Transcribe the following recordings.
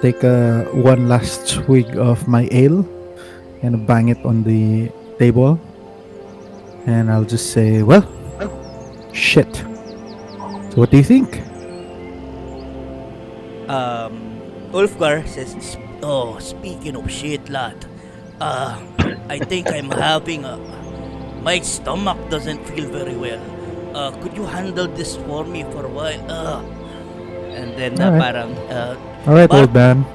take one last swig of my ale and bang it on the table, and I'll just say, "Well, shit. So what do you think?" Ulfgar says, "Oh, speaking of shit, lad, uh, I think I'm having a. My stomach doesn't feel very well. Could you handle this for me for a while? And then All right, parang, all right, Bart, old man.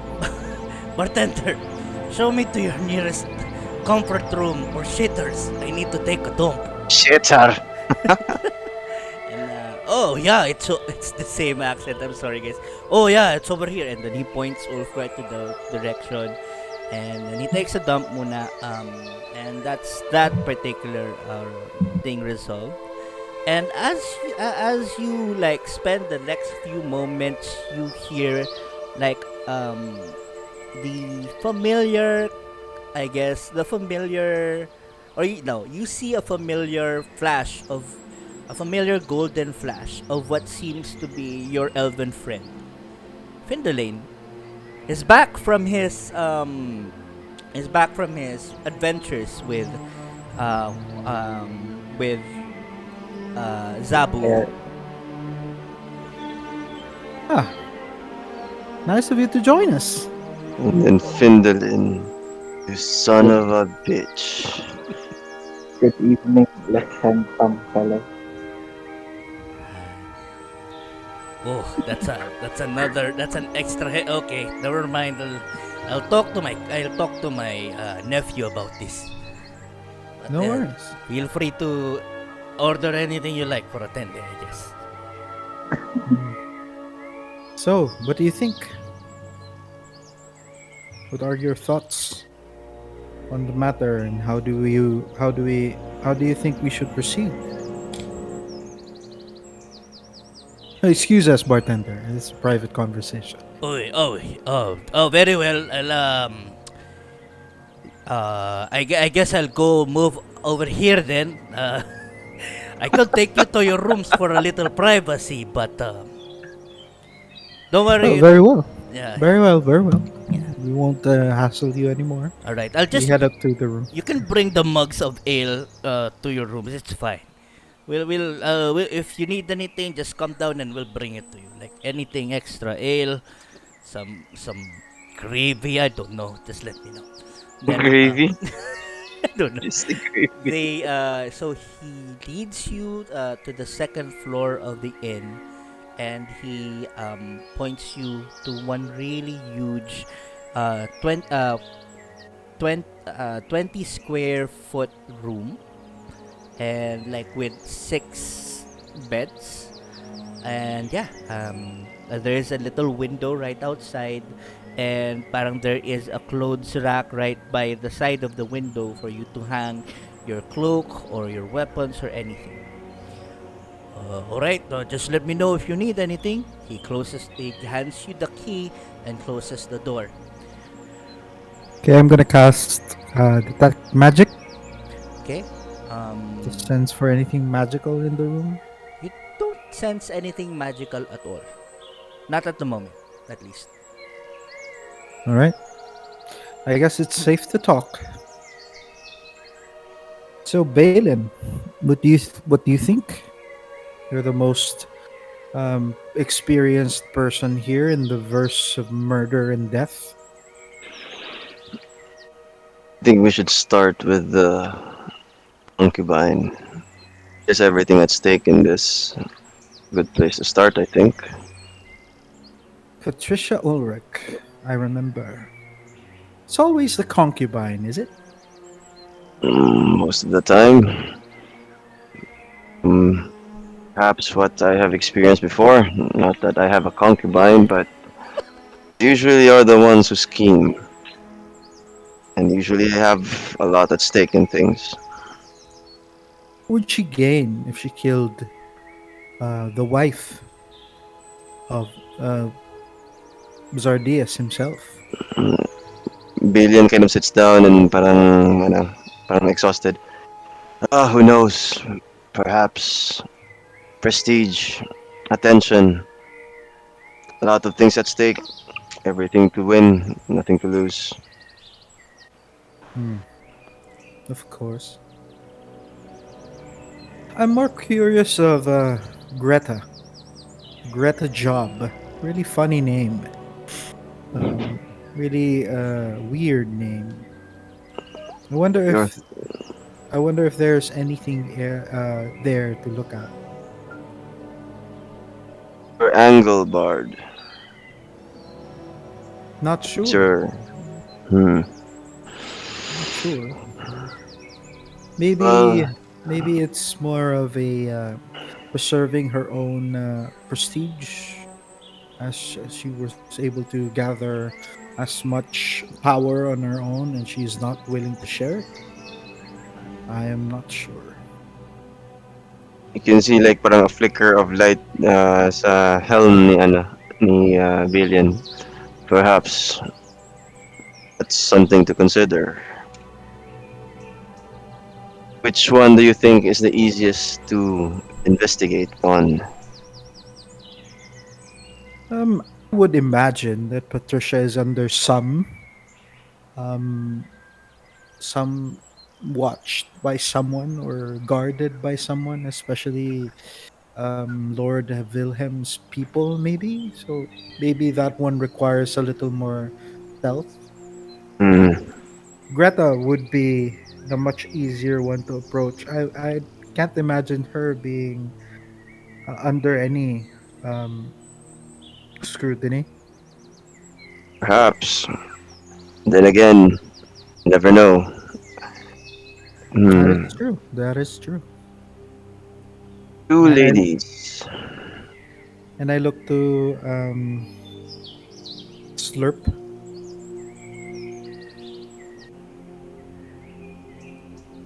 bartender, show me to your nearest comfort room or shitters. I need to take a dump." Shitter. And oh yeah, it's the same accent. I'm sorry, guys. Oh yeah, it's over here. And then he points Ulfgar to the direction, and then he takes a dump muna. And that's that particular thing resolved. And as you like spend the next few moments, you hear like the familiar, I guess the familiar, or you see a familiar flash of a familiar golden flash of what seems to be your elven friend. Findolane is back from his adventures uh with Zabu. Yeah, Ah, nice of you to join us. And then Findolin, you son of a bitch. good evening, less handsome fellow. Oh, that's an extra okay, never mind. I'll talk to my nephew about this. But, No worries. feel free to order anything you like for a tender, I guess. So, what do you think? What are your thoughts on the matter, and how do you think we should proceed? Excuse us, bartender. It's a private conversation. Very well. I guess I'll go move over here then. I could take you to your rooms for a little privacy, but don't Oh, worry. very well. Yeah. Very well, very well. Yeah. We won't hassle you anymore. All right. I'll We just. head up to the room. You can bring the mugs of ale to your rooms. It's fine. We'll if you need anything, just come down and we'll bring it to you. Like anything extra ale, some gravy. I don't know. Just let me know. Then Gravy? I don't know. Just the gravy. So he leads you to the second floor of the inn, and he points you to one really huge, 20 square foot room, and like with 6 beds, and yeah, there's a little window right outside, and parang there is a clothes rack right by the side of the window for you to hang your cloak or your weapons or anything. Alright, just let me know if you need anything. He hands you the key and closes the door. Okay, I'm gonna cast detect magic Okay? to sense for anything magical in the room. You don't sense anything magical at all. Not at the moment, at least. All right. I guess it's safe to talk. So, Balin, what do you think? You're the most experienced person here in the verse of murder and death. I think we should start with the concubine. There's everything at stake in this. Good place to start, I think. Patricia Ulrech, I remember. It's always the concubine, is it? Most of the time. Perhaps what I have experienced before. Not that I have a concubine, but usually are the ones who scheme. And usually have a lot at stake in things. What would she gain if she killed the wife of Zardias himself? Billion kind of sits down and parang exhausted. Who knows? Perhaps prestige, attention, a lot of things at stake. Everything to win, nothing to lose. Hmm. Of course. I'm more curious of Greta. Greta Job. Really funny name. Um, really weird name. I wonder You're, if there's anything there to look at. you're Angle Bard. Not It's sure. your. Hmm. Not sure. Maybe Well, maybe it's more of a preserving her own prestige as she was able to gather as much power on her own and she's not willing to share it. I am not sure. you can see like parang a flicker of light sa helm ni Billion. Perhaps that's something to consider. Which one do you think is the easiest to investigate on? I would imagine that Patricia is under um some watched by someone or guarded by someone, especially Lord Wilhelm's people, maybe. So maybe that one requires a little more stealth. Hmm. Greta would be the much easier one to approach. I can't imagine her being under any um, scrutiny. Perhaps. Then again, never know. That is Hmm. true. That is true. Two And ladies. I look to Slurp.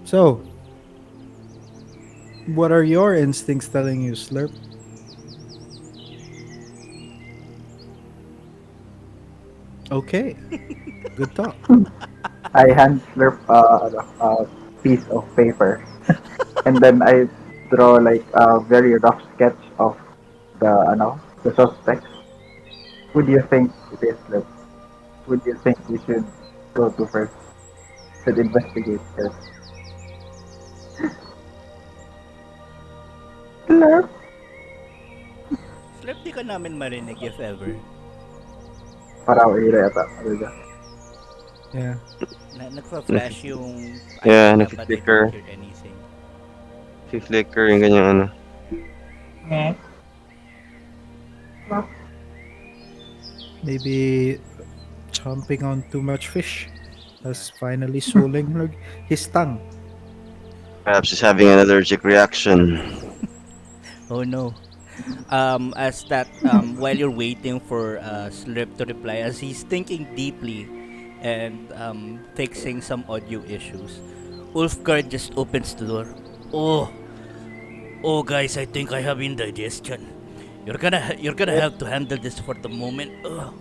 So, what are your instincts telling you, Slurp? Okay, good talk. I hand slurp a piece of paper, and then I draw like a very rough sketch of the suspect. Who do you think it is, slurp? Who do you think we should go to first? Should investigate first. Slurp. Slip di ka namin marinig if ever. Para ire ata. Ano ba? Yeah. Nagpa-flash yung Yeah, icon na but I don't nag-flicker. hear anything. Flicker yung ganyang ano. Eh. Maybe chomping on too much fish has finally swollen his tongue. Perhaps he's having an allergic reaction. Oh no. As that while you're waiting for Slip to reply, as he's thinking deeply and fixing some audio issues, Ulfgard just opens the door. Oh, oh guys, I think I have indigestion. You're gonna have to handle this for the moment. Ugh.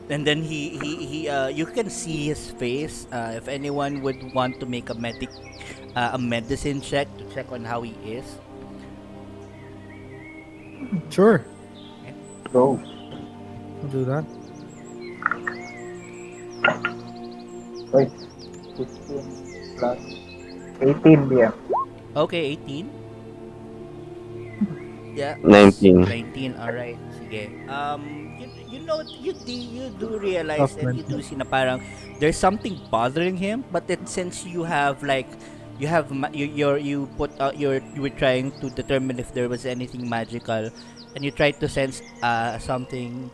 And then you can see his face. If anyone would want to make a medicine check to check on how he is. Sure, Go. I'll do that. Wait. 16 plus 18 PM. Okay, 18. Yeah, 19. 19. All right. Sige. You know you do realize Tough and you do mental. see na parang there's something bothering him, but it since you have like you have you put you were trying to determine if there was anything magical, and you tried to sense something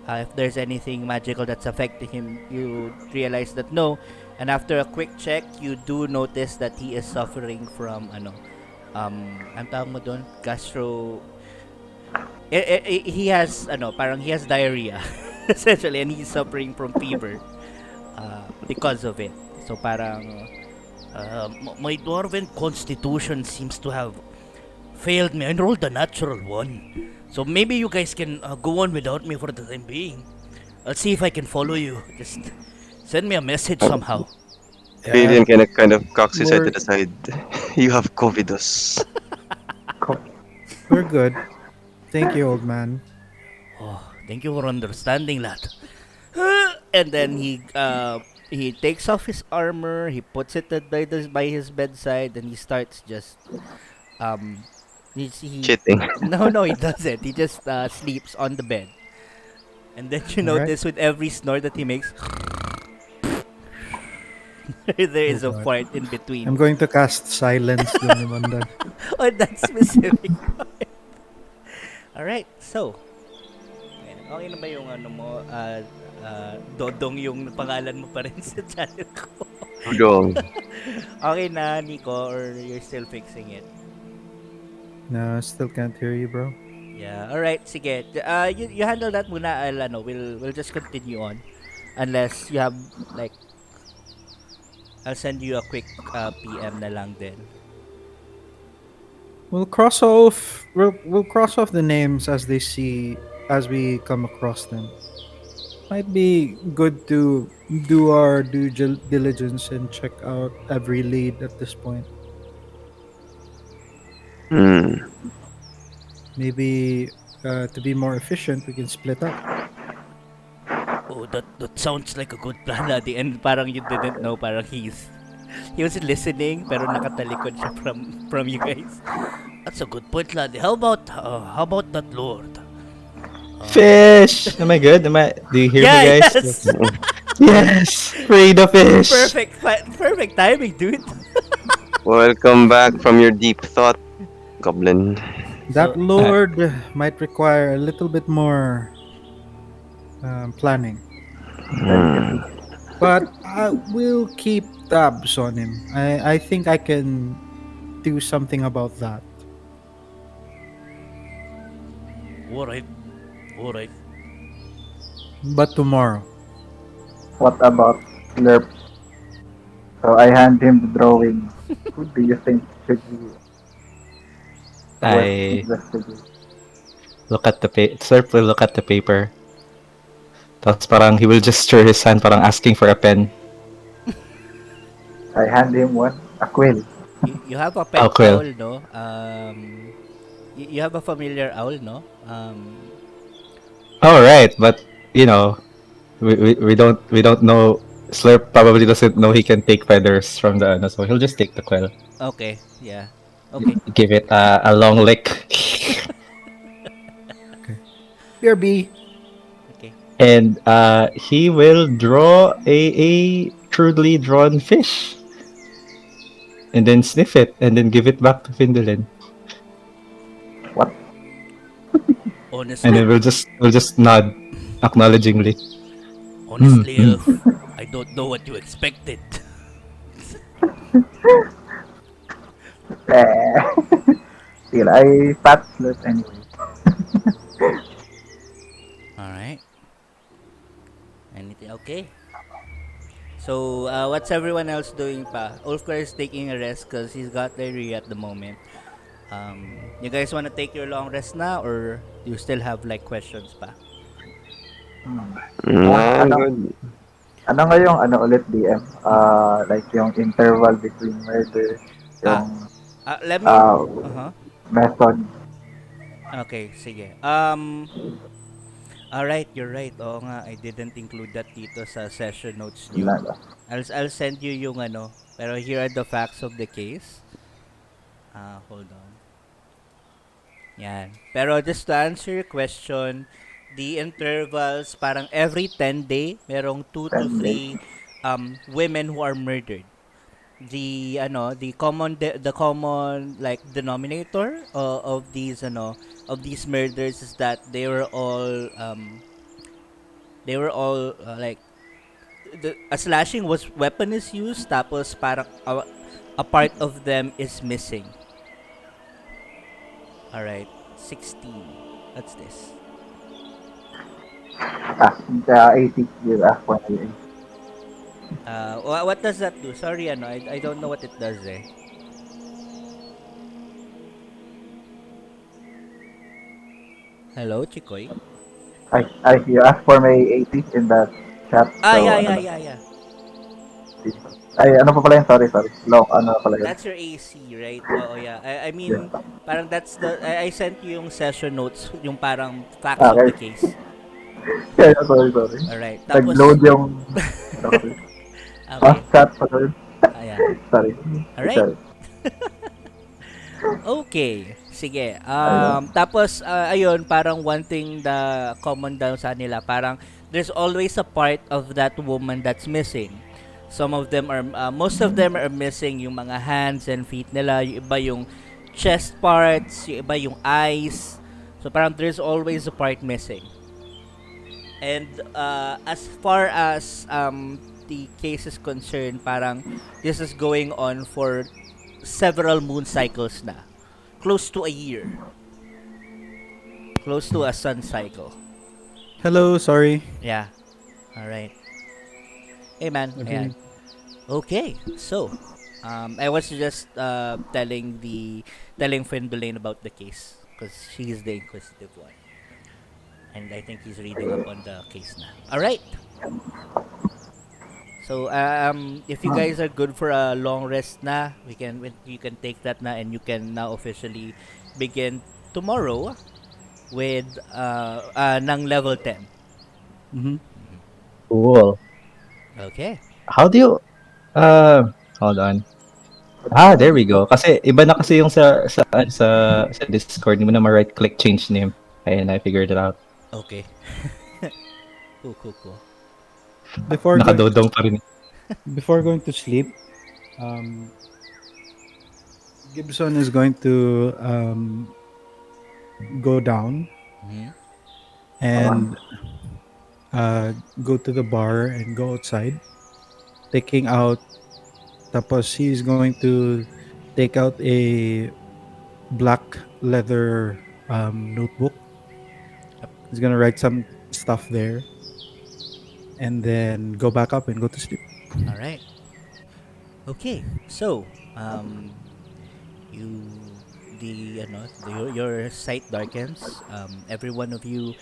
if there's anything magical that's affecting him. You realize that no, and after a quick check, you do notice that he is suffering from ang tawag mo doon, he has parang he has diarrhea essentially, and he's suffering from fever because of it. So parang my dwarven constitution seems to have failed me. I rolled a natural one. So maybe you guys can go on without me for the time being. I'll see if I can follow you. Just send me a message somehow. Yeah, Alien kind of cocks his head to we're the side. You have Covidus. we're good. Thank you, old man. Oh, thank you for understanding that. and then he takes off his armor, he puts it by his bedside, and he starts just um he Cheating. no, he doesn't. He just sleeps on the bed. And then you All right. notice with every snore that he makes, there is Oh a God. fart in I'm between. going to cast silence dun naman dun. On that specific part. Alright, so. Ayan, okay na ba yung ano mo? Dodong yung pangalan mo pa rin sa channel ko. Udong. Okay na, Nico, or you're still fixing it? No, I still can't hear you, bro. Yeah, alright, sige. You handle that muna. We'll just continue on. Unless you have, like, I'll send you a quick PM na lang din. We'll cross off the names as we come across them. Might be good to do our diligence and check out every lead at this point. Hmm. Maybe to be more efficient, we can split up. Oh, that sounds like a good plan, Adi. And parang you didn't know, parang he was listening, pero nakatalikod siya from you guys. That's a good point, Ladi. How about that Lord? Fish! Am I good? Do you hear me, guys? Yes! Yes! Free the fish! Perfect timing, dude. Welcome back from your deep thought, Goblin. That So, lord might require a little bit more planning, Hmm. but I will keep tabs on him. I think I can do something about that. alright. But tomorrow. What about Slurp? So I hand him the drawing. Who do you think should be worth I investigating? look at the paper. Slurp will look at the paper. Tapos parang he will just stir his hand, parang asking for a pen. I hand him one, a quill. You have a pet Quill. owl, no? You have a familiar owl, no? Oh, right, but you know, we don't know. Slurp probably doesn't know he can take feathers from the so he'll just take the quill. Okay, yeah. Okay. Give it a long lick. Here, B. Okay. And he will draw a crudely drawn fish. And then sniff it, and then give it back to Findolin. What? Honestly, And then we'll just nod acknowledgingly. Elf, I don't know what you expected. Still, I pat Slurp anyway. Alright. Anything? Okay. So, what's everyone else doing pa? Ulfgar is taking a rest because he's got diarrhea at the moment. You guys want to take your long rest now or do you still have like questions pa? I'm Ano? good. Ano nga yung ano ulit DM? Like yung interval between murder, yung Let me... Uh-huh. method. Okay, sige. Alright, you're right. Oo nga, I didn't include that dito sa session notes nyo. I'll send you yung ano. Pero here are the facts of the case. Hold on. Yan. Pero just to answer your question, the intervals, parang every 10 day, merong 2 to 3 women who are murdered. The common like denominator of these murders is that they were all like a slashing weapon is used, tapos parang a part of them is missing. All right, 16. What's this? The 80 you ask for the What does that do? Sorry, I don't know what it does eh. Hello, Chikoy? you ask for my 80 in the chat. Yeah. Ay, ano pa pala yun? Sorry. Long, ano pala yun? That's your AC, right? Oo, yeah. I mean, parang that's I sent you yung session notes, yung parang facts of the case. Yeah, sorry, sorry. Alright. Tapos, Nag-load yung, ano kasi, okay. fast chat pa rin. Ayan. Sorry. Alright. Sorry. Okay. Sige. Ayun. Tapos, ayun, parang one thing the common daw sa nila, parang there's always a part of that woman that's missing. Some of them are, most of them are missing yung mga hands and feet nila. Yung iba yung chest parts, yung iba yung eyes. So, parang there's always a part missing. And as far as the case is concerned, parang this is going on for several moon cycles na. Close to a year. Close to a sun cycle. Hello, sorry. Yeah. Alright. Hey man. Okay. Ayan. Okay. So, I was just telling Findulaine about the case because she's the inquisitive one. And I think he's reading up on the case na. Alright. So, if you guys are good for a long rest na, you can take that na, and you can now officially begin tomorrow with ng level 10. Mm-hmm. Cool. Okay. How do you hold on. There we go. Kasi iba na kasi yung sa Discord, hindi mo na ma-right click change name. Ayun, I figured it out. Okay. Cool. Before going, Nakadodong pa rin. before going to sleep, Gibson is going to go down Mhm. and go to the bar and go outside, taking out. Tapos he's going to take out a black leather notebook. He's gonna write some stuff there, and then go back up and go to sleep. Alright. Okay. So, you your sight darkens. Every one of you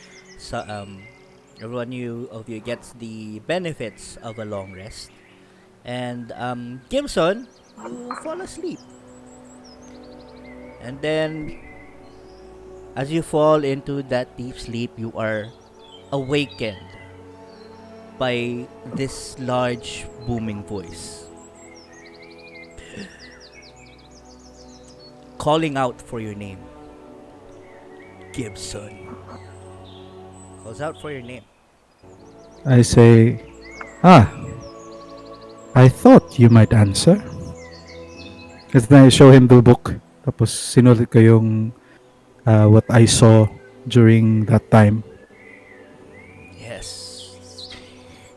of you gets the benefits of a long rest. And Gibson, you fall asleep. And then as you fall into that deep sleep, you are awakened by this large booming voice calling out for your name. Gibson calls out for your name. I say, I thought you might answer. Kasi then I show him the book. Tapos sinulit ko yung what I saw during that time. Yes,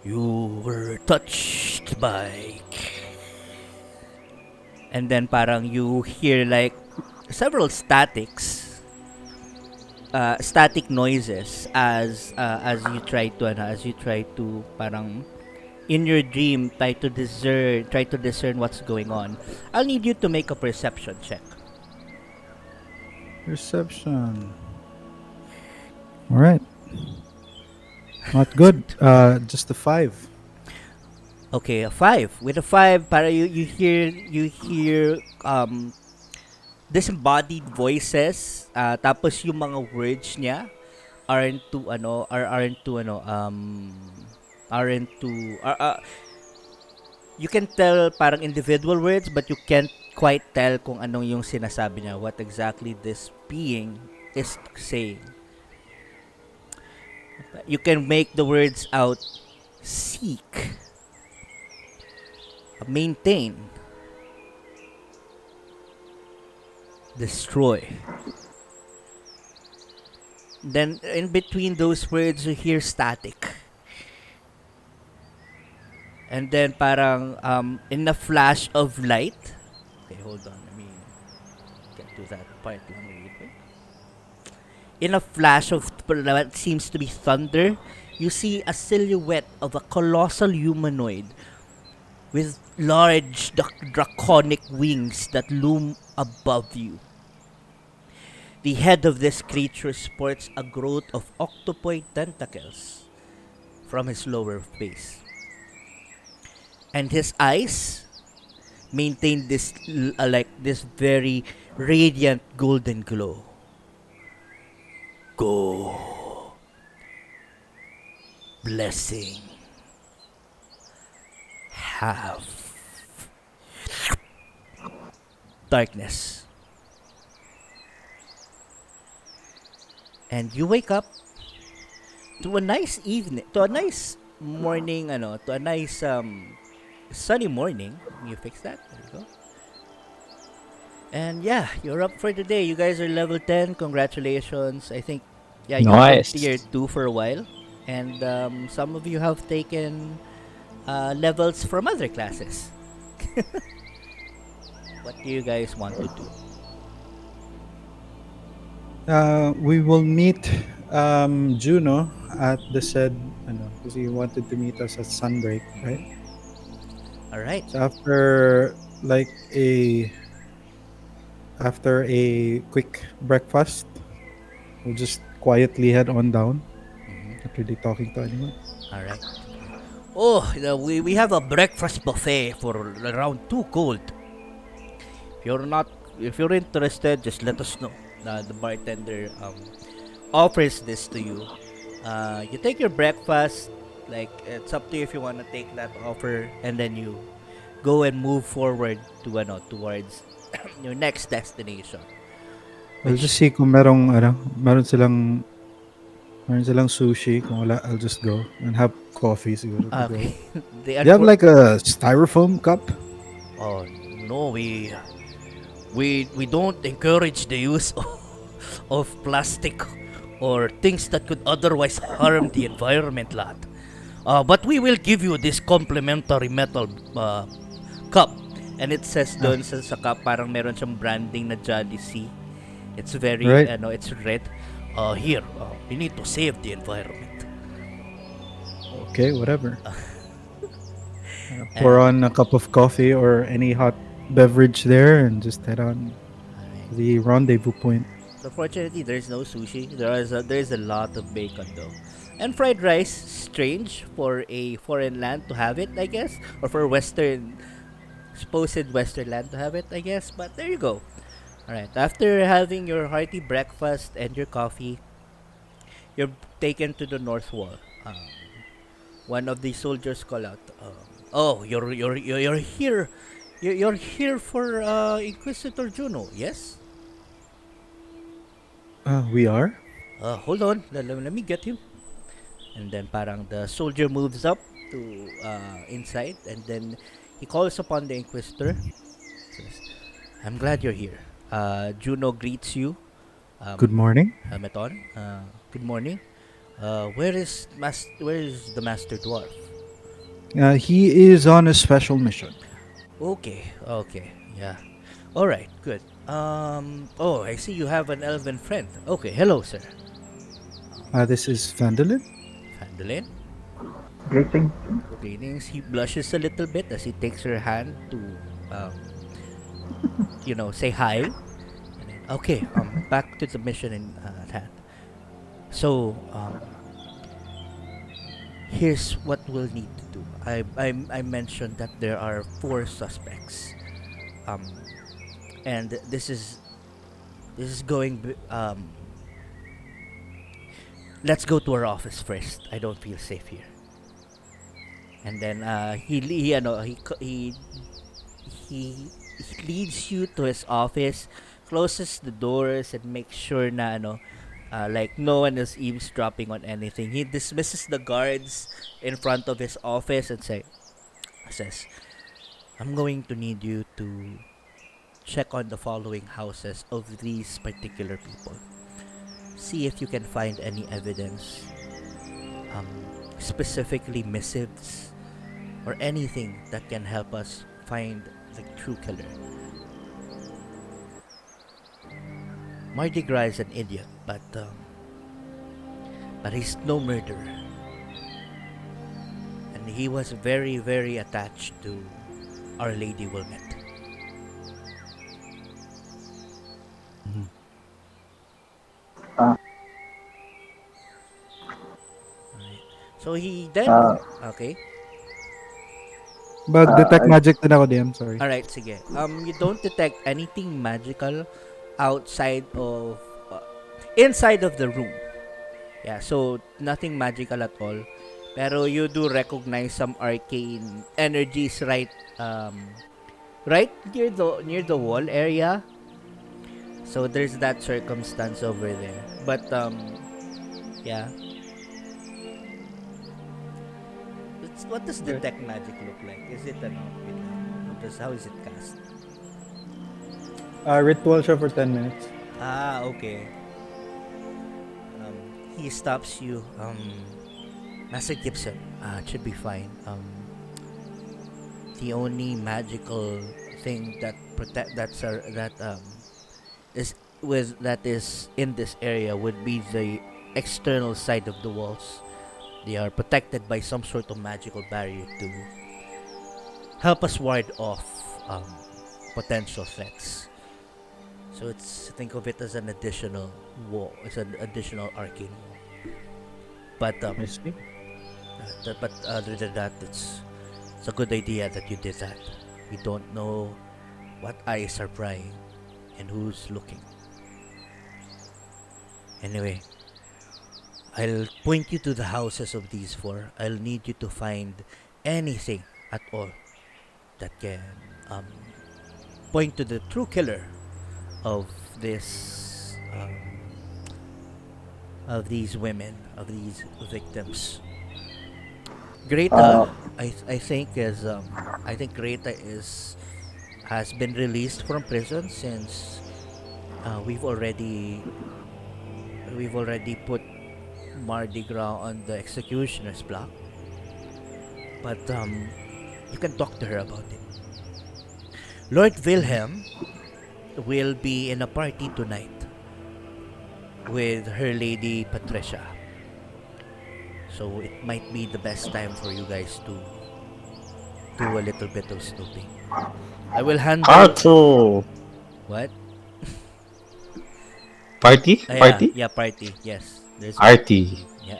you were touched by. And then parang you hear like several static noises as you try to parang in your dream try to discern what's going on. I'll need you to make a perception check. Perception. All right. Not good. Just a 5. Okay, a 5. With a 5, para you hear disembodied voices, tapos yung mga words niya aren't too you can tell parang individual words, but you can't quite tell kung anong yung sinasabi niya, what exactly this being is saying. You can make the words out: seek, maintain, destroy. Then in between those words you hear static. And then parang in a flash of light. Okay, hold on. Let me get to that part lang really quick. In a flash of what seems to be thunder, you see a silhouette of a colossal humanoid with large draconic wings that loom above you. The head of this creature sports a growth of octopoid tentacles from his lower face. And his eyes maintain this this very radiant golden glow. Go. blessing. Have darkness. And you wake up to a nice evening, to a nice morning, to a nice sunny morning. You fix that. There you go. And yeah, you're up for the day. You guys are level 10. Congratulations. I think, yeah, you've been Nice. tier 2 for a while. And some of you have taken levels from other classes. What do you guys want to do? We will meet Juno at the said, because he wanted to meet us at Sunbreak, right? All right. So like after a quick breakfast, we'll just quietly head on down. Mhm. Not really talking to anyone. All right. Oh, we have a breakfast buffet for around 2 gold. If you're not, if you're interested, just let us know. The bartender offers this to you. You take your breakfast. Like, it's up to you if you want to take that offer, and then you go and move forward to towards your next destination. I'll just see kung meron silang sushi. Kung wala, I'll just go and have coffee siguro to go. Okay. They You have like a styrofoam cup? Oh no, we don't encourage the use of plastic or things that could otherwise harm the environment, lad. But we will give you this complimentary metal cup. And it says doon sa cup, parang meron siyang branding na Jolly Sea. It's very, Right. it's red. Here, we need to save the environment. Okay, whatever. Pour on a cup of coffee or any hot beverage there and just head on to the rendezvous point. So fortunately, there's no sushi. There's a lot of bacon though, and fried rice. Strange for a foreign land to have it, I guess, or for supposed Western land to have it, I guess. But there you go. All right. After having your hearty breakfast and your coffee, you're taken to the north wall. One of the soldiers call out, "Oh, you're here. You're here for Inquisitor Juno, yes?" We are? Hold on, let me get him. And then parang the soldier moves up to inside, and then he calls upon the Inquisitor. Says, "I'm glad you're here." Juno greets you. Good morning. Helmet on. Good morning. Where is the Master Dwarf? He is on a special mission. Okay, yeah. All right, good. Oh, I see you have an elven friend. Okay, hello, sir. This is Vandalin. Fandolin. Greetings. Greetings. He blushes a little bit as he takes her hand to, say hi. And then, okay, back to the mission in hand. So, here's what we'll need to do. I mentioned that there are 4 suspects. And this is going. Let's go to our office first. I don't feel safe here. And then he leads you to his office, closes the doors, and makes sure na like no one is eavesdropping on anything. He dismisses the guards in front of his office and says, "I'm going to need you to check on the following houses of these particular people. See if you can find any evidence, specifically missives or anything that can help us find the true killer." Mardi Gras is an idiot, but he's no murderer, and he was very, very attached to Our Lady Wilmette. Alright. So he then okay. Detect magic din ako, DM. Sorry. Alright, sige. You don't detect anything magical outside of inside of the room. Yeah, so nothing magical at all. Pero you do recognize some arcane energies right near the wall area. So there's that circumstance over there. But yeah. What does Okay. detect magic look like? Is it wait lang. How is it cast? Ritual siya for 10 minutes. Ah, okay. He stops you. Master Gibson, it should be fine. The only magical thing that protect that is that is in this area would be the external side of the walls. They are protected by some sort of magical barrier to help us ward off potential threats. So think of it as an additional wall. It's an additional arcane wall. But I see. but other than that, it's a good idea that you did that. We don't know what eyes are prying and who's looking. Anyway, I'll point you to the houses of these four. I'll need you to find anything at all that can point to the true killer of this of these women, of these victims. Greta, I think Greta has been released from prison since we've already put Mardi Gras on the executioner's block. But you can talk to her about it. Lord Vilhelm will be in a party tonight with her lady Patricia. So it might be the best time for you guys to do a little bit of snooping. I will handle Carlo! what? Party? Party? Yeah, party. Yes, there's Party. yeah.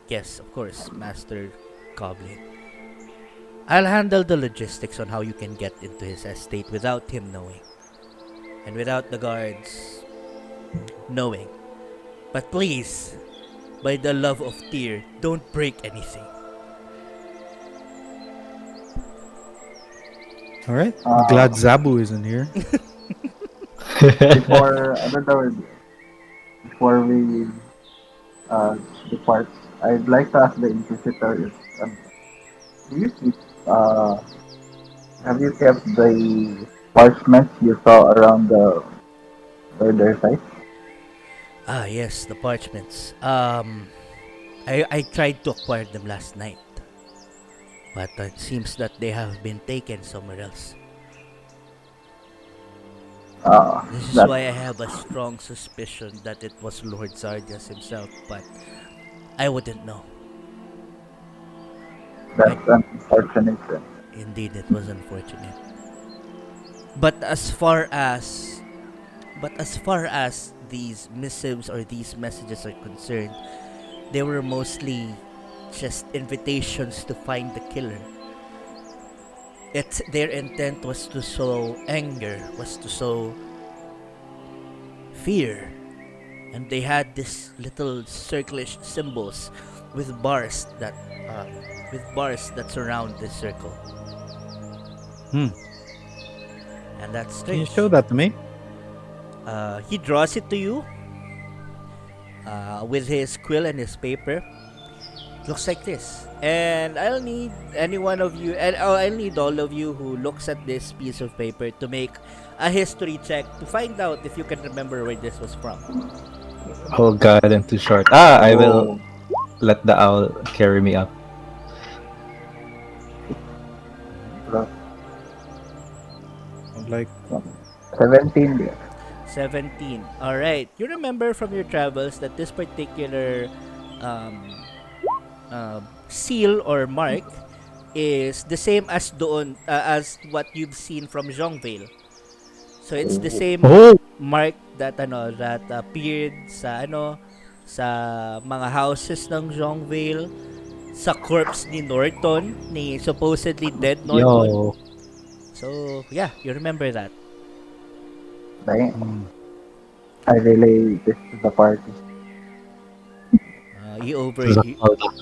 Yes, of course, Master Goblin. I'll handle the logistics on how you can get into his estate without him knowing, and without the guards knowing. But please, by the love of Tyr, don't break anything. All right. Glad Zabu isn't here. Before I don't know, before we depart, I'd like to ask the Inquisitor if do you keep have you kept the parchments you saw around the murder site? Ah, yes, the parchments. I tried to acquire them last night, but it seems that they have been taken somewhere else. This is That why I have a strong suspicion that it was Lord Zardias himself, but I wouldn't know. that's unfortunate. Then. Indeed, it was unfortunate. But as far as these missives or these messages are concerned, they were mostly just invitations to find the killer. Their intent was to sow anger, was to sow fear, and they had this little circlish symbols with bars that surround this circle. Hmm. And that's Can you strange. show that to me? He draws it to you with his quill and his paper. Looks like this. And I'll need any one of you, and I'll need all of you who looks at this piece of paper to make a history check to find out if you can remember where this was from. Oh god, I'm too short. I will let the owl carry me up. I'm like, 17 there. 17. All right. You remember from your travels that this particular seal or mark is the same as doon as what you've seen from Zhongvale. So it's the same Oh! mark that appeared sa mga houses ng Zhongvale, sa corpse ni Norton, ni supposedly dead Norton. Yo! So yeah, you remember that. Dang. I relay this to the party. he over This is a he, callback.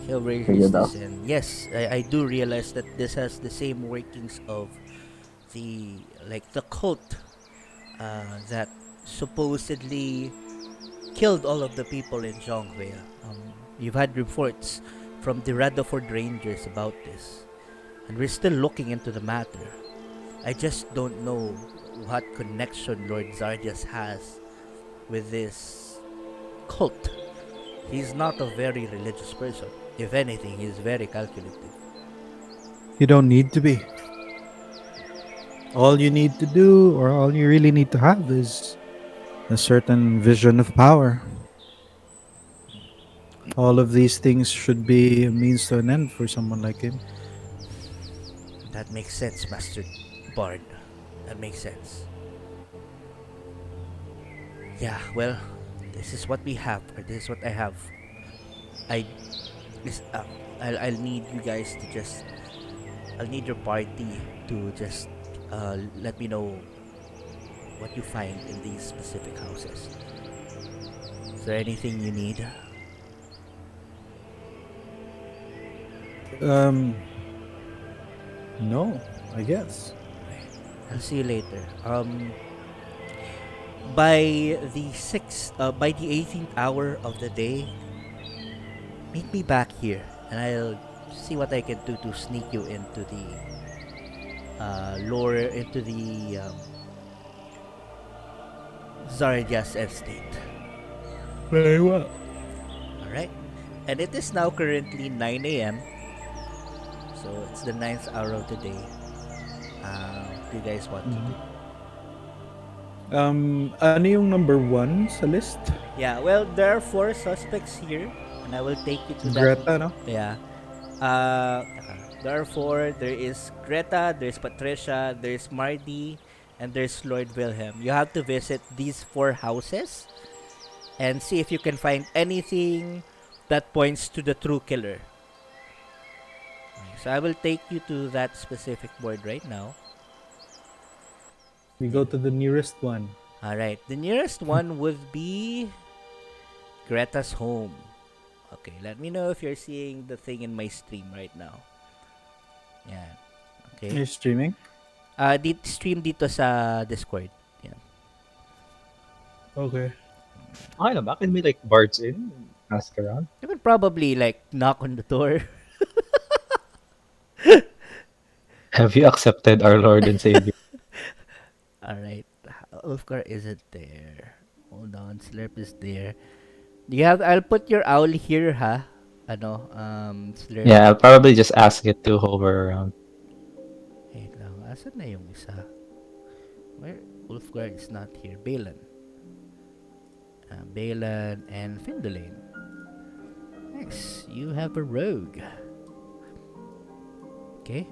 he overhears Figured this, out. and yes, I do realize that this has the same workings of the the cult that supposedly killed all of the people in Jongvale. You've had reports from the Rutherford Rangers about this, and we're still looking into the matter. I just don't know what connection Lord Zardias has with this cult. He's not a very religious person. If anything, he's very calculative. You don't need to be. All you need to do, or all you really need to have, is a certain vision of power. All of these things should be a means to an end for someone like him. That makes sense, Master Bard. That makes sense. Yeah, well, this is what we have, or this is what I have. I, this, I'll need you guys to just, I'll need your party to just, let me know what you find in these specific houses. Is there anything you need? Um, no, I guess. I'll see you later. By the by the 18th hour of the day, meet me back here, and I'll see what I can do to sneak you into the into the Zardias estate. Very well. All right, and it is now currently 9 a.m. So it's the ninth hour of the day. What do you guys want to do? Ano yung number one sa list? Yeah, well, there are four suspects here, and I will take you to that. Greta, no? Yeah. There are four. There is Greta, there's Patricia, there's Marty, and there's Lord Wilhelm. You have to visit these four houses and see if you can find anything that points to the true killer. So I will take you to that specific board right now. We go to the nearest one. Alright, the nearest one would be Greta's home. Okay, let me know if you're seeing the thing in my stream right now. Yan. Okay. You're streaming? Stream dito sa Discord. Yan. Okay. Okay na ba? Can we like barge in and ask around? You could probably knock on the door. Have you accepted our Lord and Savior? Alright. Ulfgar isn't there. Hold on, Slurp is there. Do you have, I'll put your owl here, ha? Slurp. Yeah, I'll probably just ask it to hover around. Wait lang, asan na yung isa? Where? Ulfgar is not here. Balan. Balan and Findolane. Nice. You have a rogue. Okay.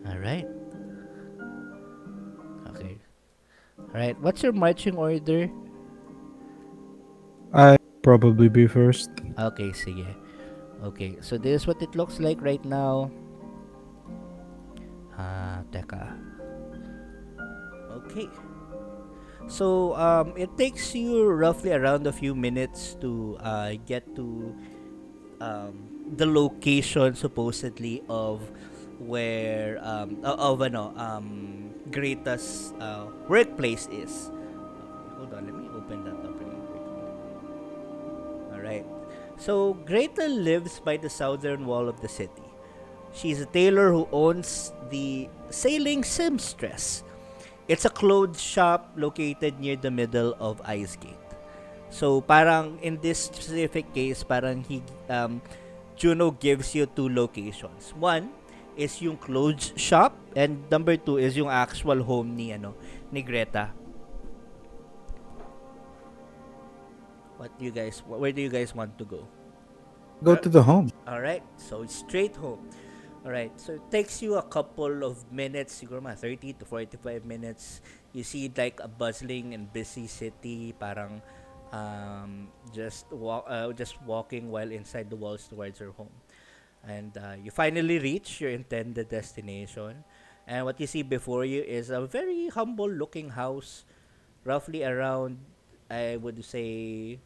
Alright. Okay. Alright, what's your marching order? I'd probably be first. Okay, sige. Okay, so this is what it looks like right now. Teka. Okay. So, it takes you roughly around a few minutes to get to the location supposedly of where Greta's workplace is. Hold on, let me open that up really quickly. Alright. So, Greta lives by the southern wall of the city. She's a tailor who owns the Sailing Seamstress. It's a clothes shop located near the middle of Iyesgard. So, parang in this specific case, parang Juno gives you two locations. One is yung clothes shop, and number two is yung actual home ni Greta. Where do you guys want to go? Go to the home. Alright, so it's straight home. Alright, so it takes you a couple of minutes, siguro 30 to 45 minutes. You see like a bustling and busy city, parang just walking while inside the walls towards your home. And you finally reach your intended destination. And what you see before you is a very humble looking house, roughly around, I would say,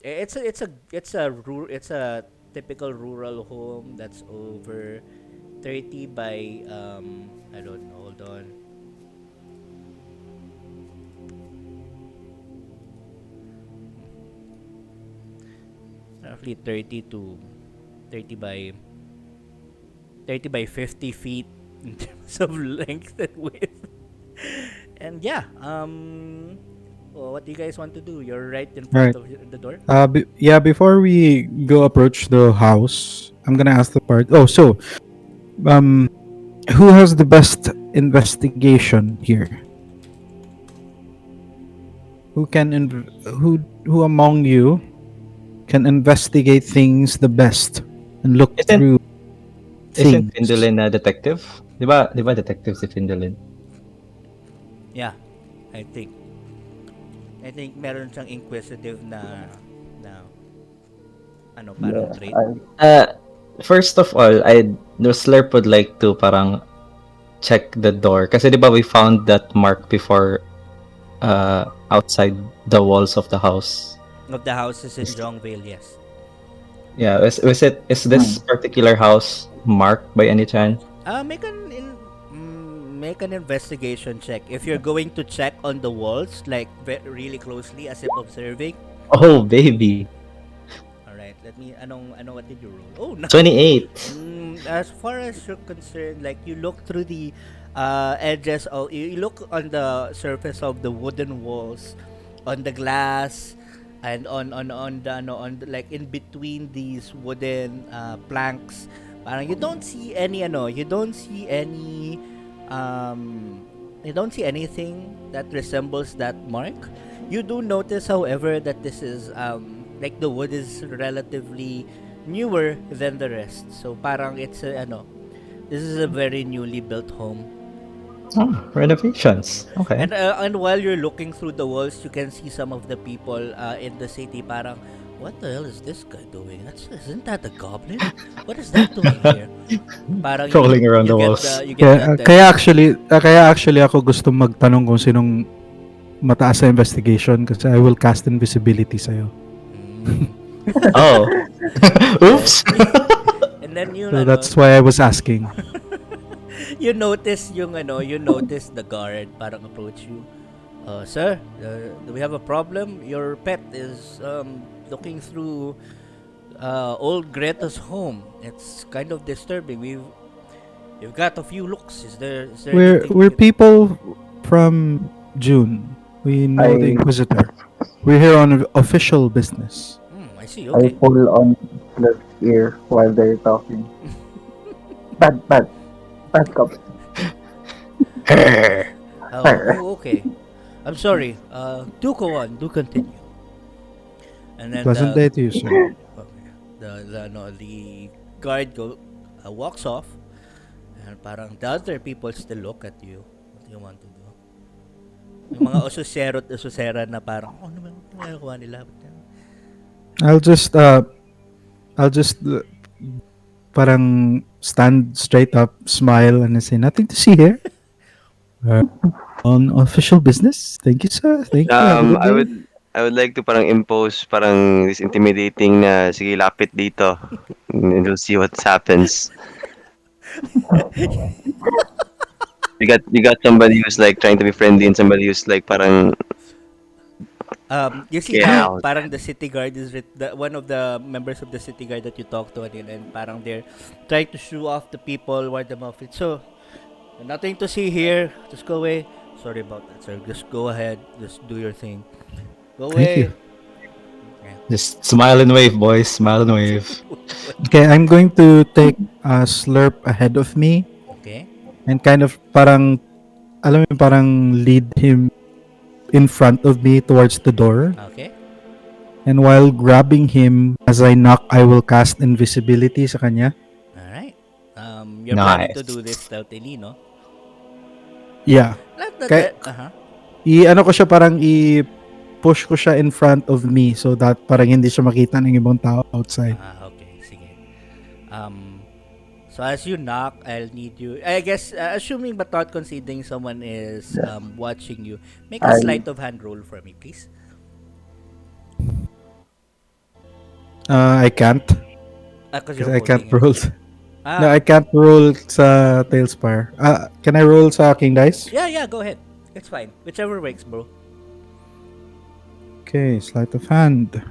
It's a typical rural home that's over 30 by I don't know, hold on. Roughly 30 by 30 by 50 feet in terms of length and width. And yeah, well, what do you guys want to do? You're right in All front right. of the door. Yeah. Before we go approach the house, I'm gonna ask the part. Oh, so um, who has the best investigation here? Who can who among you can investigate things the best and look Isn't through isn't things? Findolin a detective? Di ba detective si Findolin? Yeah, I think. I think meron siyang inquisitive na ano parang Yeah, trait. Uh, First of all, the Slurp would like to parang check the door. Kasi di ba we found that mark before outside the walls of the house. Of the houses in Is- Jongvale, yes. Yeah, is this particular house marked by any chance? Make an investigation check. If you're going to check on the walls, like really closely as if observing. Oh, baby. All right, let me. What did you roll? Oh, no. 28. As far as you're concerned, like you look through the edges of, you look on the surface of the wooden walls, on the glass, and on the like in between these wooden planks. Parang um you don't see anything that resembles that mark. You do notice, however, that this is like the wood is relatively newer than the rest. So parang this is a very newly built home. Oh, renovations. Okay. And while you're looking through the walls, you can see some of the people in the city. Parang, what the hell is this guy doing? Isn't that a goblin? What is that doing here? Parang Crawling around the walls. you get that. Kaya actually ako gusto magtanong kung sinong mataas sa investigation kasi I will cast invisibility sa'yo. Mm. Oh. Oops. And then So that's why I was asking. you notice the guard parang approach you. Sir, do we have a problem? Your pet is looking through old Greta's home. It's kind of disturbing. We've got a few looks. Is there anything We're people from June. We know the I- Inquisitor. We're here on official business. I see. I Okay. pull on Slurp's ear while they're talking. Bad cop. Okay. I'm sorry. Do go on. Do continue. And then Pleasant day to you, sir. the guard walks off, and parang the other people still look at you. What do you want to do? Yung mga osusero at osusera na parang, ano naman ginagawa nila? I'll just parang stand straight up, smile, and say nothing to see here. On official business. Thank you, sir. Thank you. Have a good day. I would like to parang impose parang this intimidating na sige lapit dito and we'll see what happens. You got somebody who's like trying to be friendly and somebody who's like parang You see, Get out. parang the city guard is one of the members of the city guard that you talk to, and parang they're trying to shoo off the people, ward them off. So, nothing to see here. Just go away. Sorry about that, sir. Just go ahead. Just do your thing. Go Thank away. you. Just smile and wave, boys. Smile and wave. Okay, I'm going to take a slurp ahead of me Okay. and kind of parang, alam mo, parang lead him in front of me towards the door. Okay. And while grabbing him, as I knock, I will cast invisibility sa kanya. All right. You're planning to Nice. do this stealthily, no? Yeah. Ano ko siya, parang push ko siya in front of me so that parang hindi siya makita ng ibang tao outside. Okay. Sige. So as you knock, I'll need you. I guess, assuming but not conceding someone is watching you, make a sleight of hand roll for me, please. I can't. Because Because you're I can't holding it. roll. No, I can't roll sa Tailspire. Can I roll sa King Dice? Yeah, go ahead. It's fine. Whichever works, bro. Okay, sleight of hand.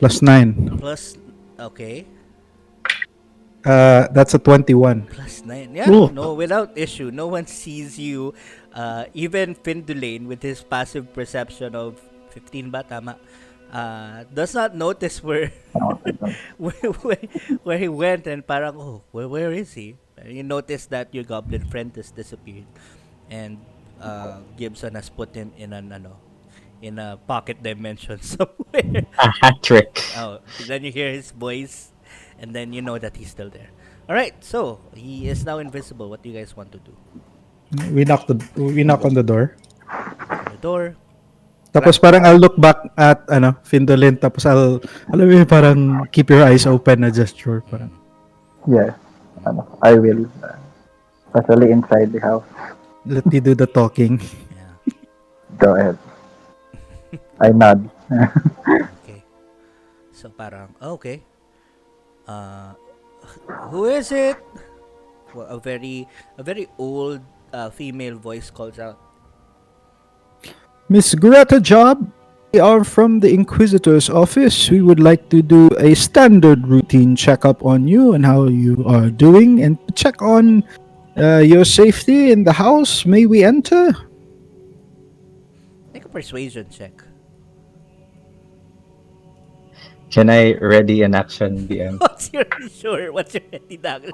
+9. Plus, okay. That's a 21. +9. Yeah, Ooh. no, without issue. No one sees you. Even Findulane, with his passive perception of 15 ba, tama? Does not notice where where he went, and parang, oh, where is he? You notice that your goblin friend has disappeared, and Gibson has put him in in a pocket dimension somewhere. A hat trick. Oh, then you hear his voice, and then you know that he's still there. All right, so he is now invisible. What do you guys want to do? We knock on the door. The door. Tapos parang I'll look back at Findolin, tapos alam mo yun, parang keep your eyes open na gesture, parang. Yes. I will. Especially inside the house. Let you do the talking. Yeah. Go ahead. I nod. Okay. So parang, okay. Who is it? Well, a very old female voice calls out. Miss Greta Job, we are from the Inquisitor's office. We would like to do a standard routine checkup on you and how you are doing, and to check on your safety in the house. May we enter? Make a persuasion check. Can I ready an action, DM? What's your ready dagger?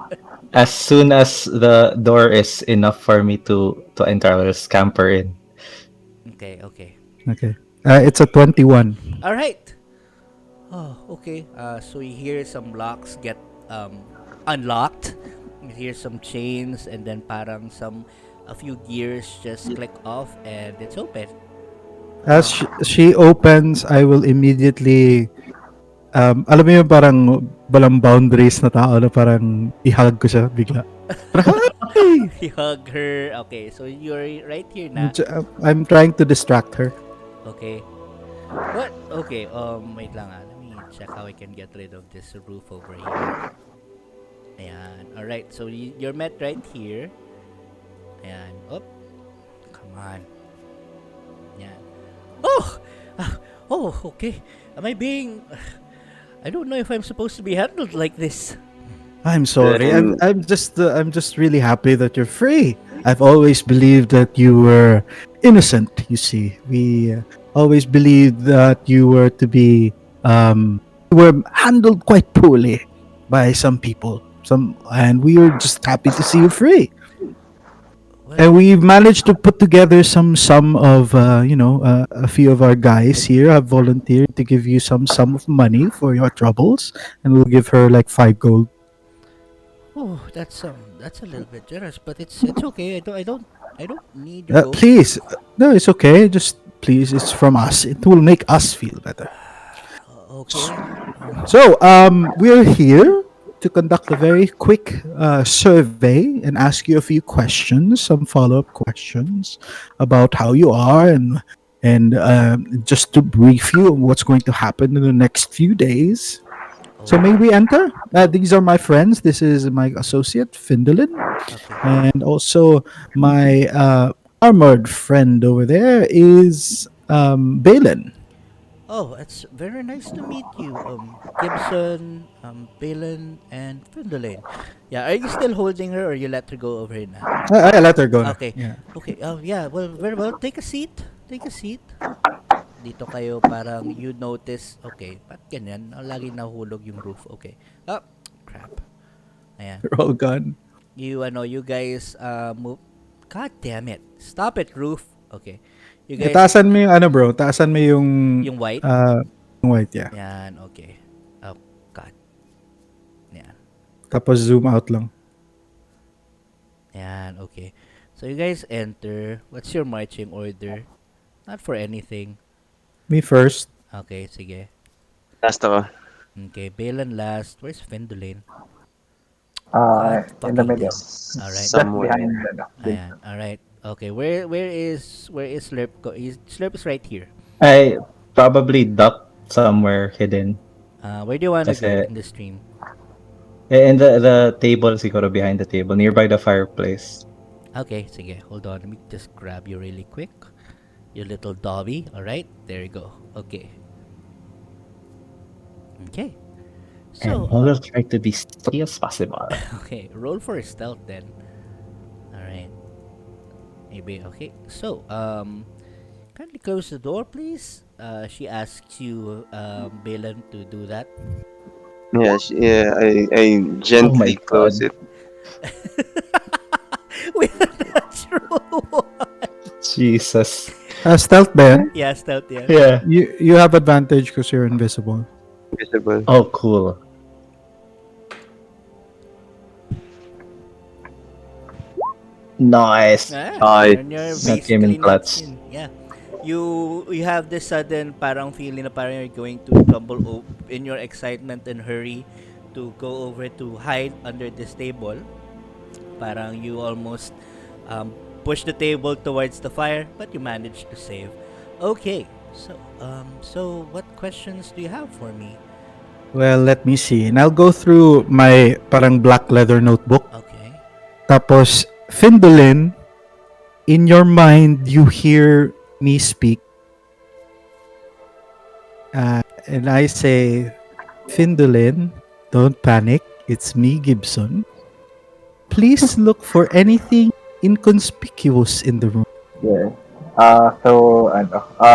As soon as the door is enough for me to enter, I will scamper in. Okay. Okay. It's a 21. All right. Oh, okay. So you hear some locks get unlocked. You hear some chains, and then parang a few gears just click off, and it's open. As she opens, I will immediately alam mo yung parang walang boundaries na tao na parang ihag ko siya bigla. You hug her. Okay, so you're right here na. I'm trying to distract her. Okay. What? Okay. Wait lang. Let me check how I can get rid of this roof over here. Ayan. All right. So you're met right here. Ayan. Oh, come on. Ayan. Oh. Oh. Okay. Am I being? I don't know if I'm supposed to be handled like this. I'm sorry. I'm just really happy that you're free. I've always believed that you were innocent. You see, we always believed that you were to be you were handled quite poorly by some people. And we were just happy to see you free. Well, And we've managed to put together some sum of, a few of our guys here have volunteered to give you some sum of money for your troubles, and we'll give her like 5 gold. oh, that's a little bit generous, but it's okay. I don't need your gold. Please, no, it's okay. Just please, it's from us. It will make us feel better. Okay. So, we're here to conduct a very quick survey and ask you a few questions, some follow-up questions about how you are, and just to brief you on what's going to happen in the next few days. So may we enter? These are my friends. This is my associate, Findolin, Okay. and also my armored friend over there is Balin. Oh, it's very nice to meet you, Gibson, Balin, and Findolin. Yeah, are you still holding her, or you let her go over here now? I let her go. na. Okay. Yeah. Okay. Yeah. Well, very well. Take a seat. Dito kayo, parang you notice. Okay, ba't ganyan? Lagi nahulog yung roof. Okay. Oh, crap. Ayan. We're all gone. You guys move. God damn it. Stop it, roof. Okay. You guys, Taasan mo yung bro. Taasan mo yung yung white. yung white, yeah. Yan, okay. Oh, God. Yan. Tapos zoom out lang. Yan, okay. So you guys enter. What's your marching order? Not for anything. Me first. Okay, sige. Last ako. Okay, Balin last. Where's Findolin? In the middle. Alright. Just Somewhere. behind the Ayan, alright. Okay, where is Slurp? Slurp is right here. I probably duck somewhere hidden. Where do you want to go Kasi, in the stream? and the table siguro behind the table, nearby the fireplace. Okay, sige. Hold on. Let me just grab you really quick. Your little Dobby. Alright, there you go. Okay. Okay. So, And I will try to be steady as possible. okay. Roll for stealth then. Alright. Maybe, okay. So, kindly close the door, please. She asks you, Balin, to do that. Yeah, I Oh my gently close god. it. With a natural one. Jesus. Stealth Ben, Yeah, stealth, yeah. Yeah. you have advantage because you're invisible. Visible. Oh, cool. Nice. Nice. And you're That came basically in not clutch. seen. Yeah. You have this sudden parang feeling na parang you're going to tumble in your excitement and hurry to go over to hide under this table. Parang you almost um, push the table towards the fire, but you managed to save. Okay. So what questions do you have for me? Well, let me see. And I'll go through my parang black leather notebook. Okay. Tapos, Findolin, in your mind, you hear me speak. And I say, Findolin, don't panic. It's me, Gibson. Please look for anything inconspicuous in the room. Yeah.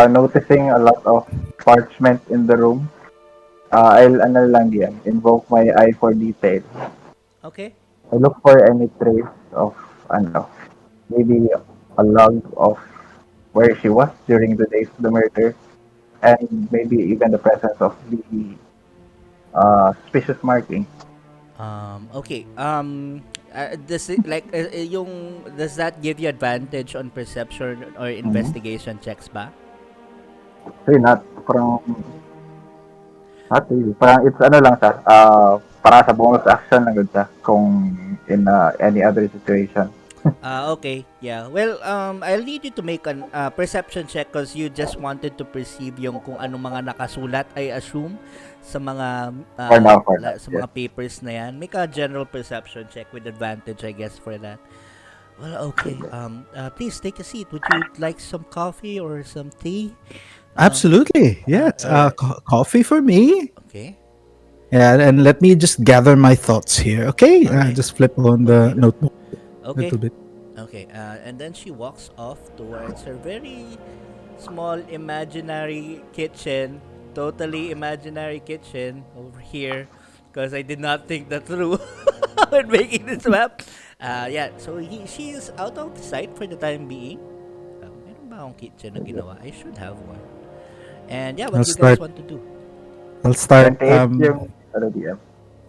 Noticing a lot of parchment in the room, ano lang yan, invoke my eye for detail. Okay. I look for any trace of, ano, maybe a log of where she was during the days of the murder, and maybe even the presence of the suspicious marking. Okay. Does that give you advantage on perception or investigation checks ba? So not really. Parang it's ano lang siya, para sa bonus action lang gud siya kung in any other situation. Okay. Yeah. Well, I'll need you to make an perception check because you just wanted to perceive yung kung anong mga nakasulat, I assume, sa mga For now, sa mga papers na yan. Make a general perception check with advantage, I guess, for that. Well, okay. Please take a seat. Would you like some coffee or some tea? Absolutely. Yes. Coffee for me. Okay. Yeah, and let me just gather my thoughts here. Okay. Alright. Just flip on the notebook a Okay. little bit. Okay, and then she walks off towards her very small imaginary kitchen, totally imaginary kitchen over here, because I did not think that through when making this map. Yeah, so she is out of sight for the time being. Meron ba akong kitchen na ginawa? I should have one. And yeah, what I'll do you guys start. want to do? I'll start. 28 yung DM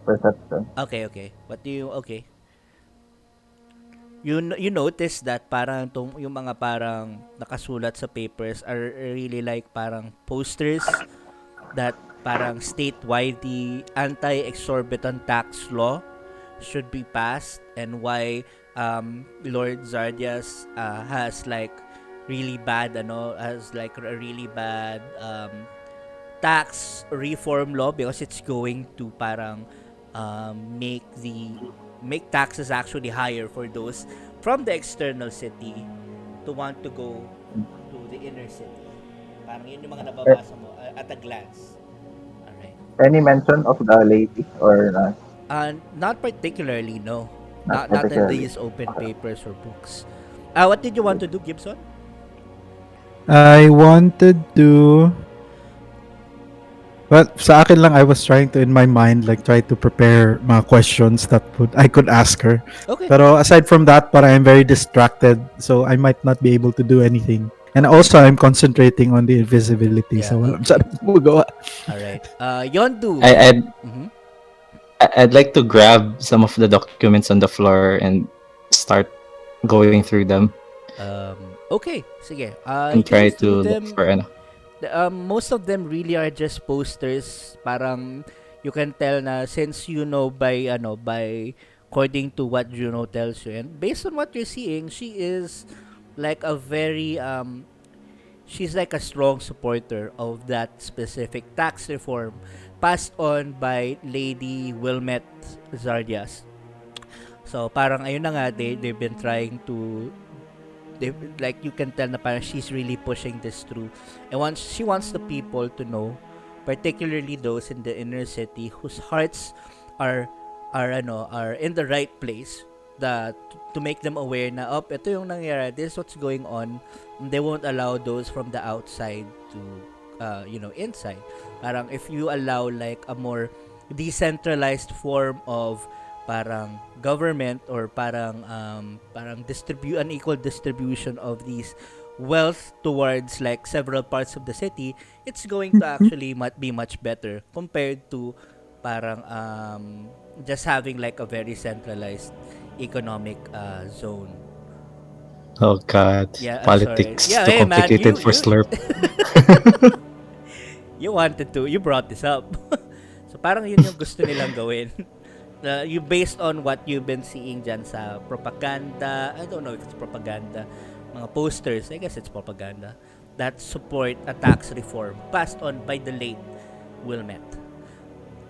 perception. Okay. What do you? Okay. You notice that parang yung mga parang nakasulat sa papers are really like parang posters that parang statewide the anti-exorbitant tax law should be passed, and why Lord Zardias has like really bad has like a really bad tax reform law because it's going to parang make taxes actually higher for those from the external city to want to go to the inner city. Parang yun yung mga nababasa mo at a glance. Alright. Any mention of the lady or Not particularly, no. not Not in particularly? these open papers or books. What did you want to do, Gibson? I wanted to. Well, sa akin lang, I was trying to, in my mind, like, try to prepare mga questions that I could ask her. Okay. Pero aside from that, I'm very distracted, so I might not be able to do anything. And also, I'm concentrating on the invisibility, Yeah, so walang okay. masyadong magawa. Alright. Yondu. I- I'd like to grab some of the documents on the floor and start going through them Okay. Sige. and You try go through to them. look for Most of them really are just posters. Parang you can tell na since you know by according to what Juno tells you, and based on what you're seeing, she is like a very she's like a strong supporter of that specific tax reform passed on by Lady Wilmette Zardias. So parang ayun na nga, they've been trying to, they, like you can tell na parang she's really pushing this through. And once she wants the people to know, particularly those in the inner city whose hearts are are in the right place, that to make them aware na ito yung nangyayari, this is what's going on. They won't allow those from the outside to inside. Parang if you allow like a more decentralized form of parang government, or parang unequal distribution of these wealth towards like several parts of the city, it's going to actually be much better compared to parang just having like a very centralized economic zone. Oh God, Yeah, I'm sorry. politics Yeah, too hey man, complicated for Slurp. you brought this up. So parang yun yung gusto nilang gawin. You based on what you've been seeing dyan sa propaganda, I don't know if it's propaganda, mga posters, I guess it's propaganda, that support a tax reform passed on by the late Wilmette.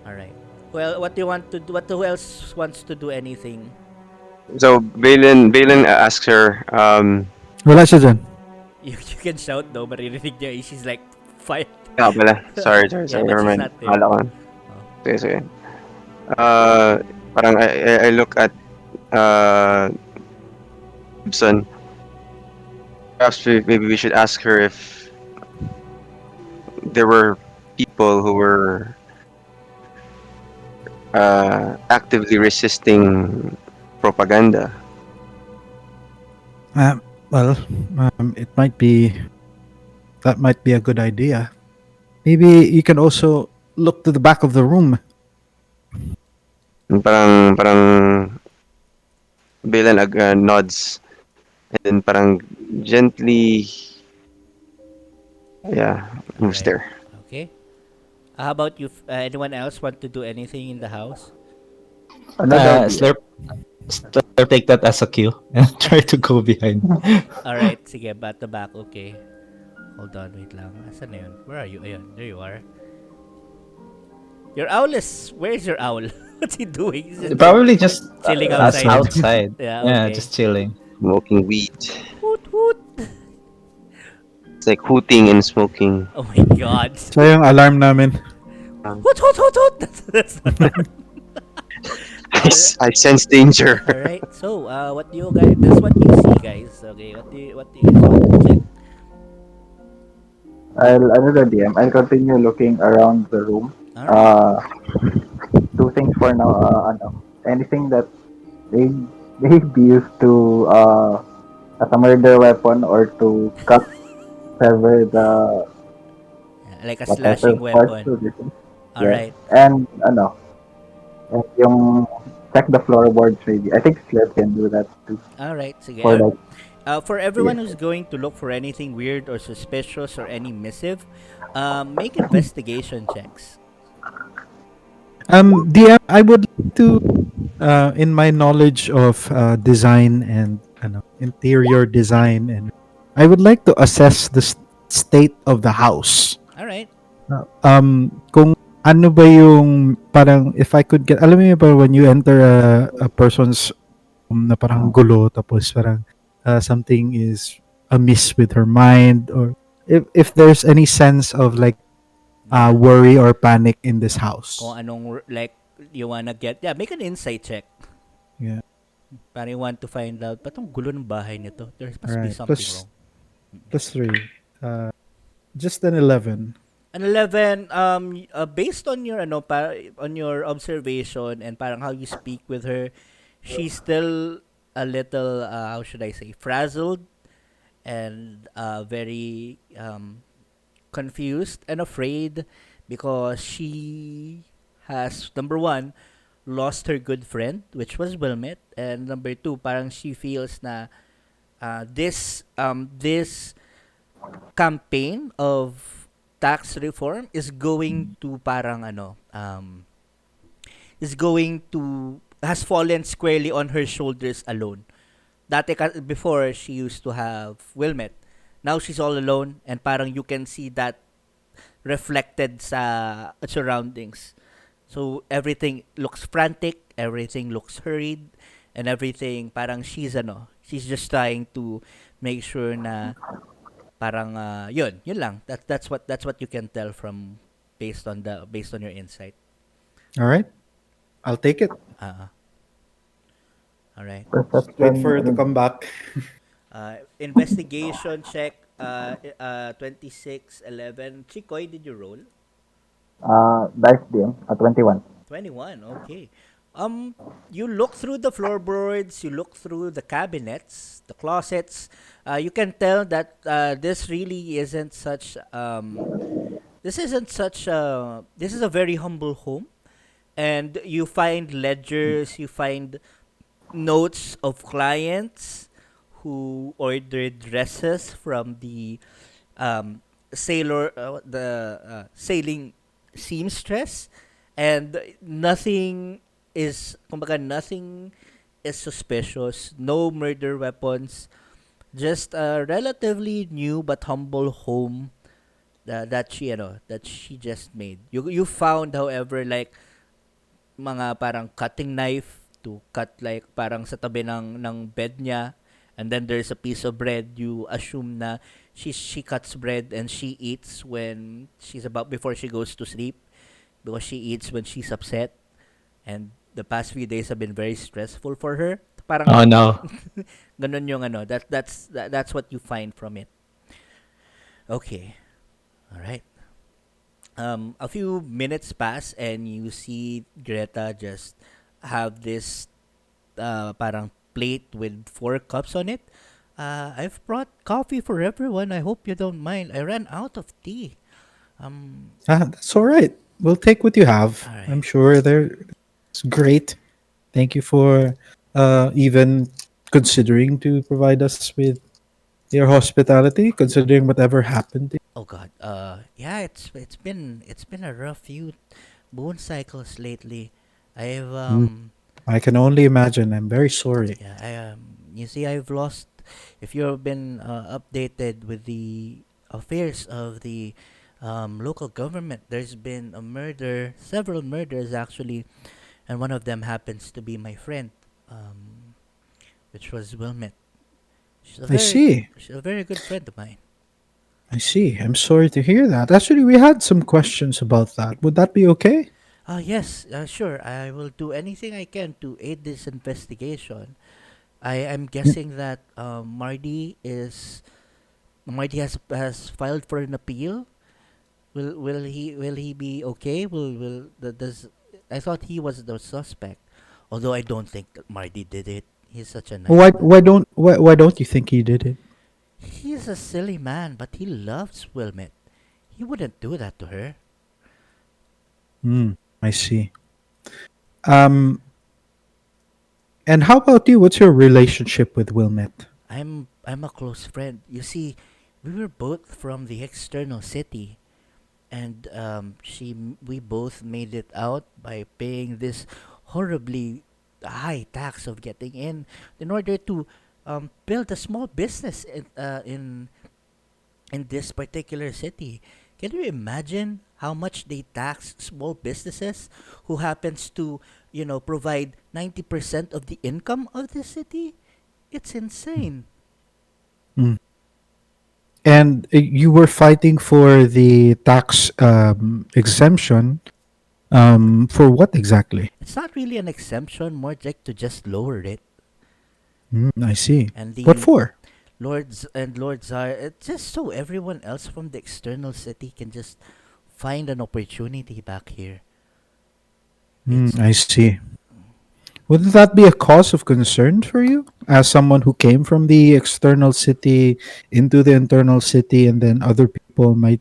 Alright. Well, what do you want to do? Who else wants to do anything? So Balin asks her, Wala siya dyan. You can shout though, maririnig niya. She's like, fight. pala. Sorry, Yeah, but never she's mind. not there. Akala ko. Oh. Sige. Parang I look at Gibson. Perhaps maybe we should ask her if there were people who were actively resisting propaganda. Well, that might be a good idea. Maybe you can also look to the back of the room. Parang Balin nods, and then parang gently, moves Alright. there. Okay. How about you? Anyone else want to do anything in the house? Another Slurp, take that as a cue and try to go behind. Alright, sige, back to back. Okay. Hold on, wait lang. Asan na yun? Where are you? Ayun, there you are. Your owl is... Where is your owl? What's he doing? Is it Probably just chilling us outside? outside. Yeah, Yeah, okay. just chilling. Smoking weed. Hoot, hoot. It's like hooting and smoking. Oh my god. So yung alarm namin. Hoot, hoot, hoot, hoot. That's not I sense danger. Alright, so what do you guys... That's what you see, guys. Okay, what do you guys want to check? Another DM. I'll continue looking around the room. Alright. Two things for now. Anything that may be used to as a murder weapon, or to cut, sever the Like a whatever slashing parts weapon. to this. Alright. And and yung check the floorboards maybe. I think Slip can do that too. Alright, sige. For like For everyone who's going to look for anything weird or suspicious or any missive, make investigation checks. DM, I would like to, in my knowledge of design and interior design, and I would like to assess the state of the house. Alright. Kung ano ba yung parang, if I could get, alam mo yun, parang when you enter a person's na parang gulo, tapos parang something is amiss with her mind, or if there's any sense of like worry or panic in this house. Kung anong, like, you wanna get... Yeah, make an insight check. Yeah. Parang you want to find out, ba't ang gulo ng bahay nito? There must be Alright, something plus- wrong. Plus 3. Just an 11. An 11, based on your on your observation and parang how you speak with her, she's still a little how should I say, frazzled and very confused and afraid, because she has, number one, lost her good friend, which was Wilmette, and number two, parang she feels na this campaign of tax reform is going to parang has fallen squarely on her shoulders alone. Dati before, she used to have Wilmette now she's all alone, and parang you can see that reflected sa surroundings. So everything looks frantic, everything looks hurried, and everything parang she's just trying to make sure na parang yun lang. That's what you can tell from based on your insight. All right, I'll take it. Uh, all right. Wait Perception for her to is come back. Investigation check 2611. Chikoy, did you roll? dice DM at 21. 21. Okay. You look through the floorboards, you look through the cabinets, the closets. You can tell that this really isn't such this is a very humble home, and you find ledgers, you find notes of clients who ordered dresses from the sailing seamstress, and nothing is suspicious. No murder weapons, just a relatively new but humble home that she just made. You found, however, like mga parang cutting knife to cut like parang sa tabi ng bed niya, and then there's a piece of bread. You assume na she cuts bread and she eats when she's about before she goes to sleep, because she eats when she's upset, and the past few days have been very stressful for her. Parang Oh no. ganun yung that's what you find from it. Okay. All right. A few minutes pass and you see Greta just have this parang plate with 4 cups on it. I've brought coffee for everyone. I hope you don't mind. I ran out of tea. That's all right. We'll take what you have. All I'm right. sure it's great. Thank you for even considering to provide us with your hospitality, considering whatever happened. Oh God. Yeah. It's been a rough few moon cycles lately. I've Mm, I can only imagine. I'm very sorry. Yeah, you see, I've lost. If you've been updated with the affairs of the local government, there's been several murders actually, and one of them happens to be my friend, um, which was Wilmette. She's a I very, see. she's a very good friend of mine. I see. I'm sorry to hear that. Actually, we had some questions about that. Would that be okay? Yes, sure. I will do anything I can to aid this investigation. I am Mm, guessing that Marty has filed for an appeal. Will he be okay? Will the does I thought he was the suspect, although I don't think that Marty did it. He's such a nice man. why don't you think he did it? He's a silly man, but he loves Wilmette. He wouldn't do that to her. I see. Um, and how about you? What's your relationship with Wilmette? I'm a close friend. You see, we were both from the external city, and we both made it out by paying this horribly high tax of getting in order to build a small business in this particular city. Can you imagine how much they tax small businesses who happens to provide 90% of the income of the city? It's insane. Mm. And you were fighting for the tax exemption. For what exactly? It's not really an exemption, more like to just lower it. I see. And What the for? Lord Czar, it's just so everyone else from the external city can just find an opportunity back here. It's I see. Wouldn't that be a cause of concern for you as someone who came from the external city into the internal city, and then other people might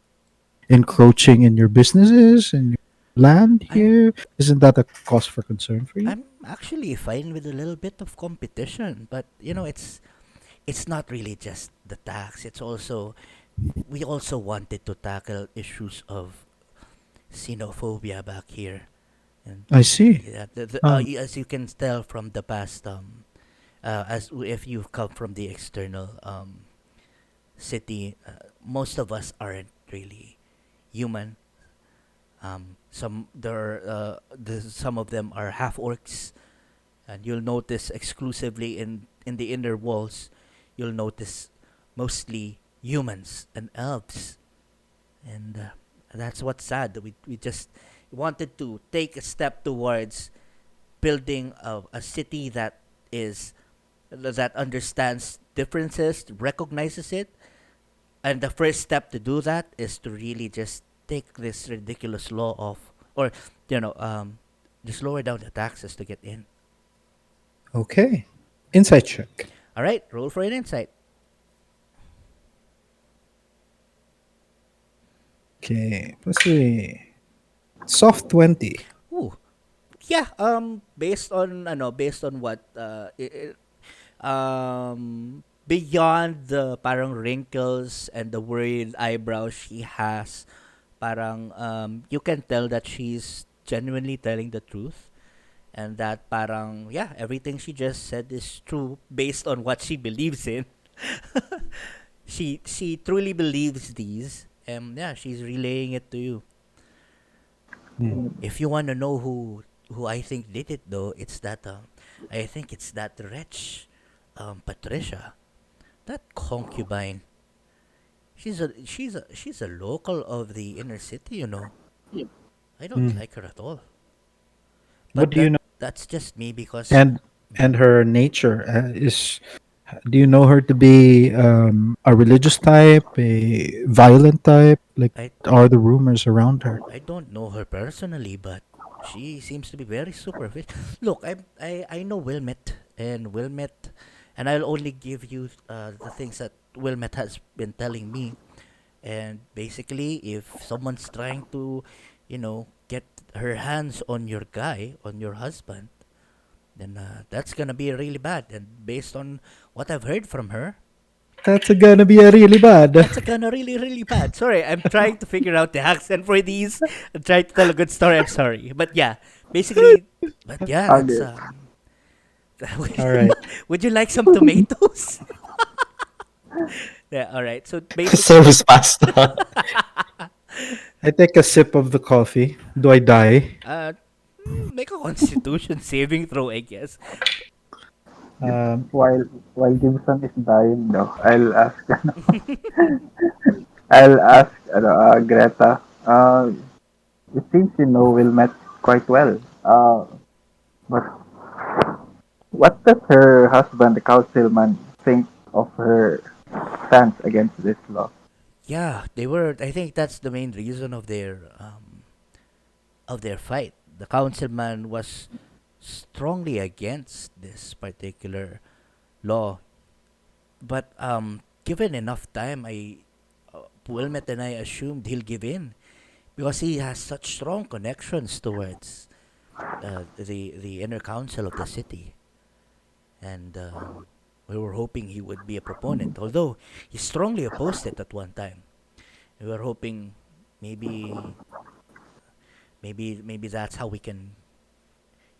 encroaching in your businesses and your land I'm here? Isn't that a cause for concern for you? I'm actually fine with a little bit of competition, but it's not really just the tax. It's also we also wanted to tackle issues of xenophobia back here, and I see. yeah, Um, as you can tell from the past, if you've come from the external city, most of us aren't really human. Some of them are half orcs, and you'll notice exclusively in the inner walls, you'll notice mostly humans and elves, and that's what's sad. We just wanted to take a step towards building a city is that understands differences, recognizes it, and the first step to do that is to really just take this ridiculous law off, or you know, just lower down the taxes to get in. Okay. Insight check. All right, roll for an insight. Okay. Plus 3. Soft 20. Ooh, yeah. Based on what beyond the parang wrinkles and the worried eyebrows she has, parang you can tell that she's genuinely telling the truth, and that parang yeah, everything she just said is true based on what she believes in. She truly believes these, and yeah, she's relaying it to you. Hmm. If you want to know who I think did it, though, it's that I think it's that wretch, Patricia, that concubine. She's a local of the inner city, you know. I don't Hmm. like her at all. What But do you know? that's just me because And her nature is. Do you know her to be a religious type, a violent type? Like, I what are the rumors around her? I don't know her personally, but she seems to be very superficial. Look, I know Wilmette, and I'll only give you the things that Wilmette has been telling me. And basically, if someone's trying to, get her hands on your guy, on your husband, then that's gonna be really bad. And based on what I've heard from her, That's gonna be a really bad. that's gonna really, really bad. Sorry, I'm trying to figure out the accent for these. I'm trying to tell a good story. I'm sorry, but yeah, basically, but yeah, that's Okay. would All right. would you like some tomatoes? Yeah, all right. So basically, Service pasta. I take a sip of the coffee. Do I die? make a Constitution saving throw, I guess. Um, While Gibson is dying, no, I'll ask Greta. It seems you know Wilmette quite well. But what does her husband, the councilman, think of her stance against this law? Yeah, they were. I think that's the main reason of their fight. The councilman was strongly against this particular law, but given enough time, Wilmette and I assumed he'll give in because he has such strong connections towards the inner council of the city, and we were hoping he would be a proponent. Although he strongly opposed it at one time, we were hoping maybe maybe that's how we can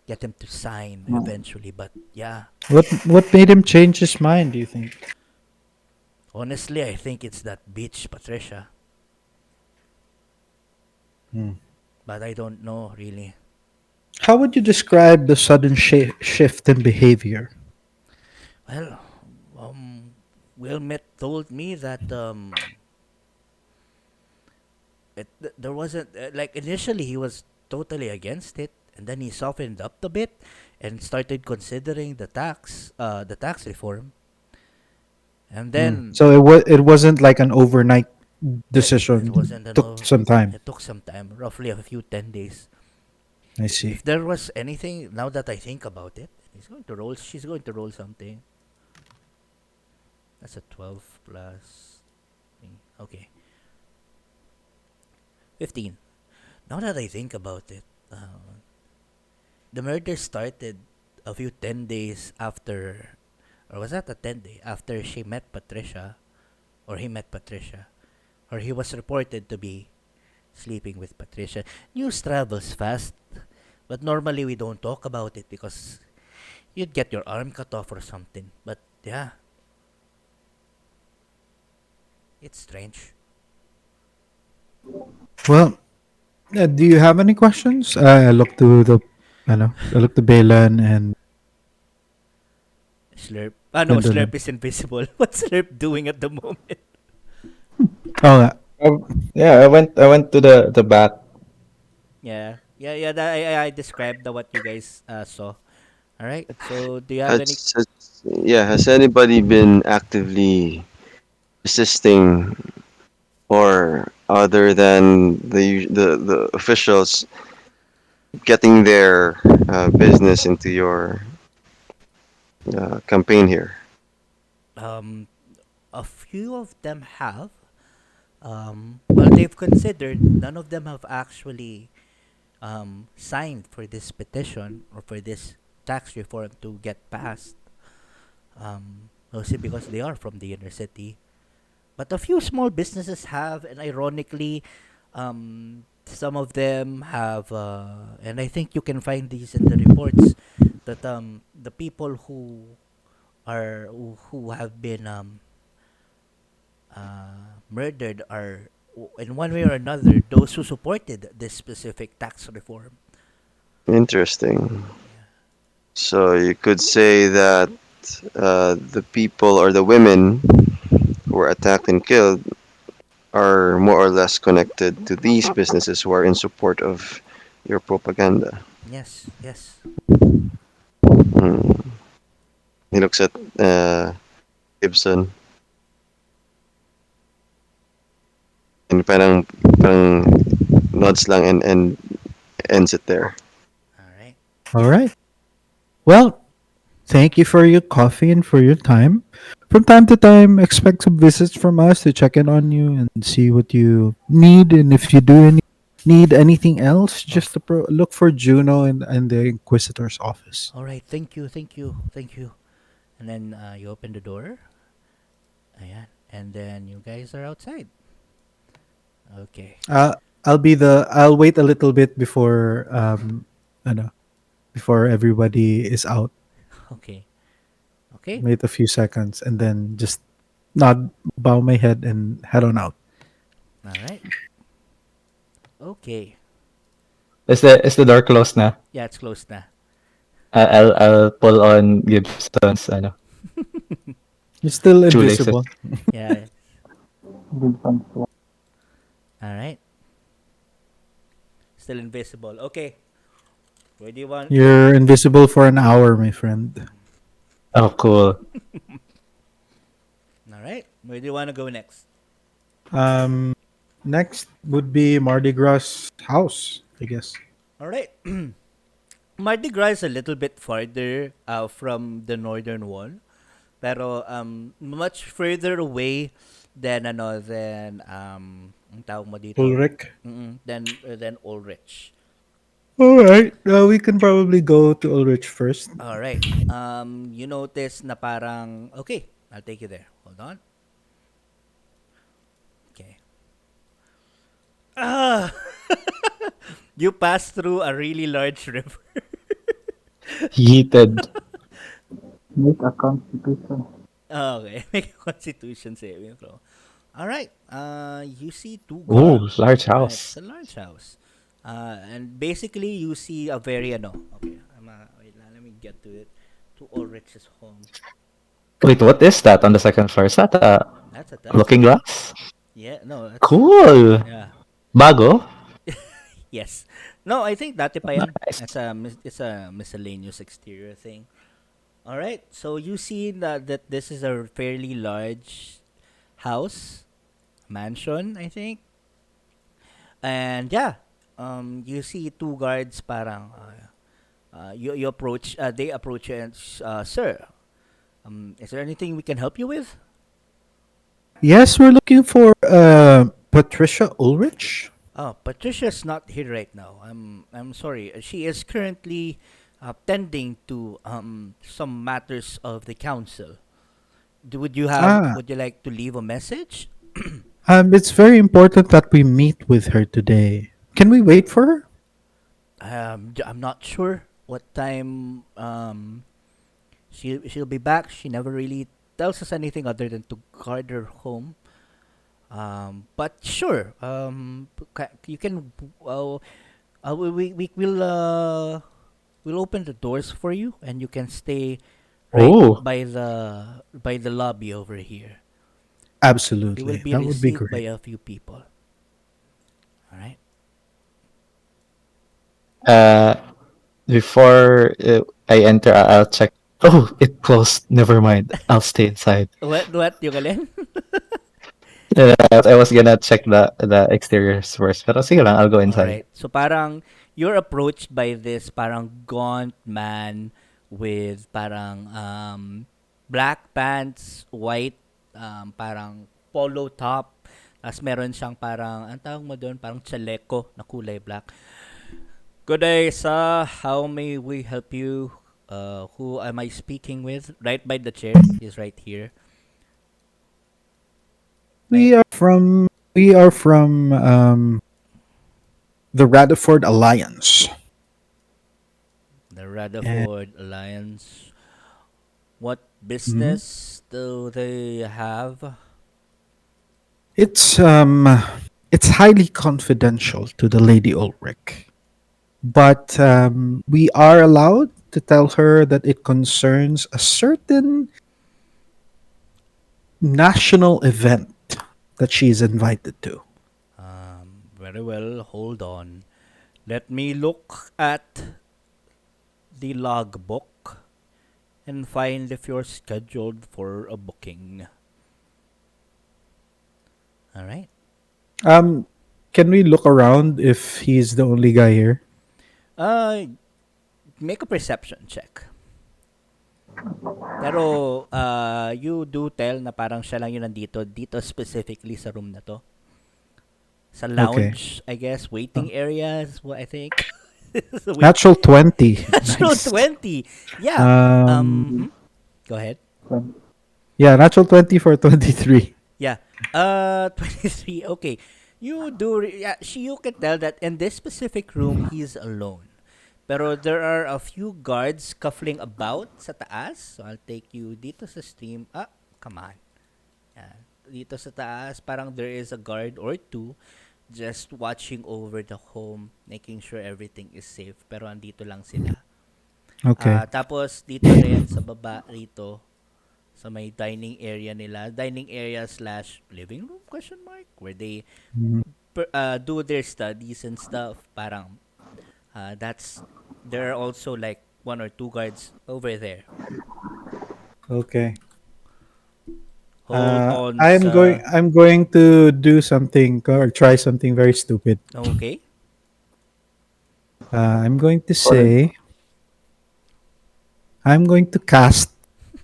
get him to sign Mm. eventually. But yeah, what made him change his mind? Do you think? honestly, I think it's that bitch Patricia, Hmm. but I don't know really. How would you describe the sudden shift in behavior? Well, Wilmette told me that there wasn't like initially he was totally against it, and then he softened up a bit and started considering the tax reform, and Hmm. then So it wasn't like an overnight it decision. wasn't Took some time. it took some time, roughly a few 10 days. I see. If there was anything, now that I think about it, she's going to roll something. That's a 12 plus three. Okay, 15. Now that I think about it, the murder started a few 10 days after, or was that a 10 day after she met Patricia, or he met Patricia, or he was reported to be sleeping with Patricia. News travels fast, but normally we don't talk about it because you'd get your arm cut off or something. But yeah, It's strange. Well, do you have any questions? I look to the, I look to Balan Slurp. Ah, no, and then, Slurp is invisible. What's Slurp doing at the moment? oh, Yeah, I went to the back. Yeah. Yeah, yeah. I described what you guys saw. All right. So, do you have any? Yeah, has anybody been actively assisting or other than the officials getting their business into your campaign here? Um, a few of them have. Well, they've considered. None of them have actually signed for this petition or for this tax reform to get passed. Mostly because they are from the inner city. But a few small businesses have, and ironically, some of them have, and I think you can find these in the reports that the people who have been murdered are in one way or another those who supported this specific tax reform. Interesting. So you could say that the people or the women who were attacked and killed are more or less connected to these businesses who are in support of your propaganda. Yes, yes. Hmm. He looks at Gibson and parang nods lang and ends it there. All right. all right. Well, thank you for your coffee and for your time. From time to time, expect some visits from us to check in on you and see what you need. And if you need anything else, Oh, just look for Juno in the Inquisitor's office. all right. Thank you, thank you, thank you. And then you open the door. Ayan. And then you guys are outside. Okay. I'll wait a little bit before ano, before everybody is out. Okay. Okay. Wait a few seconds and then just nod, bow my head, and head on out. All right. Okay. Is the door closed na? Yeah, it's closed na. I'll pull on Gibson's You're still shoelaces. invisible. Yeah. Gibson's All right. Still invisible. Okay. Where do you want? You're invisible for an hour, my friend. Oh, cool. All right. Where do you want to go next? Um, Next would be Mardi Gras house, I guess. All right. Mardi Gras is a little bit farther from the northern wall, pero much further away than ang tawag mo dito? Ulrich. Than Ulrich. All right. We can probably go to Ulrich first. All right. You notice na parang okay, I'll take you there. Hold on. Okay. Ah, you pass through a really large river. Heated. make a constitution. Okay, make a constitution saving throw. All right. You see two Ooh, guards. large Right, it's house. a large house. And basically you see a very ano. Okay, wait, let me get to it. To Ulrich's home. Wait, what is that on the second floor? Is that a That's a looking glass? yeah. No, that's Cool. yeah. Bago? Yes. No, I think dati pa yan. Nice. It's a miscellaneous exterior thing. All right. So you see that this is a fairly large house, mansion, I think. And yeah, you see two guards parang you approach they approach you and sir, is there anything we can help you with? Yes, we're looking for Patricia Ulrich. Oh, Patricia's not here right now. I'm sorry. She is currently tending to some matters of the council. Ah, Would you like to leave a message? it's very important that we meet with her today. Can we wait for her? I'm not sure what time she'll be back. She never really tells us anything other than to guard her home. But sure, you can. We'll open the doors for you, and you can stay right Oh, by the lobby over here. You will Absolutely. be That would be received by great. a few people. All right. uh, before I enter, I'll check. Oh, it closed. Never mind. I'll stay inside. What yung alin? I was gonna check the exteriors first, pero sige lang, I'll go All inside. right. So parang you're approached by this parang gaunt man with parang black pants, white parang polo top. Tapos meron siyang parang, ang tawag mo doon, parang chaleco na kulay black. Good day, sir. How may we help you? Who am I speaking with? Right by the chair. He's right here. We are from the Rutherford Alliance. The And Rutherford Alliance. What mhm. business do they have? it's it's highly confidential to the Lady Ulrich. But we are allowed to tell her that it concerns a certain national event that she is invited to. Very well. Hold on. Let me look at the logbook and find if you're scheduled for a booking. All right. Um, can we look around if he's the only guy here? Uh, make a perception check. Pero you do tell na parang siya lang yun nandito dito specifically sa room na to. Sa Okay. lounge, I guess, Uh, waiting areas, what I think. So wait, Natural 20. natural Nice. 20. Yeah. Um, Go ahead. yeah, natural 20 for 23. Yeah. 23. Okay. Yeah, you can tell that in this specific room he's alone. Pero there are a few guards scuffling about sa taas. So I'll take you dito sa stream. Come on. Yeah. Dito sa taas, parang there is a guard or two just watching over the home, making sure everything is safe. Pero andito lang sila. Okay. Tapos dito rin sa baba rito, sa may dining area nila, dining area slash living room question mark, where they Mhm. do their studies and stuff. Parang that's there are also like one or two guards over there. Okay. Hold on I'm going. sa I'm going to do something or try something very stupid. okay. I'm going to Or say I'm going to cast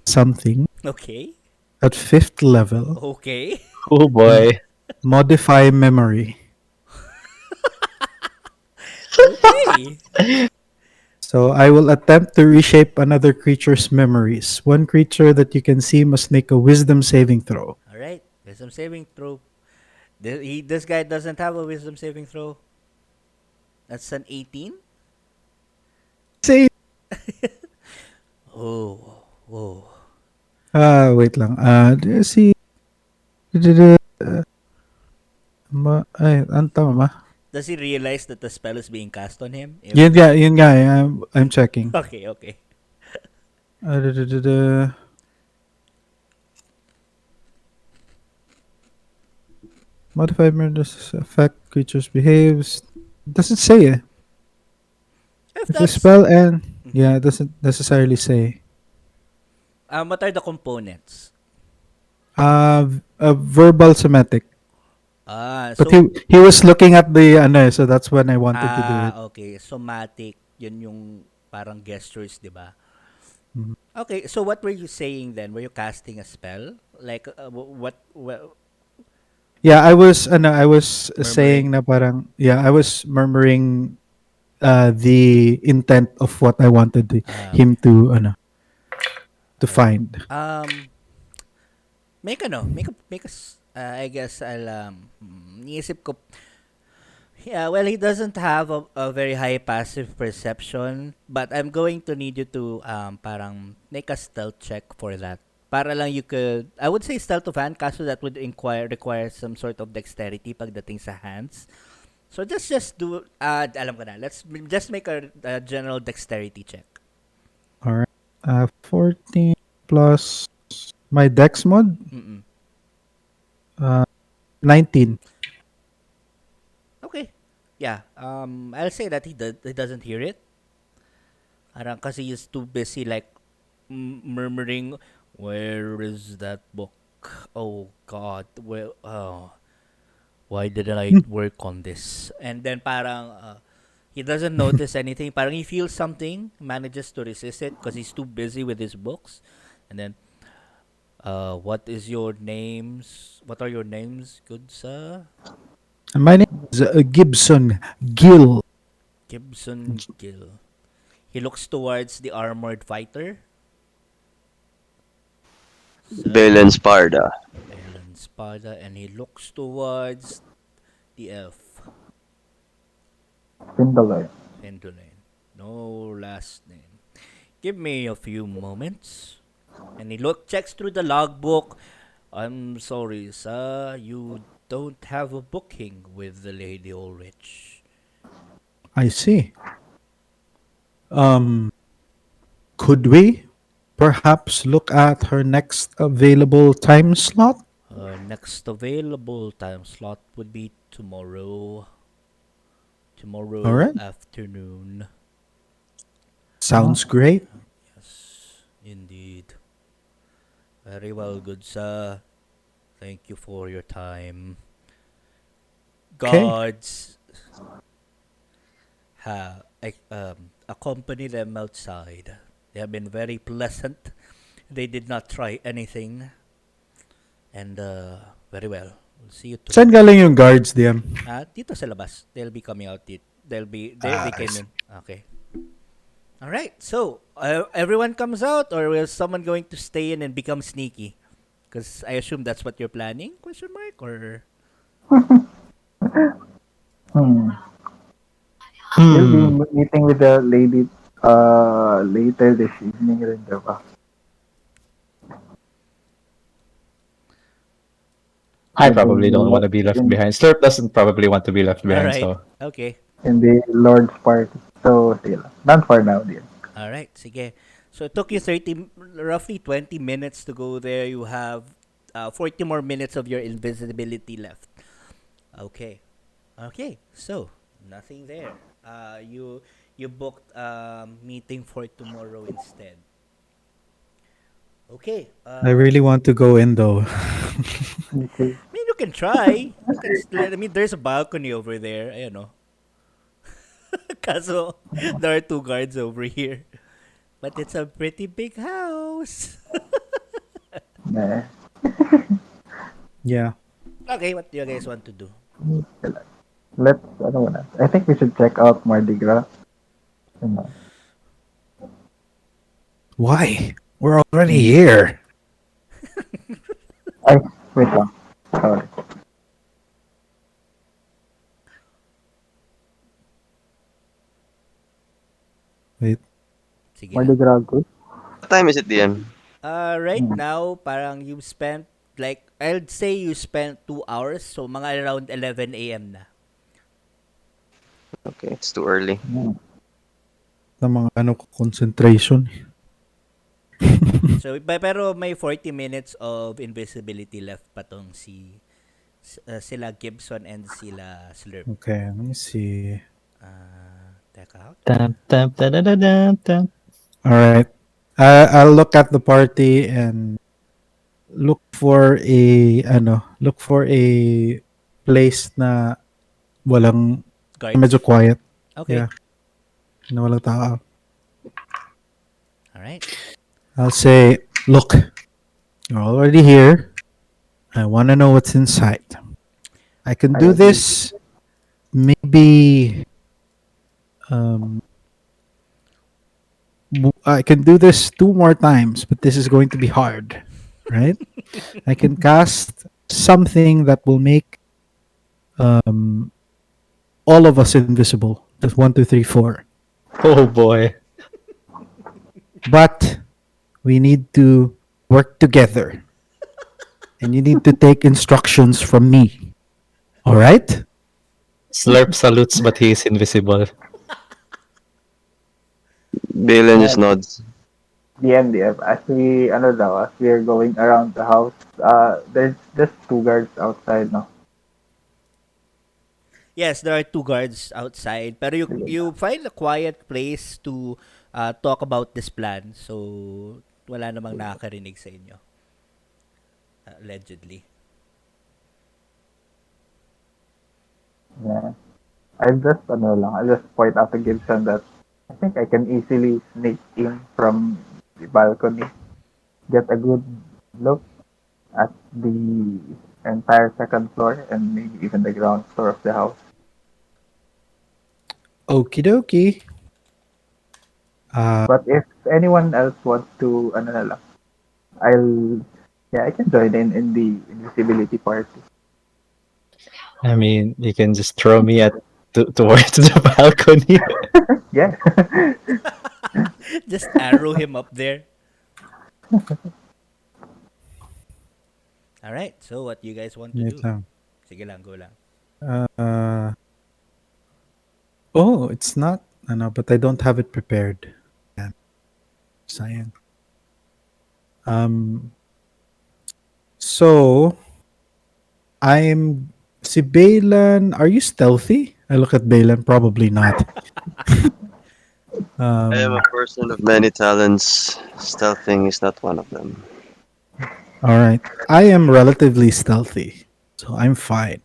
something Okay. at fifth level. Okay. Oh M- boy. modify memory. Okay. So I will attempt to reshape another creature's memories. One creature that you can see must make a wisdom saving throw. All right. Wisdom saving throw. This guy doesn't have a wisdom saving throw. That's an 18. Say, Oh. Oh. wait lang. Let's see. Ay, ang tama ba? Does he realize that the spell is being cast on him? Yun nga, I'm checking. Okay, okay. Uh, da, da, da, da. Modify murders affect creatures behaves. Doesn't say it. If If a that's spell and Mhm. yeah, it doesn't necessarily say. What are the components? A verbal somatic. But So he was looking at the ano, so that's when I wanted to do it. okay, somatic, yun yung parang gestures, 'di ba? Mhm. Okay, so what were you saying then? Were you casting a spell? Like what Yeah, I was saying murmuring? na parang yeah, I was murmuring the intent of what I wanted him Okay. to All right. find. Make us I guess niisip ko. Yeah, well, he doesn't have a very high passive perception, but I'm going to need you to parang make a stealth check for that. para lang you could, I would say stealth of hand, kaso that would require some sort of dexterity pagdating sa hands. So just do, alam ko na, let's just make a general dexterity check. All right. 14 plus my dex mod. Mm-mm. 19. Okay. Yeah. I'll say that he doesn't hear it. Parang kasi he's too busy like murmuring, where is that book? Oh God. Well, why didn't I work on this? And then parang he doesn't notice anything. Parang he feels something, manages to resist it because he's too busy with his books. And then, what is your names? What are your names, good sir? And my name is Gibson Gill. Gibson Gill. He looks towards the armored fighter. Belen Sparda. Ellen Spada, and he looks towards the elf. Pindaloy. Pendulane. No last name. Give me a few moments. And he checks through the logbook. I'm sorry, sir. You don't have a booking with the Lady Ulrich. I see. Could we perhaps look at her next available time slot? Next available time slot would be tomorrow. Tomorrow All right. afternoon. Sounds great. Yes, indeed. Very well, good sir. Thank you for your time. Okay. Guards accompany them outside. They have been very pleasant. They did not try anything. And very well. We'll see you Saan tomorrow. galing yung guards, DM? Dito sa labas. They'll be coming out. They came in. Okay. All right. So, everyone comes out, or will someone going to stay in and become sneaky? Because I assume that's what you're planning? Question mark or Hmm. You'll be meeting with the lady later this evening rin, diba? I probably don't want to be left in, behind. Slurp doesn't probably want to be left all behind, right. so Okay. in the Lord's party. So, sige lang. Not for now, dear. All right. Sige. So it took you roughly 20 minutes to go there. You have 40 more minutes of your invisibility left. Okay. Okay. So nothing there. You booked meeting for tomorrow instead. Okay. I really want to go in though. Okay. I mean, you can try. You can I mean, there's a balcony over there. I don't know. Kaso, there are two guards over here. But it's a pretty big house. Nah. Yeah. Okay, what do you guys want to do? Let's, ano na. I think we should check out Mardi Gras. Ano. Why? We're already here. Ay, wait lang. Sorry. Wait. Sige Mardi lang. Gras good? What time is it, DM? Right now, parang you've spent, like, I'd say you spent 2 hours. So, mga around 11 a.m. na. Okay, it's too early. Ng mga concentration. So, pero may 40 minutes of invisibility left pa tong sila Gibson and sila Slurp. Okay, let me see. Teka. Dum, dum, dum, dum, dum, dum, dum. All right. I'll look at the party and look for a place na walang Guards. medyo quiet. Okay. Yeah. Na walang tao. All right. I'll say, look, you're already here. I want to know what's inside. I can do this maybe I can do this 2 more times, but this is going to be hard, right? I can cast something that will make all of us invisible. That's 1, 2, 3, 4. Oh boy. But we need to work together. And you need to take instructions from me. All right? Slurp salutes, but he is invisible. Balin just nods. DM, as we, ano daw, as we're going around the house, there's just two guards outside, no? Yes, there are two guards outside, pero you find a quiet place to talk about this plan. So wala namang nakakarinig sa inyo. Allegedly. Yeah. I just point out to Gibson that I think I can easily sneak in from the balcony, get a good look at the entire second floor and maybe even the ground floor of the house. Okie dokie. But if anyone else wants to, ano na lang, I can join in the invisibility party. I mean, you can just throw me towards the balcony. Yeah. Just arrow him up there. All right. So what you guys want to Wait do? lang. Sige lang, go lang. Uh, oh, it's not. Ano, but I don't have it prepared. Yan. Sayang. So, I'm... Si Balan, are you stealthy? I look at Balan, probably not. I am a person of many talents. Stealthing is not one of them. All right. I am relatively stealthy, so I'm fine.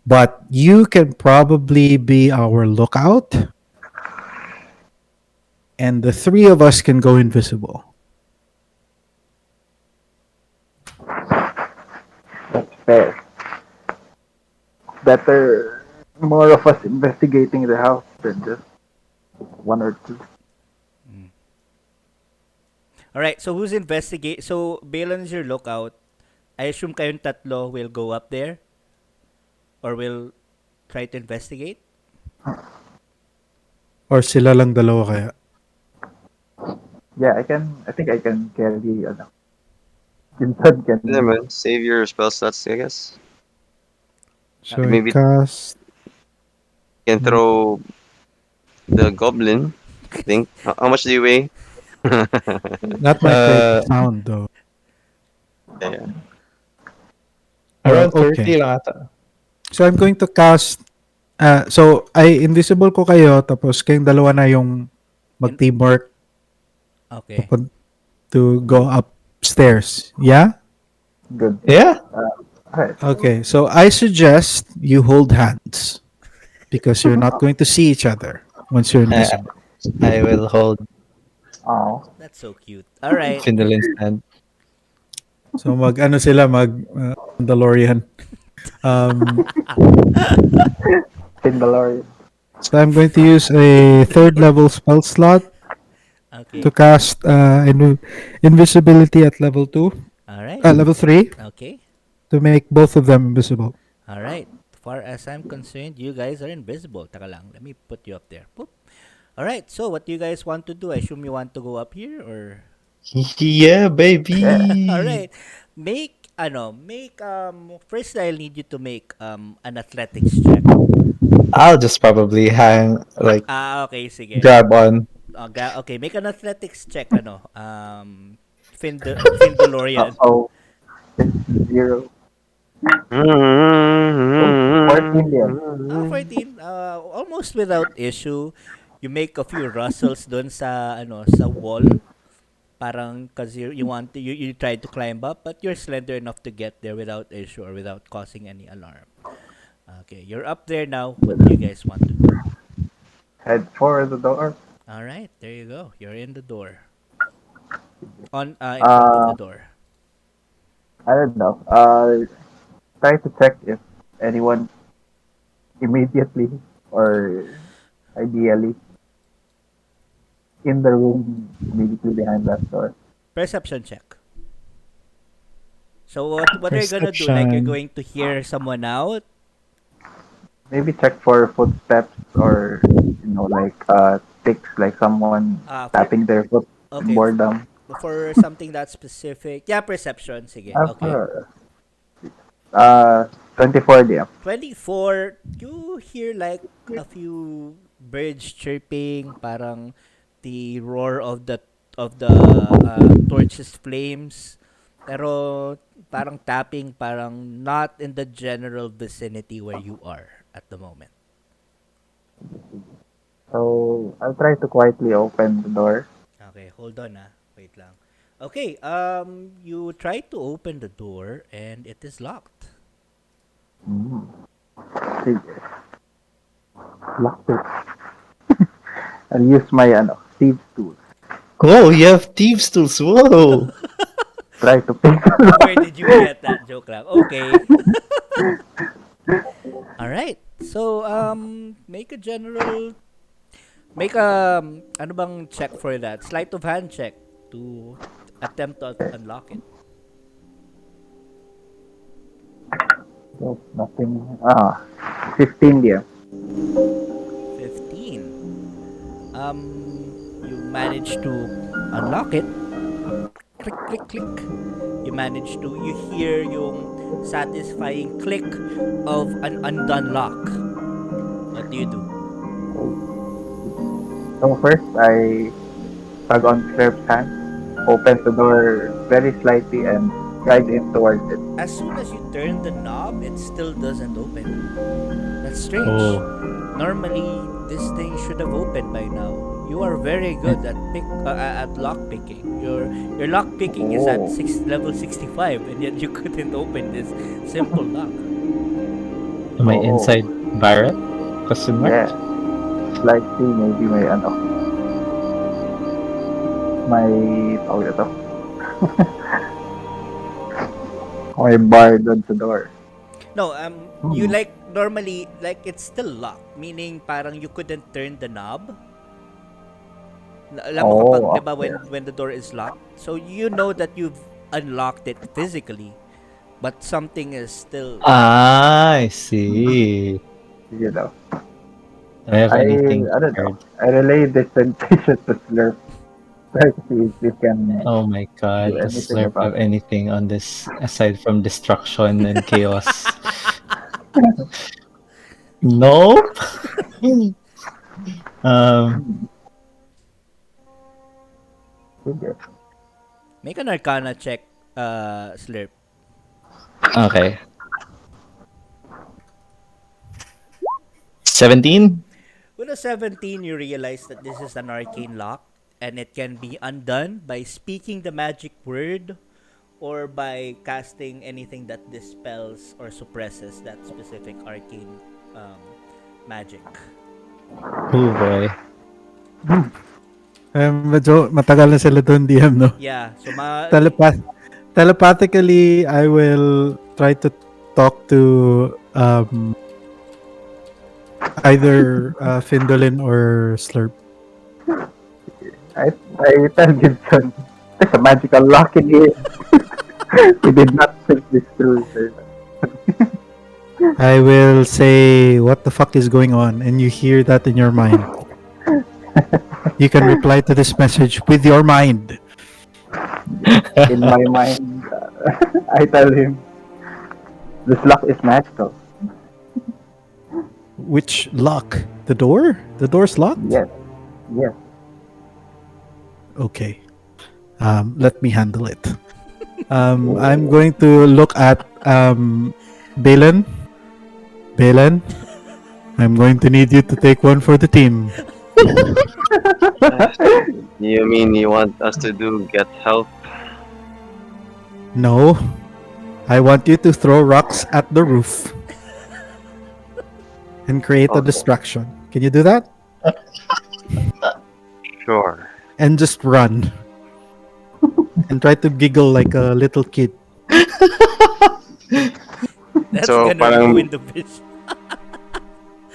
But you can probably be our lookout, and the three of us can go invisible. That's fair. Better more of us investigating the house than just one or two. All right. So who's investigate? So Balon is your lookout. I assume kayong tatlo will go up there or will try to investigate. Or sila lang dalawa kaya. Yeah, I think I can carry, ano. Gibson can. Yeah, man. Save your spell slots, I guess. So I Maybe- cast... You can throw the goblin. I think. How much do you weigh? Not my favorite sound though. Yeah. Around Okay. 30 lang ata. So I'm going to cast... so I invisible ko kayo, tapos kayong dalawa na yung mag-teamwork Okay. to go upstairs. Yeah? Good. Yeah. Alright. Okay, so I suggest you hold hands because you're not going to see each other once you're invisible. I will hold Oh. That's so cute. All right. Findelin's hand. So ano sila Mandalorian. Timbalori. So I'm going to use a third level spell slot Okay. to cast invisibility at level 2, All right. level 3 Okay. to make both of them invisible. All right. Far as I'm concerned, you guys are invisible. Taka lang. Let me put you up there. Boop. All right. So, what do you guys want to do? I assume you want to go up here or Yeah, baby. all right. Make first I'll need you to make an athletics check. I'll just probably hang, like, Okay, sige. grab on. Okay, make an athletics check Findolorian. Oh. It's 0. 14 yan. 14, almost without issue. You make a few rustles doon sa wall. Parang cuz you try to climb up but you're slender enough to get there without issue or without causing any alarm. Okay, you're up there now. What do you guys want to do? Head for the door. All right, there you go. You're in the door. In front of the door. I don't know. Try to check if anyone immediately or ideally in the room immediately behind that door. Perception check. So what are you gonna do? Like you're Perception. going to hear someone out? Maybe check for footsteps or like ticks, like someone Ah, tapping their foot okay. boredom. for something that specific. Yeah, perception. Sige. Okay. For 24 DM. 24, you hear like a few birds chirping, parang the roar of the torches flames. Pero parang tapping, parang not in the general vicinity where you are at the moment. So I'll try to quietly open the door. Okay, hold on Wait lang. Okay, you try to open the door and it is locked. Sige. Lock it. I'll use my thieves tool. Oh, you have thieves tools. Whoa. Try to pick Where did you get that joke lang? Okay. All right. So, make a ano bang check for that? Sleight of hand check to attempt to unlock it. Oh, nothing. 15 DM. 15. You manage to unlock it. Click, click, click. You hear yung satisfying click of an undone lock. What do you do? So first, I tug on Slerp's hand, open the door very slightly, and guide him towards it. As soon as you turn the knob, it still doesn't open. That's strange. Oh. Normally, this thing should have opened by now. You are very good at lock picking. Your lock picking is at level 65, and yet you couldn't open this simple lock. Am I inside Barrett? Question mark? Yeah. Slightly, maybe may tawag ito. May bar doon sa door. No, you normally it's still locked, meaning parang you couldn't turn the knob. Alam mo kapag, diba, when the door is locked, so you know that you've unlocked it physically, but something is still. I see. You know. Do I have anything I don't know. prepared? I relay this sensation to Slurp. Try to see if we can. Oh my god, Do does anything Slurp about have anything on this aside from destruction and chaos? Nope. Sige. Make an Arcana check, Slurp. Okay. 17? With a 17, you realize that this is an arcane lock, and it can be undone by speaking the magic word or by casting anything that dispels or suppresses that specific arcane magic. Oh boy. Medyo matagal na sila doon, DM, no? Yeah, so telepathically, I will try to talk to either Findolin or Slurp. I tell Gibson, there's a magical lock in here. We did not think this through, sir. I will say, what the fuck is going on? And you hear that in your mind. You can reply to this message with your mind. In my mind, I tell him, this lock is magical. Which lock? The door? The door's locked? Yes. Yes. Okay. Let me handle it. I'm going to look at Balin. Balin, I'm going to need you to take one for the team. You mean you want us to get help? No. I want you to throw rocks at the roof and create a distraction. Can you do that? Sure. And just run. And try to giggle like a little kid. That's So, gonna parang- ruin the vision.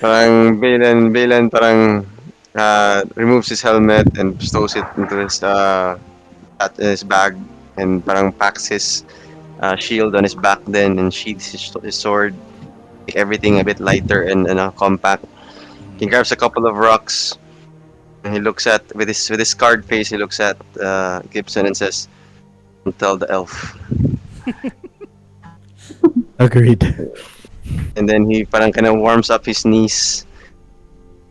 Parang Balen parang removes his helmet and stows it into his bag, and parang packs his shield on his back then and sheaths his sword. Make everything a bit lighter and compact. He grabs a couple of rocks, And he looks at with his scarred face. He looks at Gibson and says, "Don't tell the elf." Agreed. And then he parang kind of warms up his knees,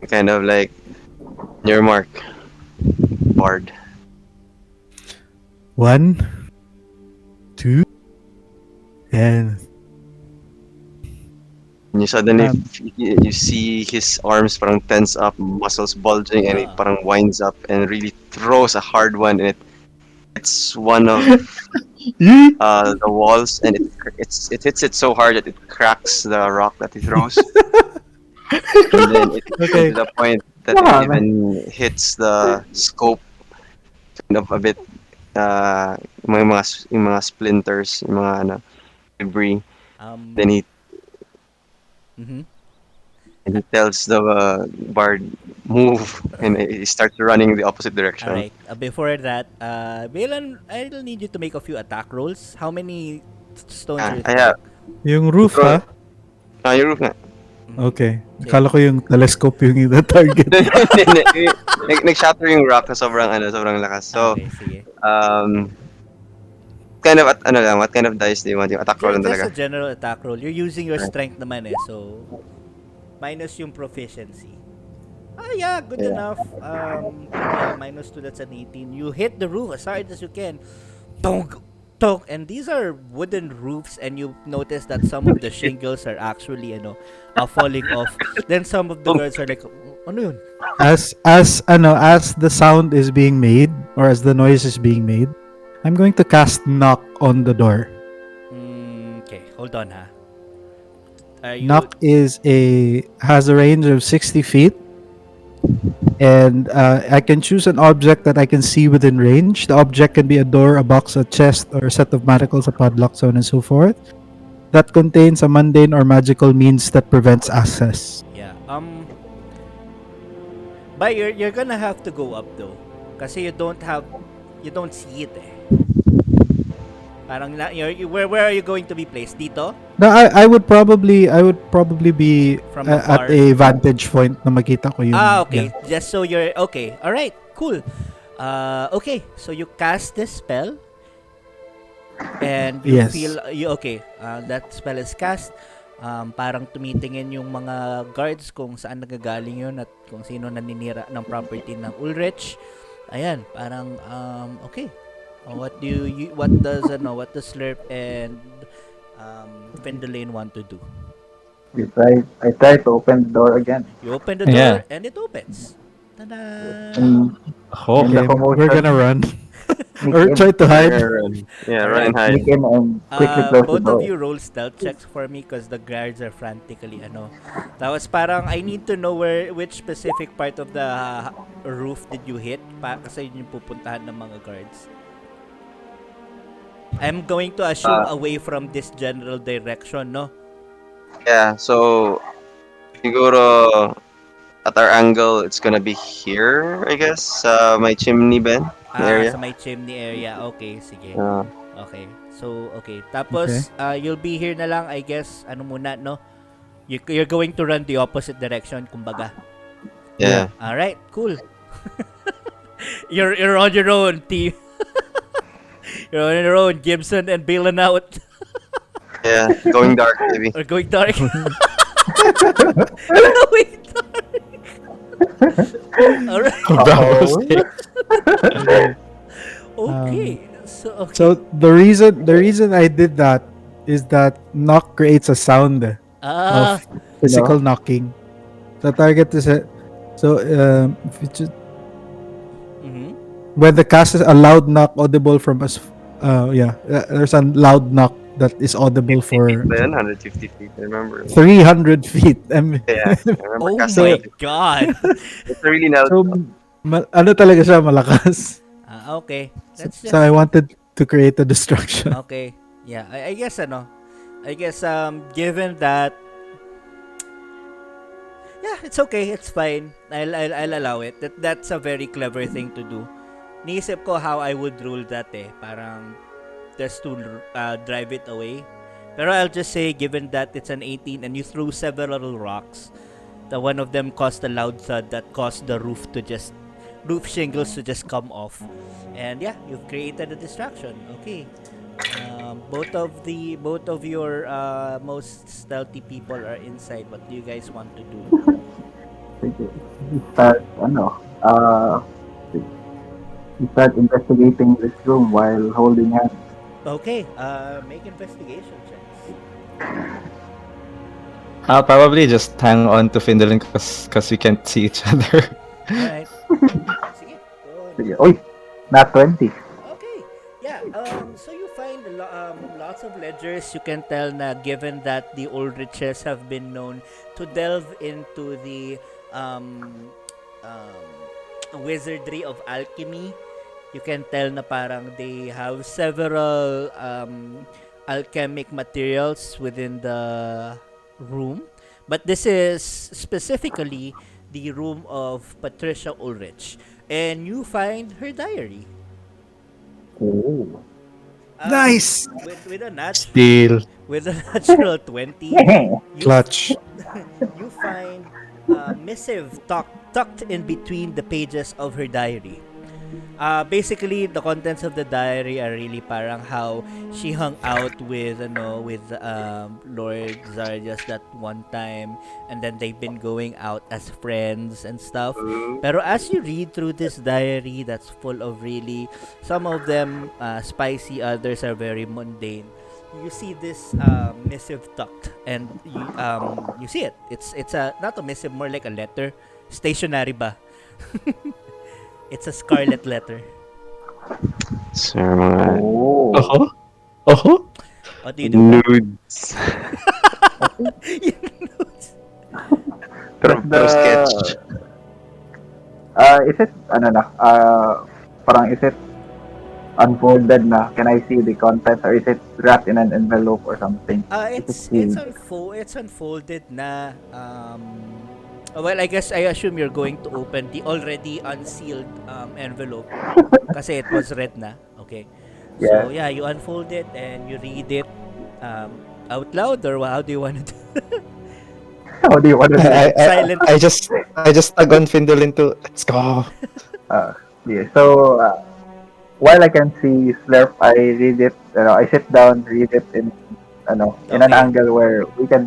kind of like, your mark, bard. 1, 2, and And you suddenly Um, you see his arms parang tense up, muscles bulging, and he parang winds up and really throws a hard one, and it's one of the walls, and it hits it so hard that it cracks the rock that he throws, and then it Okay. to the point that it even hits the scope, kind of a bit, yung mga splinters, yung mga ano, debris. Then Mhm. and he tells the bard, move, and he starts running the opposite direction. Alright. Before that, Balan, I'll need you to make a few attack rolls. How many stones are you I have. yung roof, ha? Yung roof nga. Okay. Akala ko yung telescope yung target. Nag-shatter yung rock na sobrang lakas. So, Okay, sige. kind of what kind of dice do you want? Yung attack roll lang Just a talaga. general attack roll. You're using your strength naman eh, so minus yung proficiency. Yeah, good Yeah. enough. Yeah, -2, that's an 18. You hit the roof as hard as you can. Tonk, tonk. And these are wooden roofs, and you notice that some of the shingles are actually, falling off. Then some of the guards are like, ano yun? As the sound is being made, or as the noise is being made, I'm going to cast knock on the door. Okay, hold on ha. Knock has a range of 60 feet, and I can choose an object that I can see within range. The object can be a door, a box, a chest, or a set of manacles, a padlock, so on and so forth, that contains a mundane or magical means that prevents access. Yeah. But you're gonna have to go up though, kasi you don't see it eh. Parang where are you going to be placed? Dito? No, I would probably be From at afar. a vantage point na makita ko yung Okay. yeah. Just so you're okay. All right. Cool. Okay. So you cast this spell, and you Yes. feel okay. That spell is cast. Parang tumitingin yung mga guards kung saan nagagaling yun at kung sino naninira ng property ng Ulrich. Ayan, parang okay. What does Slurp and Fendelaine want to do? I try to open the door again. You open the door Yeah. and it opens. Ta-da! And Oh, in the Okay, commotion, we're gonna run sneak or in, try to hide. Yeah, run and hide. sneak in and quickly close the Both door. of you roll stealth checks for me because the guards are frantically Tapos parang I need to know which specific part of the roof did you hit kasi yun yung pupuntahan ng mga guards. I'm going to assume away from this general direction, no? Yeah, so siguro at our angle, it's gonna be here, I guess. My chimney bend area. Sa may chimney area. Okay, sige. Uh, Okay. So, okay. Tapos, you'll be here na lang, I guess, muna, no? You're going to run the opposite direction, kumbaga. yeah. Alright, cool. You're on your own, team. You're on your own, Gibson and bailing out. Yeah, going dark, maybe. Or going dark. Going dark. Alright. Okay. So the reason I did that is that knock creates a sound of physical knocking. The target is if you just when the cast is a loud knock audible from us, there's a loud knock that is audible for 150 feet, I remember. 300 feet. Yeah, I remember. Oh casting my it. God. It's really loud. So ano talaga siya, malakas. Okay. That's just So I wanted to create a distraction. okay. Yeah, I guess given that, yeah, it's okay, it's fine. I'll allow it. That's a very clever thing to do. Niisip ko how I would rule that parang just to drive it away. Pero I'll just say, given that it's an 18 and you threw several rocks, that one of them caused a loud thud that caused the roof to just roof shingles to just come off. And yeah, you've created a distraction. Okay. Both of your most stealthy people are inside. What do you guys want to do? Sige. Start, we start investigating this room while holding hands. Okay. Make investigation checks. I'll probably just hang on to Findolin because we can't see each other. All right. Sige. Go on. Sige. Uy! Nat 20. Okay. Yeah. So you find lots of ledgers. You can tell na given that the Ulriches have been known to delve into the wizardry of alchemy, you can tell na parang they have several alchemic materials within the room. But this is specifically the room of Patricia Ulrech. And you find her diary. Oh. Nice! With a Still. with a natural 20, you, Clutch. you find a missive tucked in between the pages of her diary. Basically, the contents of the diary are really parang how she hung out with Lord Zardias that one time, and then they've been going out as friends and stuff. Pero as you read through this diary, that's full of really, some of them spicy, others are very mundane. You see this missive tucked, and you see it. It's a not a missive, more like a letter, stationary ba. It's a scarlet letter. So, mga Oh. Oh. What do you do? nudes. Pero sketch. Is it, parang is it unfolded na? Can I see the contents, or is it wrapped in an envelope or something? It's unfolded na. Well, I guess I assume you're going to open the already unsealed envelope kasi it was read na. Okay. Yeah. So yeah, you unfold it and you read it out loud, or how do you want to do? How do you want to do it? Silent. I just tag on Findolin to let's go. Yeah. So, while I can see Slurp, I read it, I sit down, read it in an Okay. angle where we can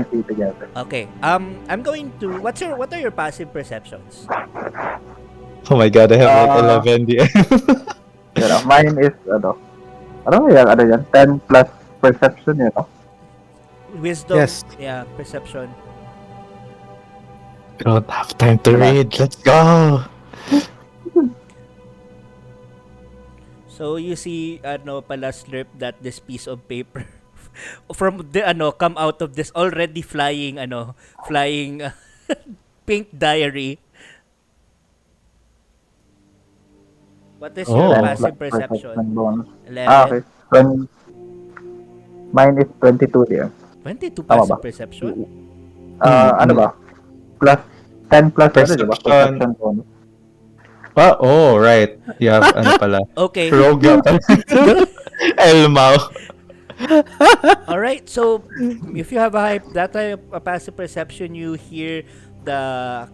see together. Okay. I'm going to what are your passive perceptions? Oh my god, I have like 11 DM. Mine is, yan, 10 plus perception, Wisdom. Yes. Yeah, perception. We don't have time to read. Let's go. So you see pala Slurp that this piece of paper from the come out of this already flying pink diary. What is your 10 passive plus perception? bonus. 11. Okay. Mine is 22 DM. 22 Tama passive ba? perception? Ano ba? Plus 10 plus Perception. perception bonus. Oh, right. You have ano pala. Okay. Rogue yata. Elmao. All right. So if you have a passive perception, you hear the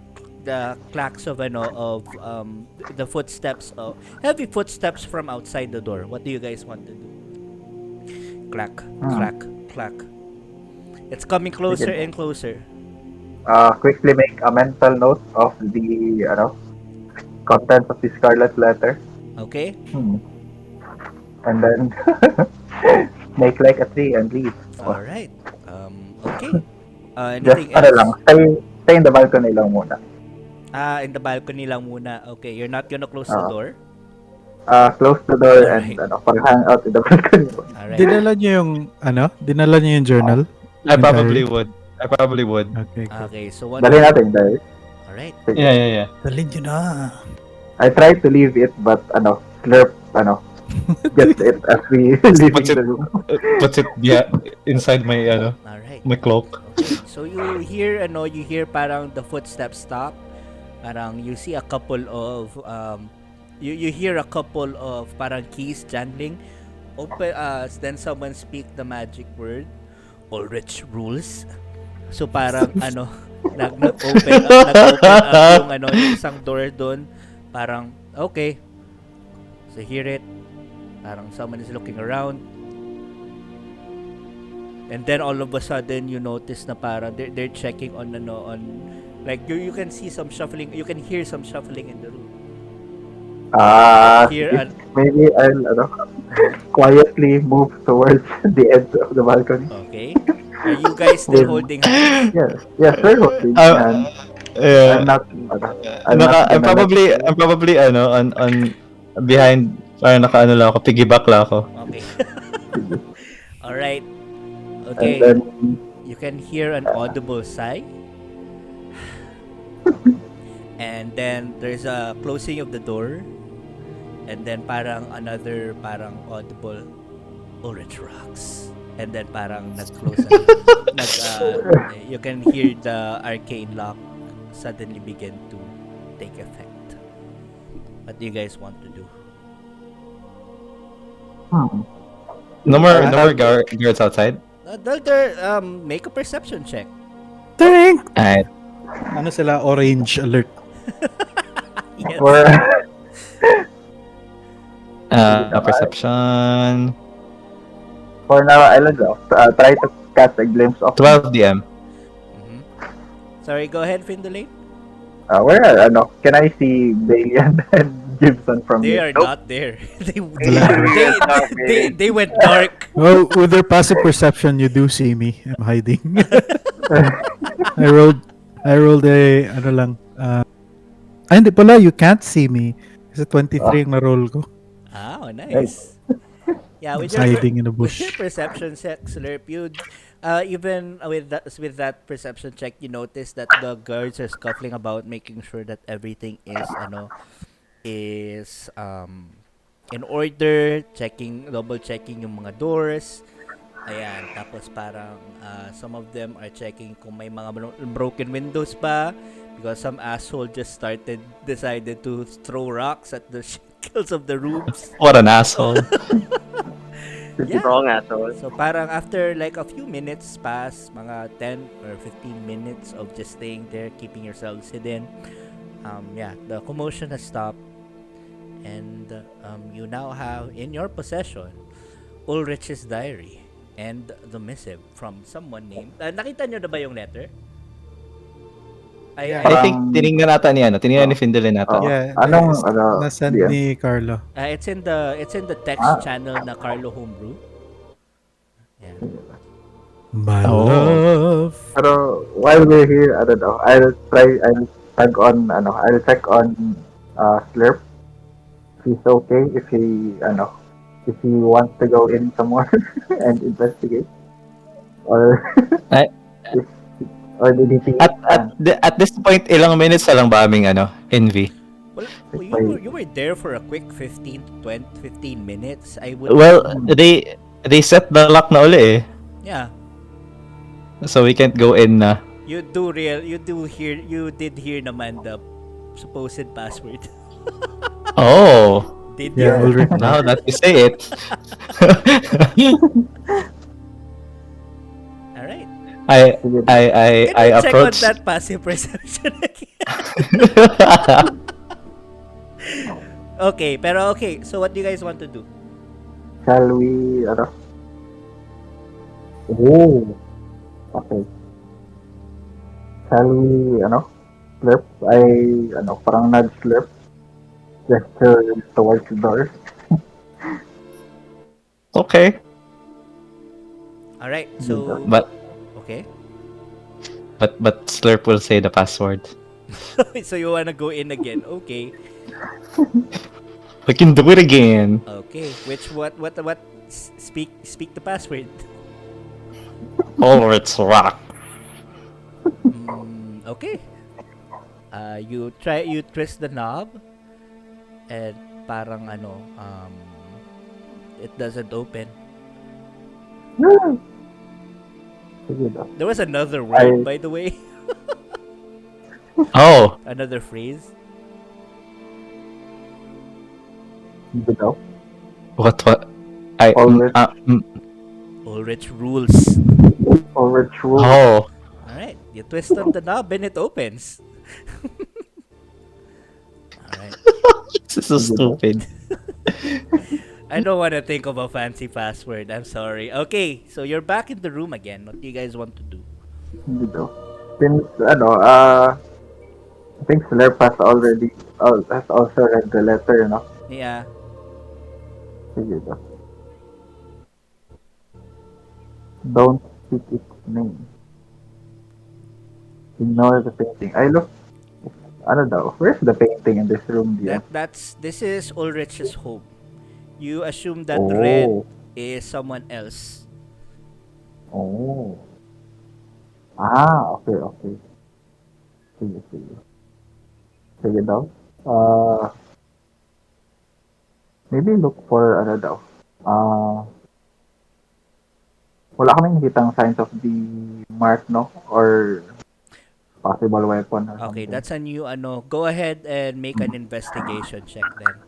clacks of the footsteps of heavy footsteps from outside the door. What do you guys want to do? Clack, clack, clack. It's coming closer and closer. Quickly make a mental note of the contents of the scarlet letter. Okay. And then make like a tree and leave. All right. Okay. Just Anything else? stay in the balcony lang muna. In the balcony lang muna. Okay, you're not gonna close the door? Close the door Alright. and hang out in the balcony. Alright. Dinala niyo yung journal? I probably would. Okay, cool. Okay, so Dali natin, dahil. Alright. Yeah. Dalhin niyo na. I tried to leave it, but Slurp, gets it as we leave Puts it- the room. Puts it inside my Alright. my cloak. Okay. So you hear parang the footsteps stop. Parang you see a couple of you hear a couple of parang keys jangling. Then someone speak the magic word, Ulrich rules. So parang nag-open up yung isang door doon. parang, okay. So hear it. Parang someone is looking around. And then all of a sudden, you notice na parang they're checking on like you can see some shuffling. You can hear some shuffling in the room. Here, maybe I'll quietly move towards the edge of the balcony. okay. Are you guys still holding hands? Yes, we're holding hands. I'm not, I'm probably on behind, parang nakaano lang ako, piggyback lang ako. Okay. All right. and Okay. then, You can hear an audible sigh. And then there's a closing of the door. And then parang another parang audible Ulrich rocks. And then parang nag-close you can hear the arcane lock suddenly begin to take effect. What do you guys want to do? No more guards outside? Doctor, make a perception check. Tink! Alright. Ano sila? Orange alert. Yes. we're, Perception. for now, I'll try to catch a glimpse of 12 DM. Mhm. Sorry, go ahead, Findulate. where, can I see Bailey and Gibson from They here? are not there. They went dark. Well, with their passive perception, you do see me. I'm hiding. I rolled a, ano lang, hindi pala, you can't see me. Kasi 23 yung na-roll ko. Oh, nice. Yeah, with It's hiding in the with bush. your perception check, Slurp, you even with that perception check, you notice that the guards are scuffling about, making sure that everything is in order, double checking yung mga doors. Ayan, tapos parang some of them are checking kung may mga broken windows pa, because some asshole just decided to throw rocks at the shingles of the roofs. What an asshole. Yeah. Wrong asshole. So parang after like a few minutes pass, mga 10 or 15 minutes of just staying there, keeping yourselves hidden, the commotion has stopped, and you now have in your possession Ulrich's diary and the missive from someone named... nakita nyo na ba yung letter? Yeah. I think tinignan ni Findulin nata. Yeah, nasend yeah. ni Carlo. It's in the text channel na Carlo Homebrew. Yeah. My Oh. love. Pero while we're here, I don't know. I'll check on Slurp. If he's okay, if he wants to go in somewhere and investigate, or or did he see At this point, ilang minutes na lang ba aming envy? Well, you were there for a quick 15 minutes. I would... Well, they set the lock na uli eh. Yeah. So we can't go in na. You did hear naman the supposed password. Oh. Did Yeah, you? Ulrich. Now that you say it. All right. I Can you check on approach. that passive perception again? Okay. So what do you guys want to do? shall we? Oh, okay. Shall we? Slurp. Parang nudge Slurp. Gesture towards the door. Okay. All right. So But okay. Slurp will say the password. So you wanna go in again? Okay. We can do it again. Okay. What? Speak the password. Ulrich's rock. Okay. You twist the knob, and parang it doesn't open. There was another word, by the way. Oh. Another phrase. What? Ulrich. Ulrich rules. Ulrich rule. Oh. Alright. You twist on the knob and it opens. Alright. This is so stupid. I don't want to think of a fancy password. I'm sorry. Okay, so you're back in the room again. What do you guys want to do? Sige daw. Since, I think Slurp has also read the letter, no? Yeah. Sige daw. Don't speak its name. Ignore the painting. I look, where's the painting in this room, Dion? This is Ulrich's home. You assume that red is someone else. Oh. Ah, okay. Sige. Sige daw. Maybe look for, wala kaming nakitang signs of the mark, no? Or possible weapon or Okay, something. that's a new Go ahead and make an investigation check then.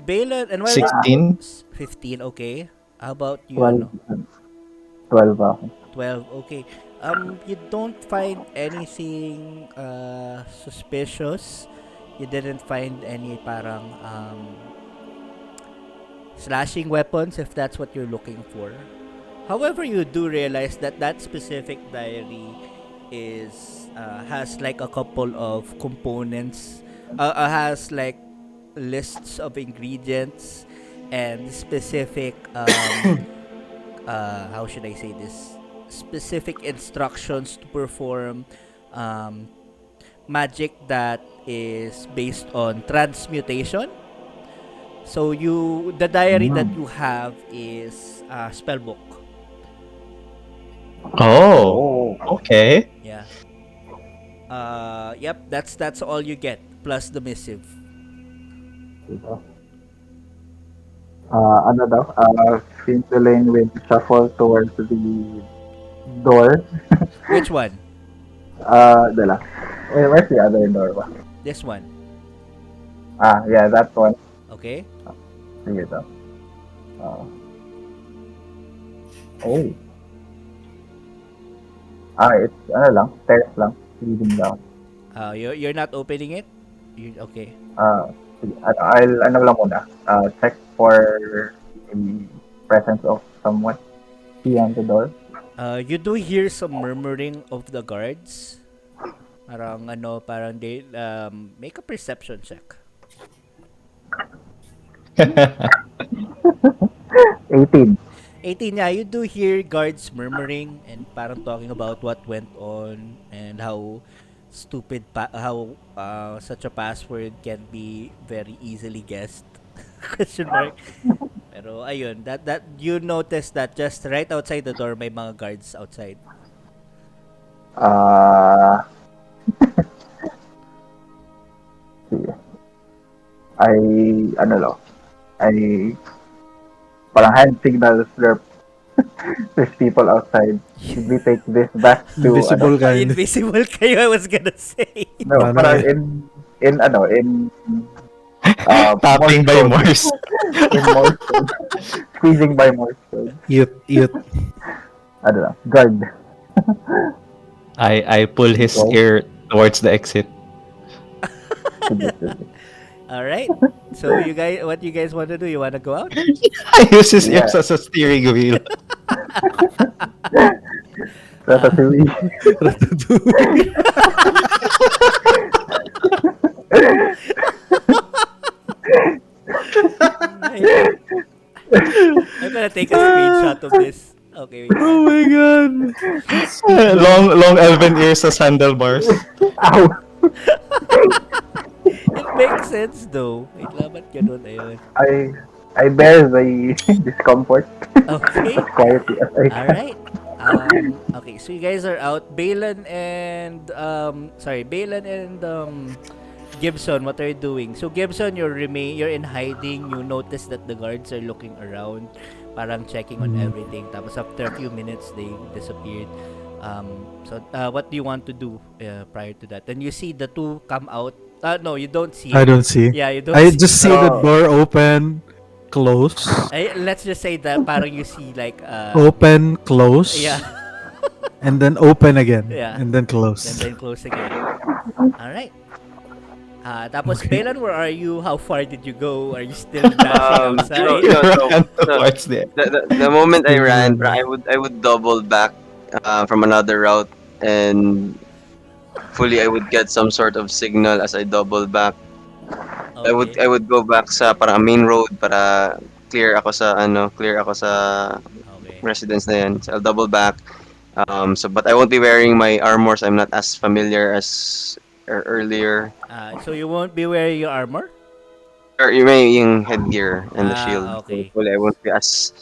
Balin and 16? 15, okay. How about you? 12 ako. 12, okay. You don't find anything suspicious. You didn't find any parang slashing weapons if that's what you're looking for. However, you do realize that that specific diary has like a couple of components, has like lists of ingredients and specific how should I say this, specific instructions to perform magic that is based on transmutation. So the diary that you have is a spell book. Oh, okay. Yeah. Yep, that's all you get plus the missive. Diba? Fintelane will shuffle towards the door. Which one? Dala. Where's the other door ba? This one. Yeah, that one. Okay. Sige daw. It's stairs lang. Leading down. You're not opening it? Okay. Sige, I'll lang muna. Check for the presence of someone beyond the door. You do hear some murmuring of the guards. Parang they make a perception check. 18. 18, yeah, you do hear guards murmuring and parang talking about what went on and how such a password can be very easily guessed. Question mark. Pero ayun, that you notice that just right outside the door may mga guards outside. Sige. I parang hand signal Slurp. There's people outside. Should we take this back to Invisible kind. Invisible kayo, I was gonna say. No, parang in Tapping by Morse. in Morse code. Squeezing by Morse code. Eat. Guard. I pull his ear towards the exit. All right. So what you guys want to do? You want to go out? I use his ears as a steering wheel. Ratatouille. I'm gonna take a screenshot of this. Okay. Wait. Oh my god. long elven ears as handlebars. Ow! It makes sense though. Wait lang, ba't ganun? Ayun. I bear the discomfort Okay. as quietly as I can. Alright. Okay, so you guys are out. Balin and Gibson, what are you doing? So Gibson, you're in hiding. You notice that the guards are looking around, parang checking on everything. Tapos after a few minutes, they disappeared. So what do you want to do prior to that? Then you see the two come out. No, you don't see. I don't see. Yeah, you don't. I see. just see the door open, close, Let's just say that parang you see like open, close, yeah, and then open again, Yeah. and then close. and then close again. All right. Tapos, Belan, where are you? How far did you go? Are you still dashing So, outside? no, so, Ran so towards the the moment I Still ran, running. I would double back from another route, and hopefully I would get some sort of signal as I double back. Okay. I would go back sa parang main road para clear ako sa Okay. residence na yan. So I'll double back. But I won't be wearing my armors. I'm not as familiar as earlier. So you won't be wearing your armor? Or yung headgear and the shield. So Okay. hopefully I won't be as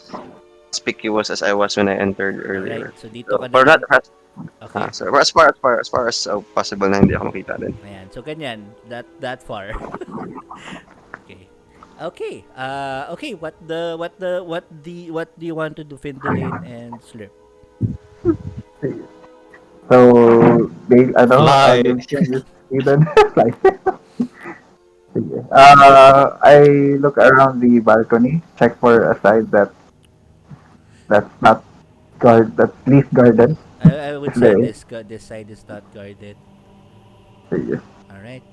conspicuous as I was when I entered Alright. earlier. So dito So ka na for that, lang. Okay. so as far as possible na hindi ako makita din. Ayan. So ganyan. That far. Okay. Okay. Okay. What do you want to do, Findolin and Slurp? So, they, Fly. Gibson is hidden. Like, sige. I look around the balcony, check for a side that's not that's least guarded. I would If say there is. this side is not guarded. Sige. All right.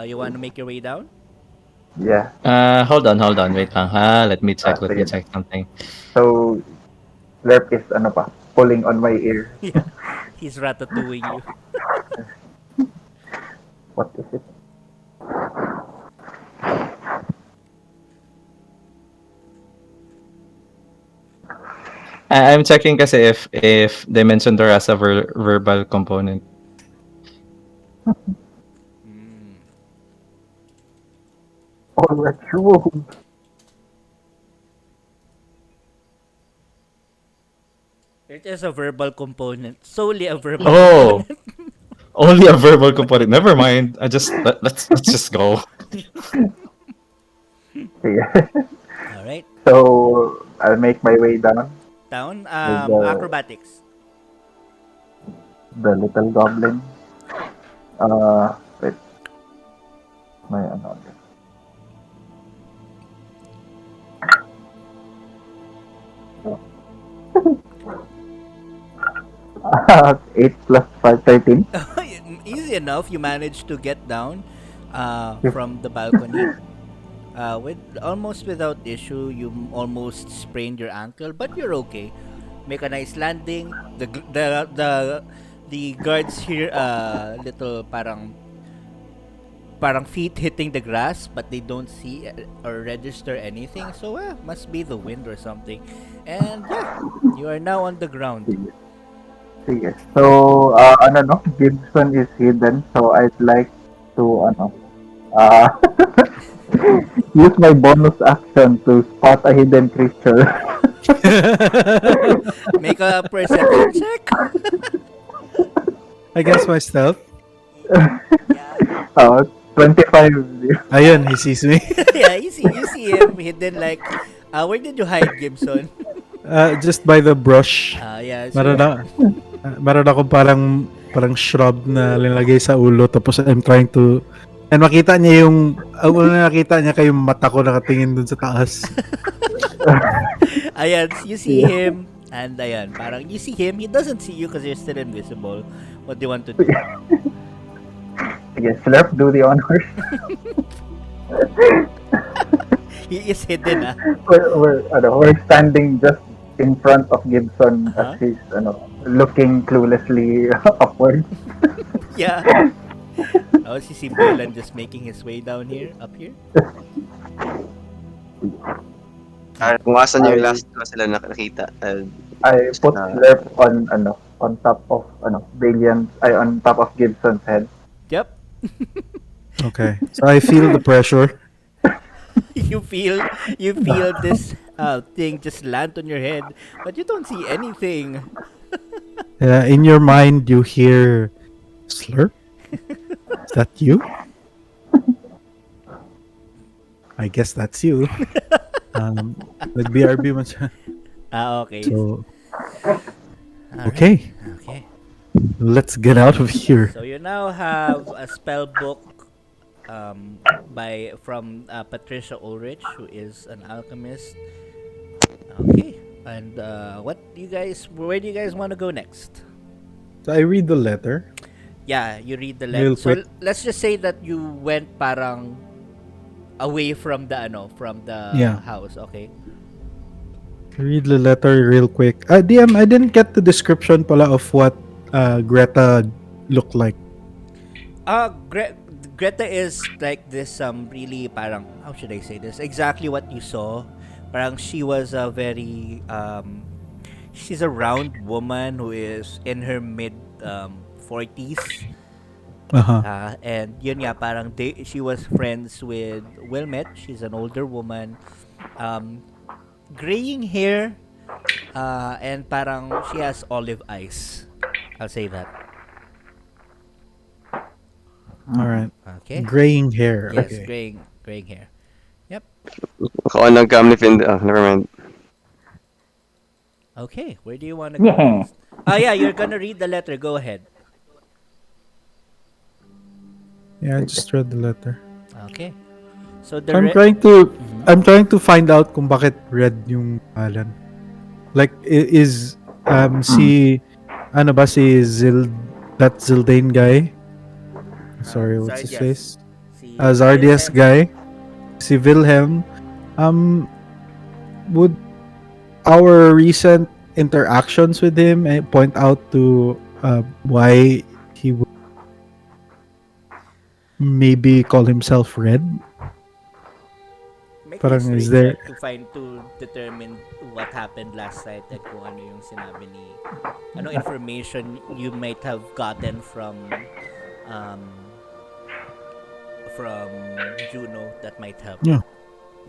You want to make your way down? Yeah. Hold on, wait lang ha. Let me check Sige. something. So, Lerp is pulling on my ear. Yeah. He's ratatouing you. What is it? I'm checking kasi if they mentioned there as a verbal component. Oh, that's true. It is a verbal component. Solely a verbal Oh, component. only a verbal component. Never mind. Let's just go. Sige. All right. So, I'll make my way down Down. with Acrobatics. the little goblin. Wait. May ano. 8 plus 5, 13. Easy enough. You managed to get down Yep. from the balcony. With almost without issue, you almost sprained your ankle, but you're okay. Make a nice landing. The guards hear little parang feet hitting the grass, but they don't see or register anything. So must be the wind or something. And yeah, you are now on the ground. Sige. So, Gibson is hidden. So, I'd like to, uh, use my bonus action to spot a hidden creature. Make a perception check. I guess my stealth. 25. Ayun, he sees me. Yeah, you see him hidden like. Where did you hide, Gibson? Just by the brush. Yeah. So, Meron akong parang shrub na linagay sa ulo, tapos I'm trying to, and makita niya yung una nakita niya kayong mata ko nakatingin dun sa taas. ayan, you see him, and ayan, parang you see him, he doesn't see you because you're still invisible. What do you want to do? Sige, Slurp, do the honors. He is hidden, ah. We're standing just in front of Gibson Uh-huh. as he's looking cluelessly upwards. Yeah. Oh, si Belan just making his way down here, up here. Kung asan yung last ko sila nakita. I put Slurp on top of on top of Gibson's head. Yep. Okay. So I feel the pressure. you feel this thing just land on your head, but you don't see anything. In your mind, you hear slurp. Is that you? I guess that's you. Nag-BRB man siya. Okay. So, Alright. okay. Okay. Let's get out of here. So you now have a spell book from Patricia Ulrech, who is an alchemist. Okay. And where do you guys want to go next? So I read the letter. Yeah, you read the letter. Real So quick. let's just say that you went parang away from the from the Yeah. house, okay? Read the letter real quick. DM, I didn't get the description pala of what Greta looked like. Greta is like this really parang, how should I say this? Exactly what you saw. Parang she was a very she's a round woman who is in her mid 40s. Uh-huh. And yun nga, parang she was friends with Wilmette. She's an older woman. Um, graying hair, and parang she has olive eyes. I'll say that. All right. Okay? Graying hair. Yes, Okay. graying hair. Yep. Ako nagkamali never mind. Okay, where do you want to go Yeah. next? Oh yeah, you're gonna read the letter. Go ahead. Yeah, I just read the letter. Okay. So So I'm trying to find out kung bakit red yung pangalan. Like is si ano ba si that Zildane guy? Sorry, what's his Zardias. face? Si Zardias Wilhelm. guy. Si Vilhelm. Um would our recent interactions with him point out to why he would maybe call himself red? Make a Parang history is there check to determine what happened last night and kung ano yung sinabi ni ano information you might have gotten um from Juno that might help. Yeah.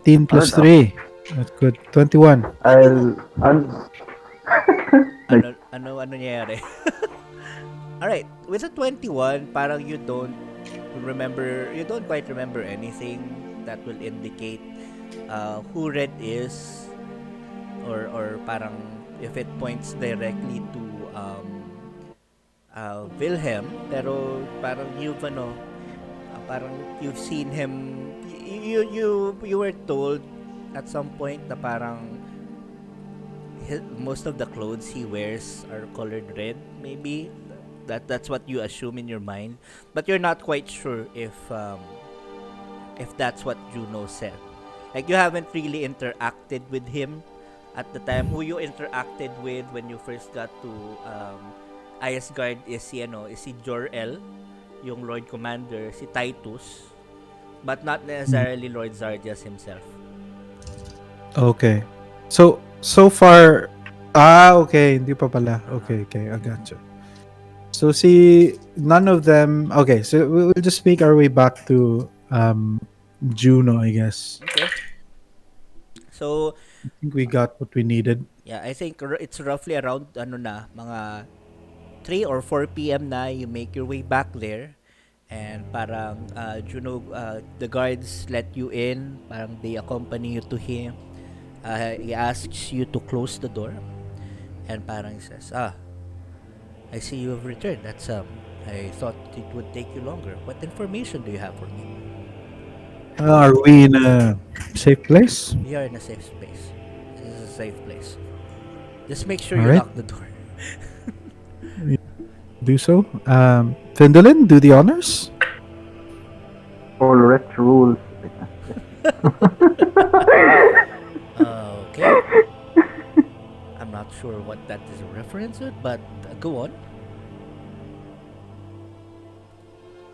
10 plus Fair enough. 3. That's good. 21. I'll Ano nangyayari? All right, with a 21, parang you don't quite remember anything that will indicate who Red is, or parang if it points directly to Wilhelm, pero parang parang you've seen him, you were told at some point na parang most of the clothes he wears are colored red, maybe that's what you assume in your mind, but you're not quite sure if that's what Juno said. Like, you haven't really interacted with him at the time. Who you interacted with when you first got to Iyesgard is si Jor-El, yung Lord Commander, si Titus, but not necessarily Lord Zardias himself. Okay. So far okay, hindi pa pala. Okay, I gotcha. So none of them. Okay, so we'll just make our way back to Juno, I guess. Okay. So, I think we got what we needed. yeah, I think it's roughly around mga 3 or 4 p.m. na you make your way back there, and parang Juno, the guards let you in, parang they accompany you to him. He asks you to close the door, and parang he says, I see you have returned. I thought it would take you longer. What information do you have for me? Are we in a safe place? We are in a safe space. This is a safe place. Just make sure All you right. lock the door. Do so. Findolin, do the honors. Ulrech rules. Okay. I'm not sure what that is a reference to, but go on.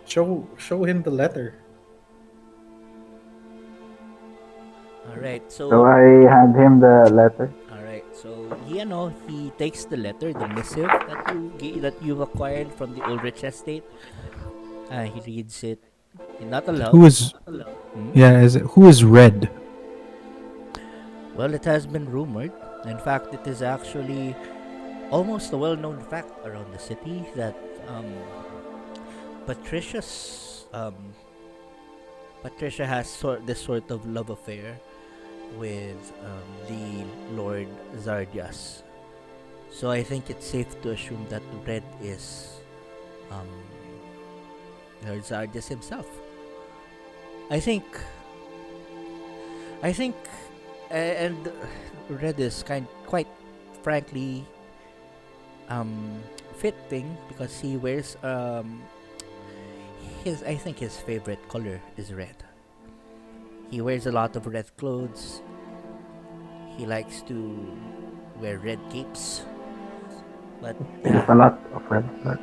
Show him the letter. Alright, So I hand him the letter. Alright, so he takes the letter, the missive that you've acquired from the Ulrich estate. He reads it, not aloud. Who is who is red? Well, it has been rumored. In fact, it is actually almost a well-known fact around the city that Patricia has this sort of love affair with the Lord Zardias. So I think it's safe to assume that Red is Lord Zardias himself. I think, and Red is quite frankly fitting because he wears his I think his favorite color is red. He wears a lot of red clothes. He likes to wear red capes. But There's yeah, a lot of red blood.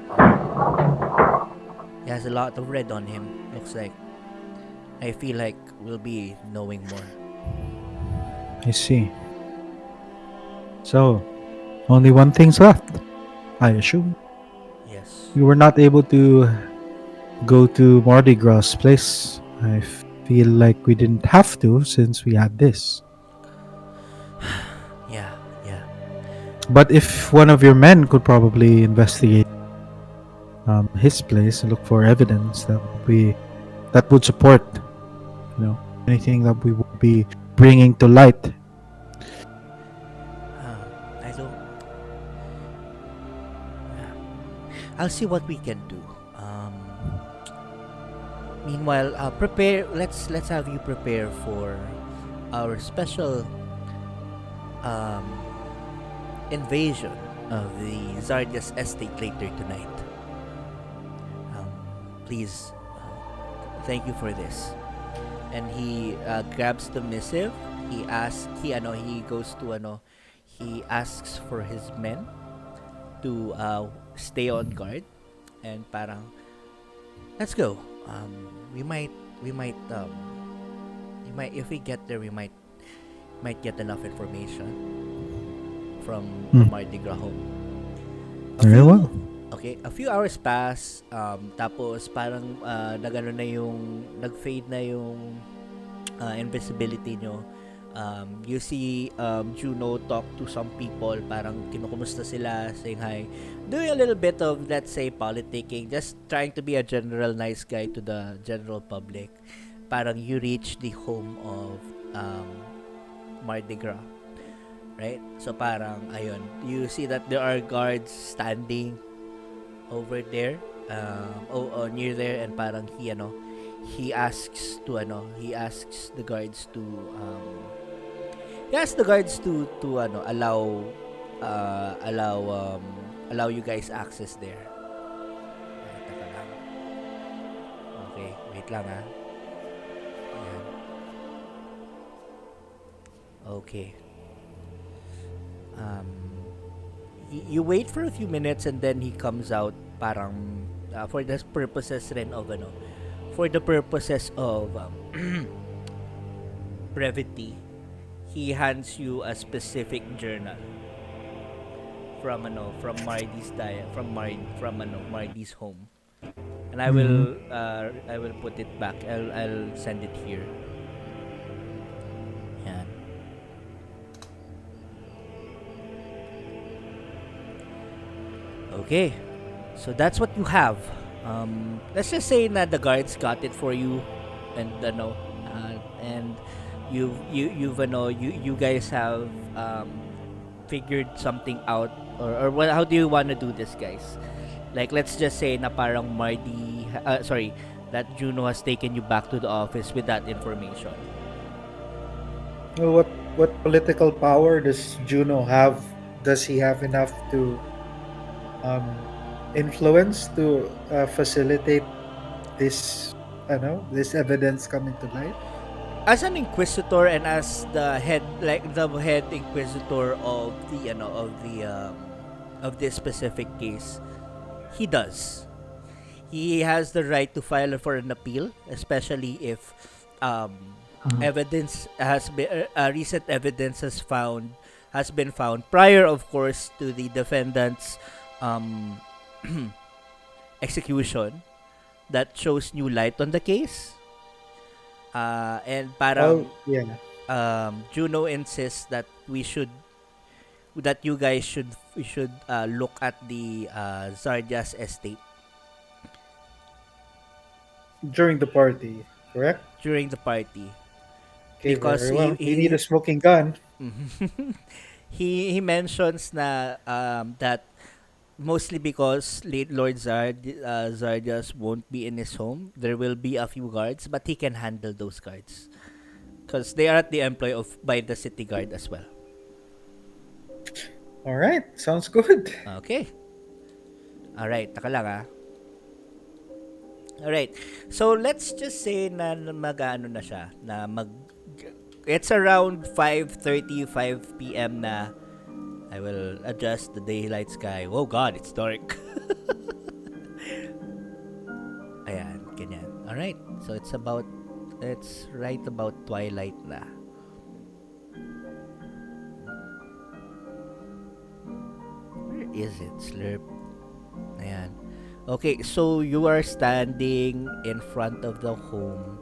he has a lot of red on him. Looks like I feel like we'll be knowing more. I see. So, only one thing's left, I assume. Yes. We were not able to go to Mardi Gras place. I feel like we didn't have to since we had this. Yeah, yeah. But if one of your men could probably investigate his place and look for evidence that would support, anything that we would be bringing to light. I don't. I'll see what we can do. Meanwhile, prepare. Let's have you prepare for our special um, invasion of the Zardias estate later tonight. Please, thank you for this. And he grabs the missive. He asks. He goes to He asks for his men to stay on guard, and parang let's go. We might if we get there, we might get enough information from Mardi Gras home. Very well. Okay, a few hours pass. Tapos parang nag-fade na yung invisibility nyo. You see Juno talk to some people, parang kinukumusta sila, saying hi, doing a little bit of, let's say, politicking, just trying to be a general nice guy to the general public. Parang you reach the home of Mardi Gras, right? So parang ayun, you see that there are guards standing over there, near there, and parang he asks the guards to allow you guys access there. Ay, taka lang. Okay, wait lang ha. Ayan. Okay. You wait for a few minutes and then he comes out parang for the purposes of brevity. He hands you a specific journal from Mardy's home, and I will put it back. I'll send it here. Yan. Okay, so that's what you have. Let's just say that the guards got it for you, and and you guys have figured something out, or what? How do you want to do this, guys? Like, let's just say na parang that Juno has taken you back to the office with that information. Well, what political power does Juno have? Does he have enough to influence to facilitate this? This evidence coming to light. As an inquisitor and as the head inquisitor of of this specific case, he does. He has the right to file for an appeal, especially if evidence has been recent evidence has been found prior, of course, to the defendant's execution that shows new light on the case. And parang Juno insists that we guys should look at the Zardias estate During the party, correct? during the party. Okay, Because very well. You need a smoking gun. he mentions na that mostly because late Lord Zardias won't be in his home, there will be a few guards, but he can handle those guards because they are at the employ by the city guard as well. All right, sounds good. Okay. Alright, taka lang Alright. So let's just say na mag-ano na siya, na it's around 5:35 p.m. na. I will adjust the daylight sky. Oh god, it's dark. Ayan, ganyan. Alright. So it's right about twilight na. Where is it, Slurp? Ayan. Okay, so you are standing in front of the home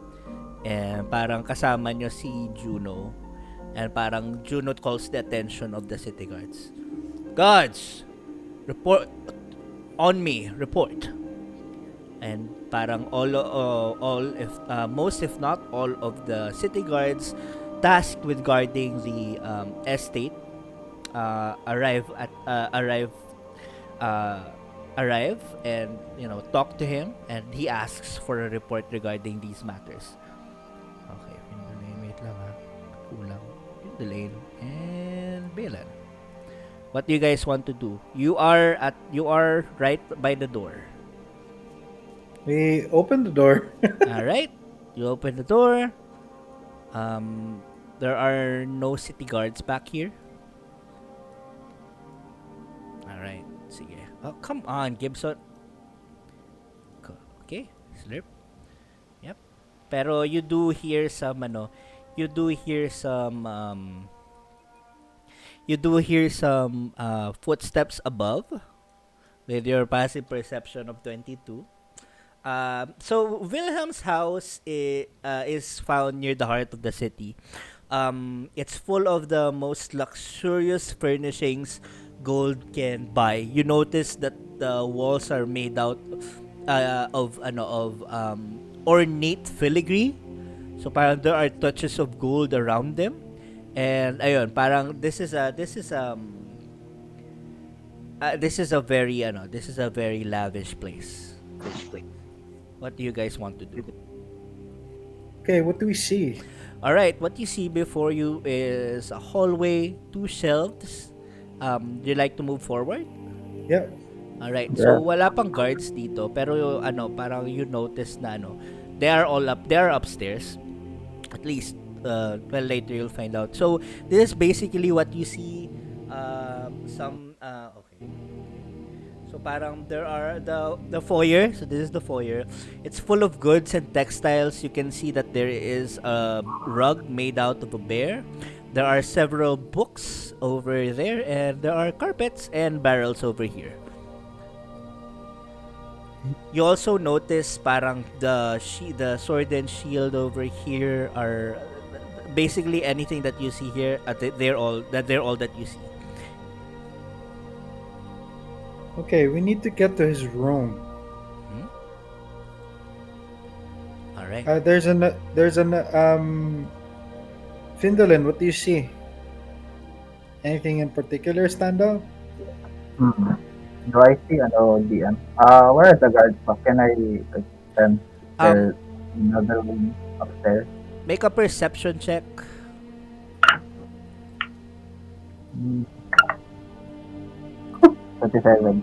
and parang kasama nyo si Juno and parang Juno calls the attention of the city guards. Guards! Report on me, report. And parang most if not all of the city guards tasked with guarding the estate arrive and talk to him, and he asks for a report regarding these matters. Okay, wait lang kulang the lane and Balan. What do you guys want to do? You are right by the door. We open the door. All right, you open the door. There are no city guards back here. All right, sige. Oh, come on, Gibson. Okay, Slurp. Yep. Pero you do hear some footsteps above with your passive perception of 22. So Wilhelm's house is found near the heart of the city. It's full of the most luxurious furnishings gold can buy. You notice that the walls are made out of ornate filigree. So parang there are touches of gold around them. And ayun, parang this is a very lavish place. What do you guys want to do? Okay, what do we see? All right, what you see before you is a hallway, 2 shelves. Do you like to move forward? Yeah. All right. So wala pang guards dito, pero parang you notice na they are upstairs. At least later you'll find out. So this is basically what you see. Okay. So parang there are the foyer. So this is the foyer. It's full of goods and textiles. You can see that there is a rug made out of a bear. There are several books over there, and there are carpets and barrels over here. You also notice parang the sword and shield over here are basically anything that you see here. They're all that you see. Okay, we need to get to his room. All right. There's an Findolin, what do you see? Anything in particular stand out? Do I see DM? Where are the guards? Can I send another room upstairs? Make a perception check. 27.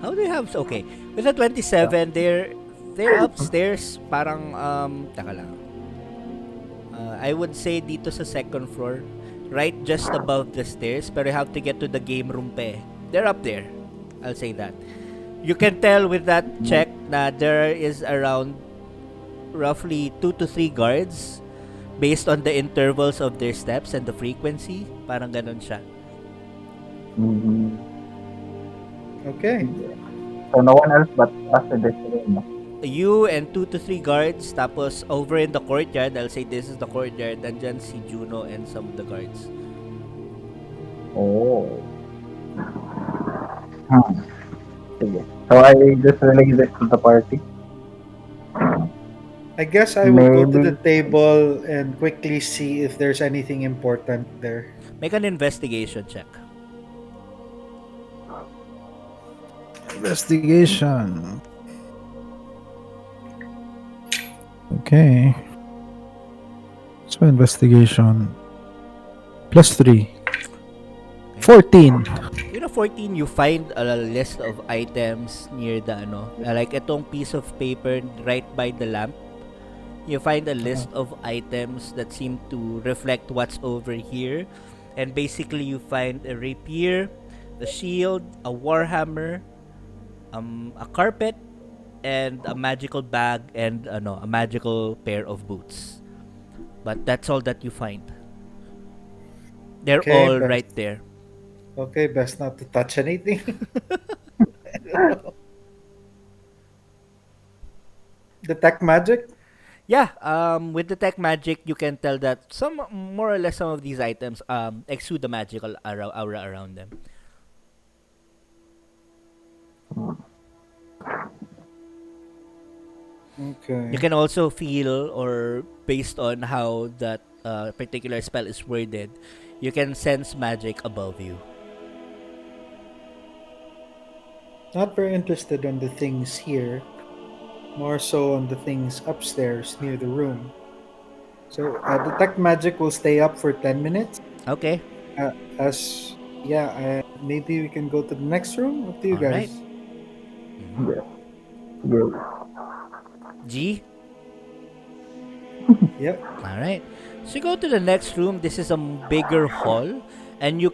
How do you have okay? With a 27, they're upstairs. Parang taka lang. I would say dito sa second floor, right just above the stairs, pero you have to get to the game room pa. They're up there. I'll say that. You can tell with that check na there is around roughly 2 to 3 guards based on the intervals of their steps and the frequency. Parang ganun siya. Okay. So no one else but us in this room. You and 2 to 3 guards, tapos over in the courtyard, I'll say this is the courtyard, nandyan si Juno and some of the guards. Oh. Sige. So I just relay this to the party. I guess I will go to the table and quickly see if there's anything important there. Make an investigation check. Investigation. Okay. So investigation. +3. 14. You know, 14, you find a list of items near the like itong piece of paper right by the lamp. You find a list of items that seem to reflect what's over here. And basically you find a rapier, a shield, a warhammer, a carpet, and a magical bag, and a magical pair of boots. But that's all that you find. They're Okay, all best. right there. Okay, best not to touch anything. Detect magic. Yeah, with detect magic, you can tell that some more or less some of these items exude the magical aura around them. Okay. You can also feel, or based on how that particular spell is worded, you can sense magic above you. Not very interested on the things here. More so on the things upstairs near the room. So detect magic will stay up for 10 minutes. Okay, As yeah, maybe we can go to the next room. Up to you all right. guys. Mhm. Yes. Yes. G. Yep. All right. So you go to the next room. This is a bigger hall, and you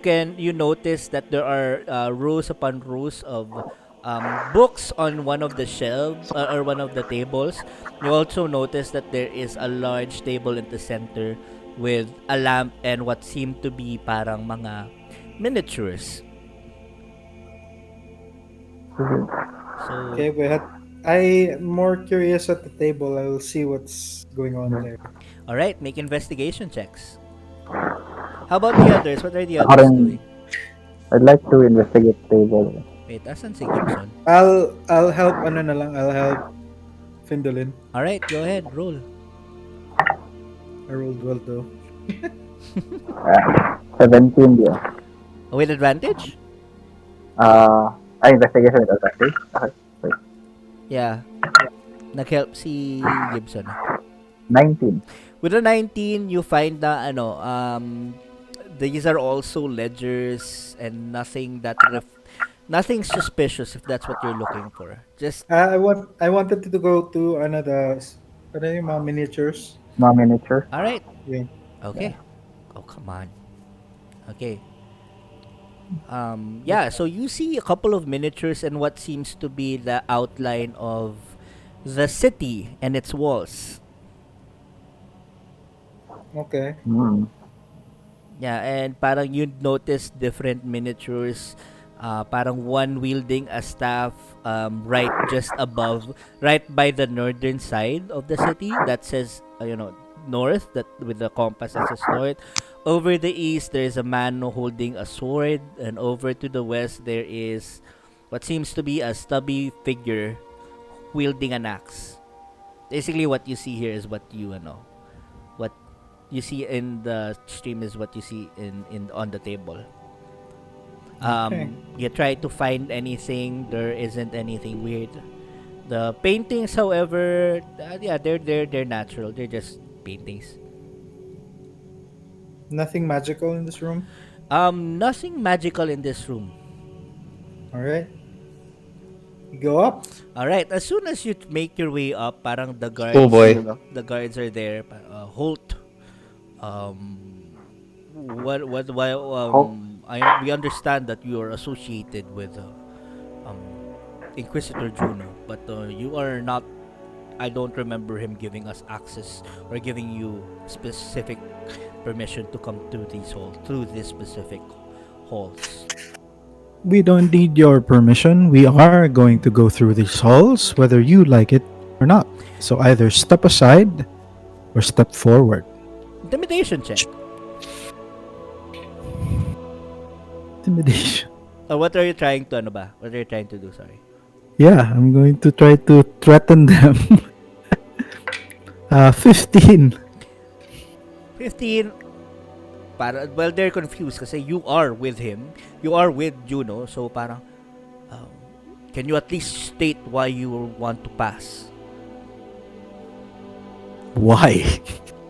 notice that there are rows upon rows of books on one of the shelves, or one of the tables. You also notice that there is a large table in the center with a lamp and what seem to be parang mga miniatures. So Okay, but I'm more curious at the table. I will see what's going on there. all right, make investigation checks. How about the others? What are the others Parang- doing? I'd like to investigate table. Wait, asan si Gibson? I'll help. Ano na lang? I'll help Findolin. All right, go ahead, roll. I rolled well though. 17 yeah. With advantage? Investigation with advantage. Okay. Wait. Yeah. Nag-help si Gibson. 19. With a 19, you find na these are also ledgers and nothing nothing suspicious, if that's what you're looking for. Just I wanted to go to another. Ano yung mga miniatures? Mga miniature. all right. Yeah. Okay. Oh, come on. Okay. Yeah, so you see a couple of miniatures and what seems to be the outline of the city and its walls. Okay. Yeah, and parang you'd notice different miniatures. Parang one wielding a staff right just above, right by the northern side of the city that says, north, that with the compass that says north. Over the east, there is a man holding a sword, and over to the west, there is what seems to be a stubby figure wielding an axe. Basically, what you see here is what what you see in the stream is what you see in on the table. Okay. You try to find anything, there isn't anything weird. The paintings, however, they're natural. They're just paintings. Nothing magical in this room. Nothing magical in this room. All right. You go up. All right, as soon as you make your way up, parang the guards, Oh boy. the guards are there. Holt. Why? We understand that you are associated with Inquisitor Juno, but you are not. I don't remember him giving us access or giving you specific permission to come to these specific halls. We don't need your permission. We are going to go through these halls, whether you like it or not. So either step aside or step forward. Intimidation check. Intimidation. What are you trying to What are you trying to do? Sorry. Yeah, I'm going to try to threaten them. 15. 15. Well, they're confused kasi you are with him. You are with Juno. So parang, can you at least state why you want to pass? Why?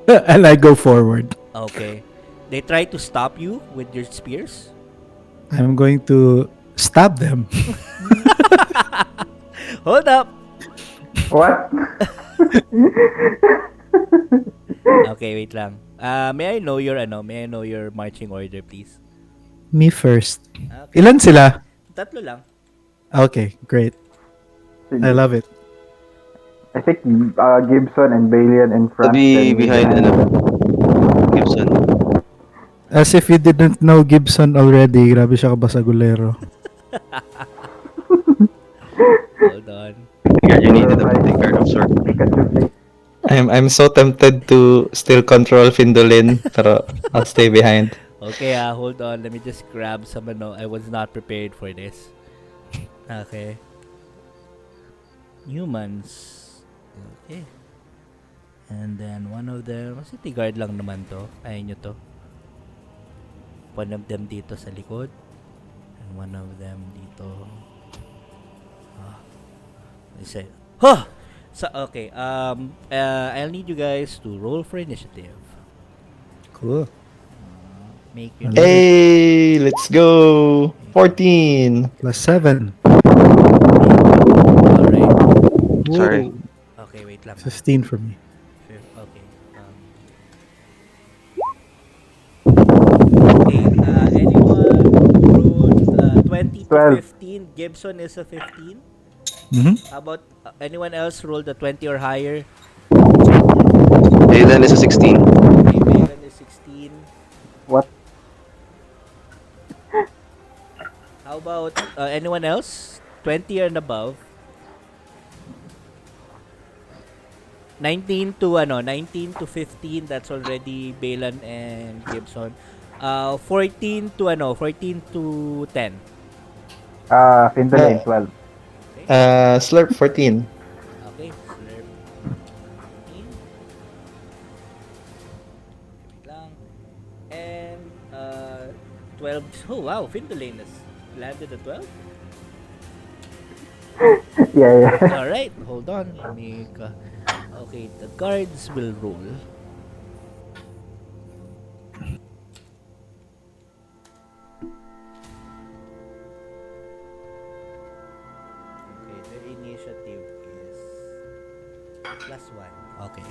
And I go forward. Okay. They try to stop you with your spears. I'm going to stab them. Hold up. What? Okay, wait lang. May I know your marching order, please? Me first. Okay. Ilan sila? Tatlo lang. Okay, great. I love it. I think Gibson and Balian in I'll front. be then me behind behind. Gibson. As if you didn't know Gibson already. Grabe siya kabasagulero. Hold on. Figured you needed a bodyguard of sort. Pikachu face. I'm so tempted to still control Findolin, pero I'll stay behind. Okay, hold on. Let me just grab some I was not prepared for this. Okay. Humans. Okay. And then one of them, city guard lang naman to. Ayaw nyo to. One of them dito sa likod. And one of them dito. Huh! So, okay. I'll need you guys to roll for initiative. Cool. Make your Hey, let's go! 14! Plus 7. Alright. Sorry. Okay, wait lang. 15 for me. Okay. Okay, anyone rolled 20 to 12. 15? Gibson is a 15. Mm-hmm. How about anyone else rolled a 20 or higher? Aiden is a 16. Okay, Megan is 16. What? How about anyone else? 20 and above. 19 to 15, that's already Balan and Gibson. 14 to 10. Findolin 12. Slurp 14. Okay, slurp 14. Wait lang. And 12. Oh wow, Findolin has landed at 12. Yeah. Alright, hold on. Okay, the guards will roll. Okay, their initiative is +1. Okay.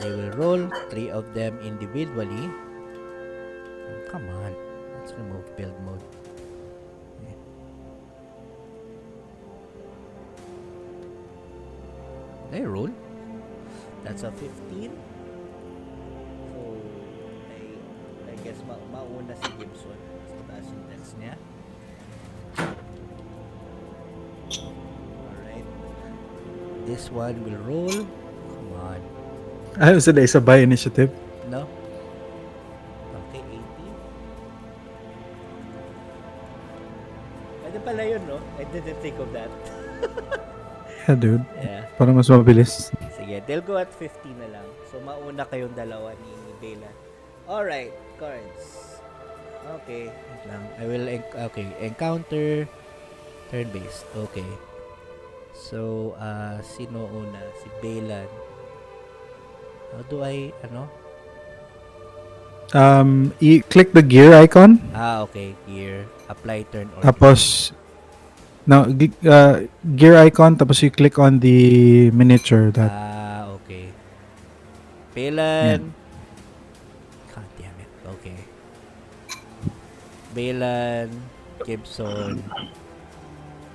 They will roll 3 of them individually. Oh, come on. Let's remove build mode. Okay. They roll. That's a 15. So, I guess mauna si Gibson. So, taas yung dex niya. Alright. This one will roll. Come on. Ayaw sila isabay initiative. No? Okay, 18. Pwede pala yun, no? I didn't think of that. Yeah, dude. Yeah. Para mas mabilis. Sige, they'll go at 15 na lang. So, mauna kayong dalawa ni Bela. Alright, cards. Okay, wait lang. I will, encounter turn-based. Okay. So, sino una? Si Belan. How do I, I-click the gear icon. okay, gear. Apply turn order. Tapos, gear icon. Tapos you click on the miniature. That. Okay. Belan. God damn it. Okay. Belan, Gibson,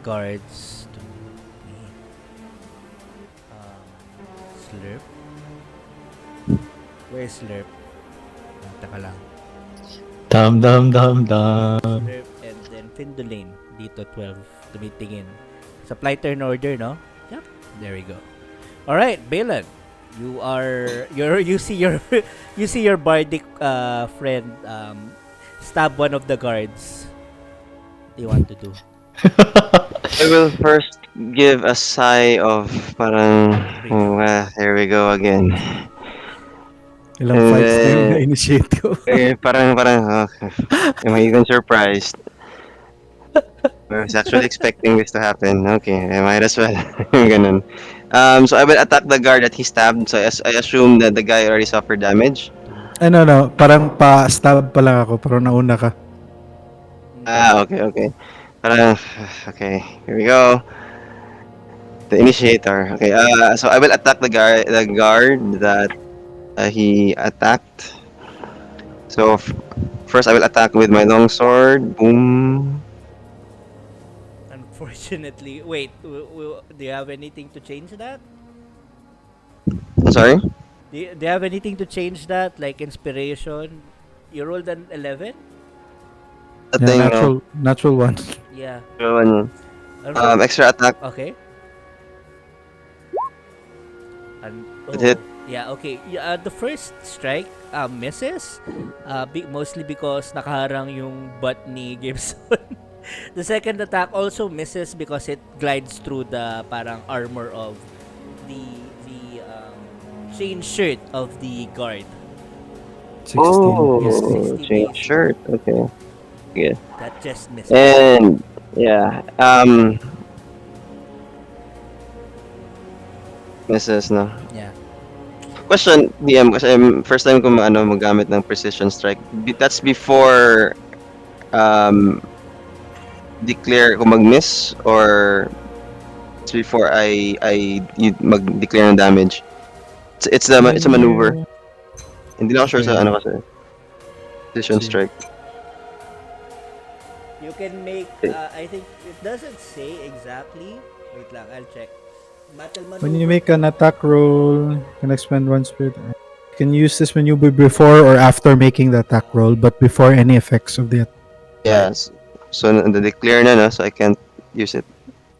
guards, Slurp. Where's Slurp? Taka lang. Dum. Slurp and then Findolin. Dito 12. Tumitingin. Supply turn order, no? Yep. There we go. Alright, Belan. You see your bardic friend stab one of the guards. What do you want to do? I will first give a sigh of parang, here we go again. Ilang fights na yung na-initiate ko. Parang, am I even surprised? I was actually expecting this to happen. Okay, I might as well. Ganun. So I will attack the guard that he stabbed. So I assume that the guy already suffered damage. No. Parang pa-stab pa lang ako. Pero nauna ka. Okay. Parang, okay, here we go. The initiator. Okay, so I will attack the guard that he attacked. So first I will attack with my longsword. Boom. Unfortunately, wait. Do you have anything to change that? I'm sorry. Do you have anything to change that? Like inspiration? You rolled an 11? The Yeah, thing, no. natural one. Yeah. Yun. Unfor- Extra attack. okay. And It hit. yeah, okay. Yeah, the first strike misses. Mostly because nakaharang yung butt ni Gibson. The second attack also misses because it glides through the parang armor of the chain shirt of the guard. 16. Yes, Oh, 60 change base. shirt. Okay. Yeah. That just misses. And yeah, misses no. Yeah. Question, DM, kasi first time ko magamit ng precision strike. That's before declare ko mag-miss or it's before you mag-declare ng damage. It's a maneuver. Hindi lang ako sure sa Okay. kasi. Precision See. strike. You can make, I think, it doesn't say exactly. Wait lang, I'll check. Battle maneuver. When you make an attack roll, you can expend one spirit. You can use this maneuver before or after making the attack roll, but before any effects of the attack. Yes. So the declare na no, so I can't use it.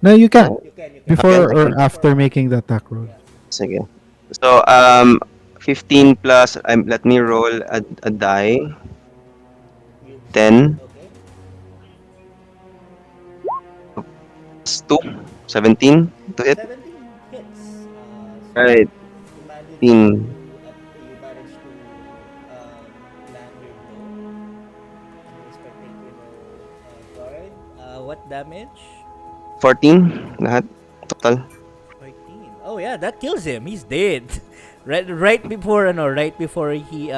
No, you can. You can. Before I or can. after making the attack roll. Sige. So 15 plus let me roll a die. 10 Okay. plus 2 17 to hit. 17 hits. Right. You managed In to land your blow. I'm expecting, guard. What damage? 14 lahat total. 14. Oh yeah, that kills him. He's dead. right before he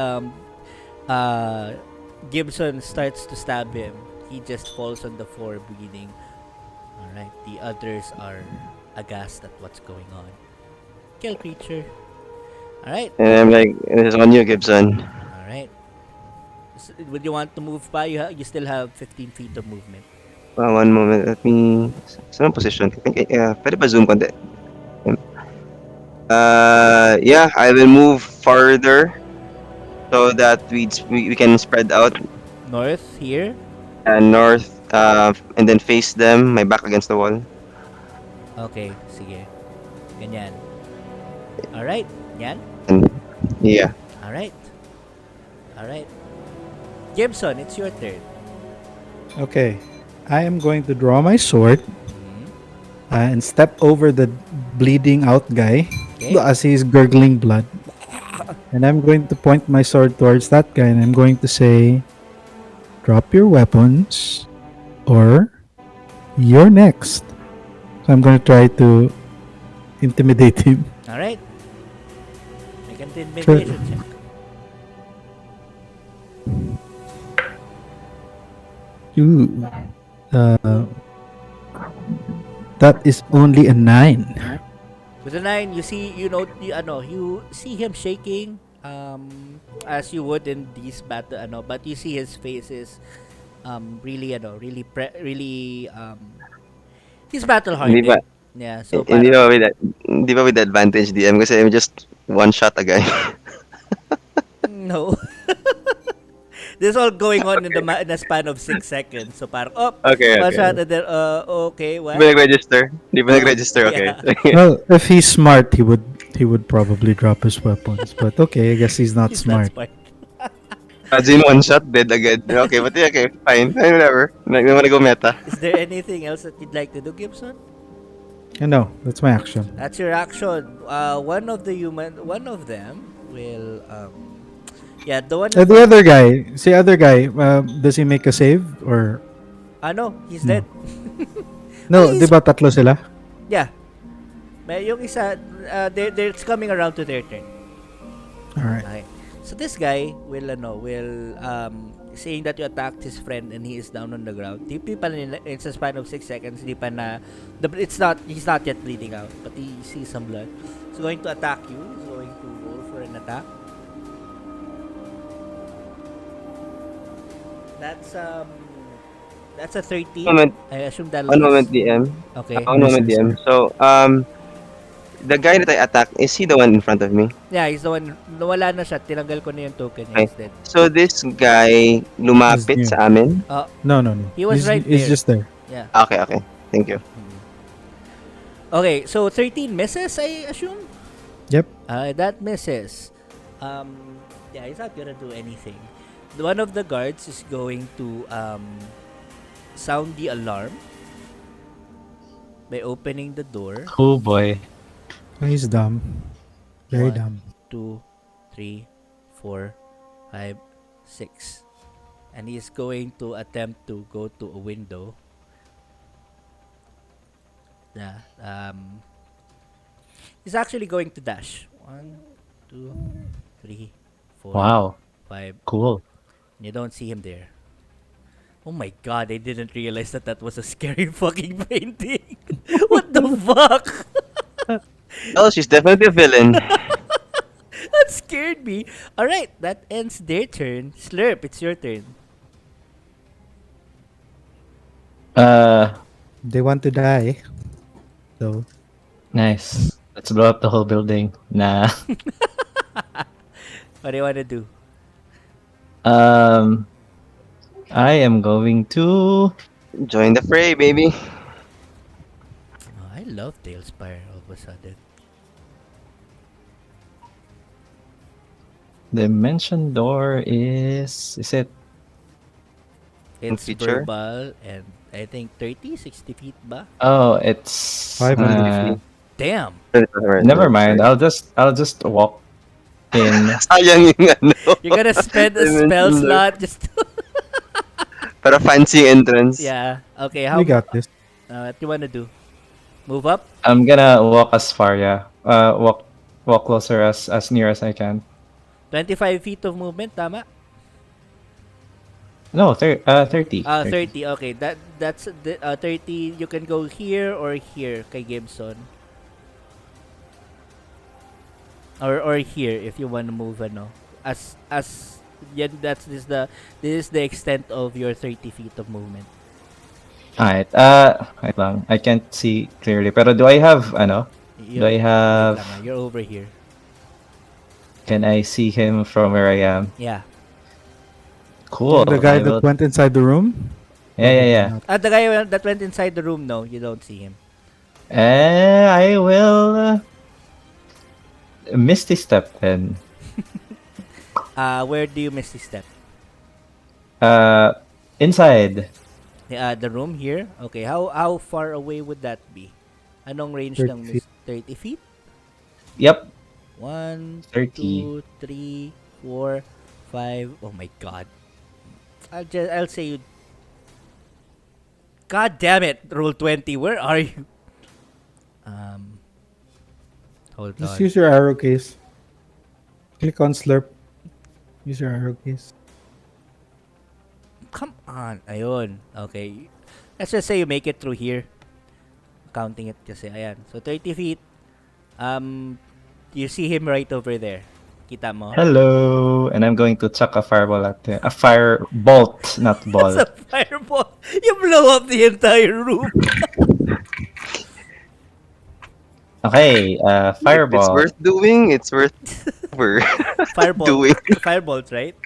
Gibson starts to stab him, he just falls on the floor bleeding. All right, the others are aghast at what's going on. Kill creature. All right. And I'm like, this is on you, Gibson. All right. Would you want to move pa? You still have 15 feet of movement. One moment, let me... Saan ang position? Pwede ba zoom konti? Yeah, I will move farther so that we can spread out North here. and north and then face them, my back against the wall. Okay, sige. Ganyan. All right. Yan. And yeah. All right. All right. Gibson, it's your turn. Okay. I am going to draw my sword and step over the bleeding out guy Okay. as he's gurgling blood. And I'm going to point my sword towards that guy and I'm going to say, drop your weapons or you're next. So I'm going to try to intimidate him. All right. Make an intimidation check. Ooh. That is only a 9. With the 9, you see, you see him shaking, as you would in these battle, but you see his face is, really, he's battle hardened. Hindi ba, Yeah, so hindi parang, ba with that, hindi ba with the advantage DM kasi I'm just one shot a guy. no. This is all going on in the span of 6 seconds. So parang, Okay. one shot and then, okay, what? Hindi ba nag-register? Hindi ba nag-register? Okay. Yeah. Well, if he's smart, he would probably drop his weapons. But okay, I guess he's not He's smart. not smart. As in one shot, dead agad. Okay, but yeah, okay, fine. Whatever. I wanna go meta. Is there anything else that you'd like to do, Gibson? No, that's my action. That's your action. One of them will, the one. The other guy, does he make a save or No, he's dead. no? He's- Di ba tatlo sila? Yeah. May yung isa, it's coming around to their turn. All right. Okay. So this guy will saying that you attacked his friend and he is down on the ground. Di pa it's a span of 6 seconds. Di pa na he's not yet bleeding out, but he sees some blood. He's going to attack you. He's going to roll for an attack. That's a 13. Moment. I assume that One moment, DM. Okay. One moment, DM. So, the guy that I attacked, is he the one in front of me? Yeah, he's the one. Nawala na siya. Tinanggal ko na yung token niya Okay. instead. So, this guy lumapit He's new. sa amin? No. He was right He's there. just there. Yeah. Okay. Thank you. Okay, so 13 misses, I assume? Yep. That misses. Yeah, he's not gonna do anything. One of the guards is going to sound the alarm by opening the door. Oh boy. He's dumb. Very One. dumb. 2, 3, 4, 5, 6. And he's going to attempt to go to a window. Yeah. He's actually going to dash. 1, 2, 3, 4, Wow. 5. Cool. You don't see him there. Oh my god, I didn't realize that was a scary fucking painting. What the fuck? Oh, she's definitely a villain. That scared me. Alright, that ends their turn. Slurp, it's your turn. They want to die. So Nice. Let's blow up the whole building. Nah. What do you want to do? I am going to. Join the fray, baby. Oh, I love Tailspire all of a sudden. Dimension door is it? It's Feature? verbal and I think 30, 60 feet ba? Oh, it's 500 feet. Damn! Never mind. I'll just walk in. Sayang yung ano. You're gonna spend a spell slot just to... Para fancy entrance. Yeah. Okay, how... we got this. what do you wanna do? Move up? I'm gonna walk as far, yeah. Walk closer as near as I can. 25 feet of movement, tama? No, 30. 30. Okay, that's the 30. You can go here or here, kay Gibson. Or here if you want to move as yeah, this is the extent of your 30 feet of movement. Alright. Wait lang. I can't see clearly. Pero do I have Do I have? You're over here. Can I see him from where I am? Yeah. Cool. The guy I will- that went inside the room? Yeah. The guy that went inside the room, no, you don't see him. I will Misty Step then. Where do you miss the step? Inside. The room here. Okay, how far away would that be? Anong range 30 ng feet. 30 feet? Yep. 1, 2, 30. 3, 4, 5. Oh my god. I'll say you. God damn it! Roll 20. Where are you? Hold Just on. use your arrow case. Click on slurp. Use your arrow case. Come on. Ayun. Okay. Let's just say you make it through here. Counting it kasi. Ayan. So 30 feet. You see him right over there. Kita mo? Hello. And I'm going to chuck a fireball at him. A fire bolt, not ball. It's a fireball. You blow up the entire room. Okay, If it's fireball. worth doing, it's worth over Fireball. doing. Fireballs, right?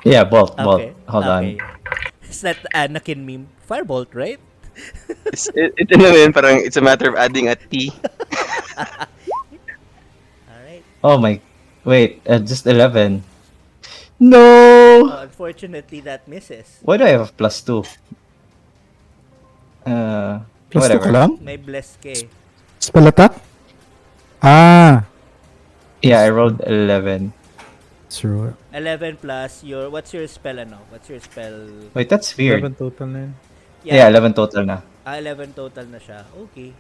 Yeah, bolt. Okay. Hold okay. on. It's that Anakin meme. Firebolt, right? It naman, parang it's a matter of adding a T. Alright. Oh my. Wait, just 11. No! Unfortunately, that misses. Why do I have plus 2? Plus 2 whatever. ka lang? May bless ka eh. Spell attack? Ah! Yeah, I rolled 11. Sure. 11 plus your... What's your spell What's your spell? Wait, that's weird. 11 total na yun. Yeah, 11 total na. 11 total na siya. Okay.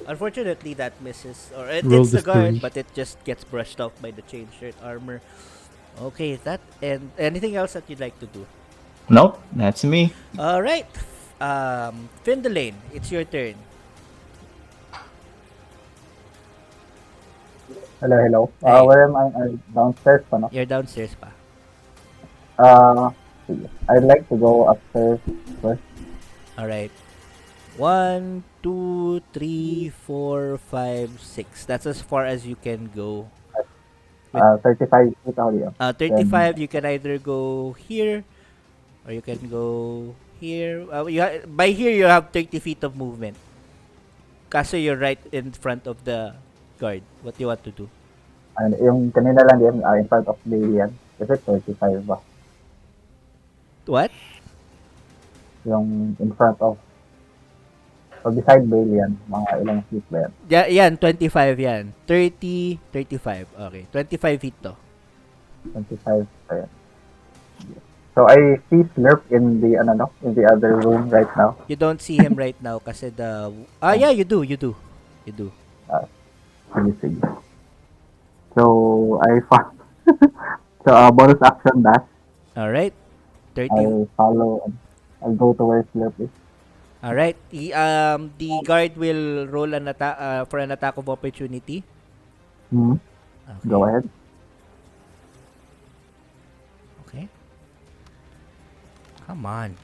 Unfortunately, that misses, or it Roll hits the the guard, 3. but it just gets brushed off by the chain shirt armor. Okay, that and anything else that you'd like to do? Nope, that's me. All right, Findalane, it's your turn. Hello, hello. Hey, Where am I? Downstairs pa, no? you're downstairs pa. Sige. I'd like to go upstairs first. All right. 1, 2, 3, 4, 5, 6. That's as far as you can go. 35 feet ako yun. Then, 35, you can either go here or you can go here. By here, you have 30 feet of movement. Kaso you're right in front of the guard. What do you want to do? yung kanina lang din, in front of the yan. Is it 35 ba? What? Yung in front of, o beside Balian, mga ilang feet ba yan? Yeah, yan, 25 yan. 30, 35. Okay, 25 feet to. 25 pa yan. So I see Slurp in the, in the other room right now. You don't see him right now kasi yeah, you do. You do. Sige, sige. So, I found, so bonus action dash. Alright. 30. I follow, I'll go to where Slurp is. Alright. The guard will roll an attack for an attack of opportunity. Hmm. Okay. Go ahead. Okay. Come on.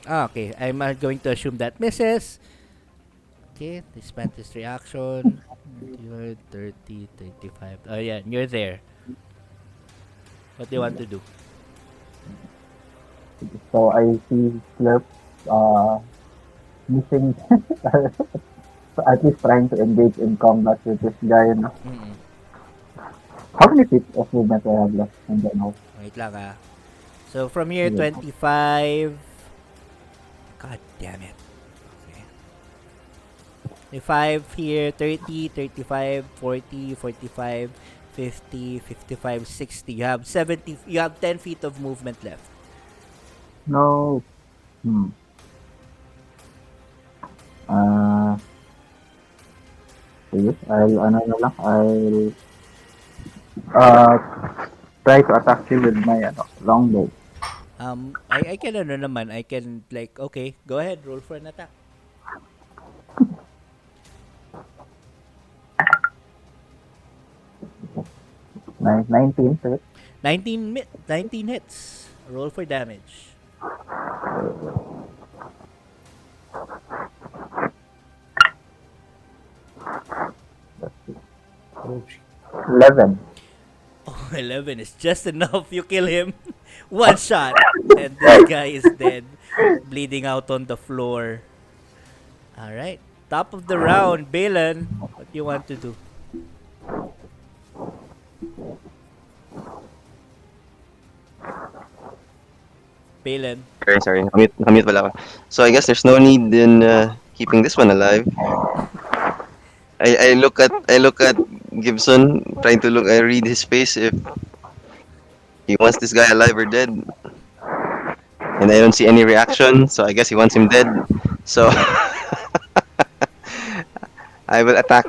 Okay. I'm going to assume that misses. Okay. They spent his reaction. 30, 35. Oh, yeah. You're there. What do you want to do? So I see Slurp missing, at least trying to engage in combat with this guy. No? Mm-mm. How many feet of movement I have left? I don't know. Wait lang ah. So from here, Yeah. 25. God damn it. Okay. 25 here, 30, 35, 40, 45, 50, 55, 60. You have 70. You have 10 feet of movement left. No. Sige. I'll, try to attack you with my, longbow. I can naman. I can like okay. Go ahead. Roll for an attack. 19, sir. 19 hits. Roll for damage. Oh, shit. 11. Oh, 11 is just enough. You kill him. One shot. And this guy is dead. Bleeding out on the floor. Alright. Top of the round. Balin, what do you want to do? Balin. Sorry. Namute pala ako. So I guess there's no need in keeping this one alive. I look at Gibson, trying to look. I read his face if he wants this guy alive or dead, and I don't see any reaction. So I guess he wants him dead. So I will attack.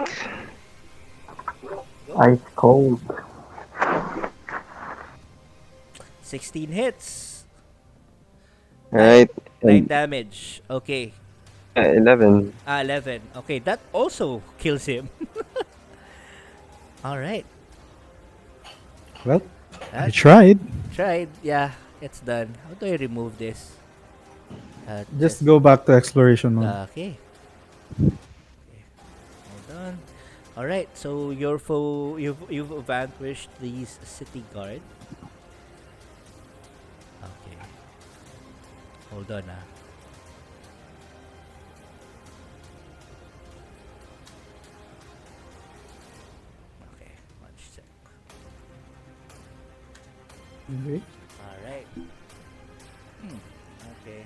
Ice cold. 16 hits. Alright. 9 damage. Okay. 11. 11. Okay, that also kills him. Alright. Well, I That tried. tried. Yeah, it's done. How do I remove this? Just go back to exploration mode. Okay. Hold on. All right. So your foe, you've vanquished these city guard. Okay. Hold on. Okay. One sec. Okay. All right. Okay.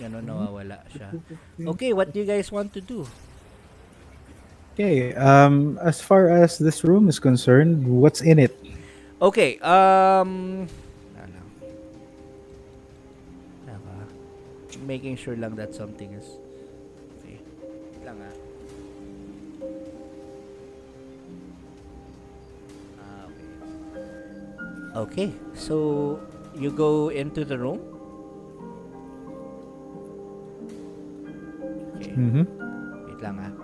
Gano'n nawawala siya. Okay, what do you guys want to do? Okay. As far as this room is concerned, what's in it? Okay, ano, making sure lang that something is lang ah. Okay. Okay, so you go into the room. Okay, Mm-hmm. wait lang ah.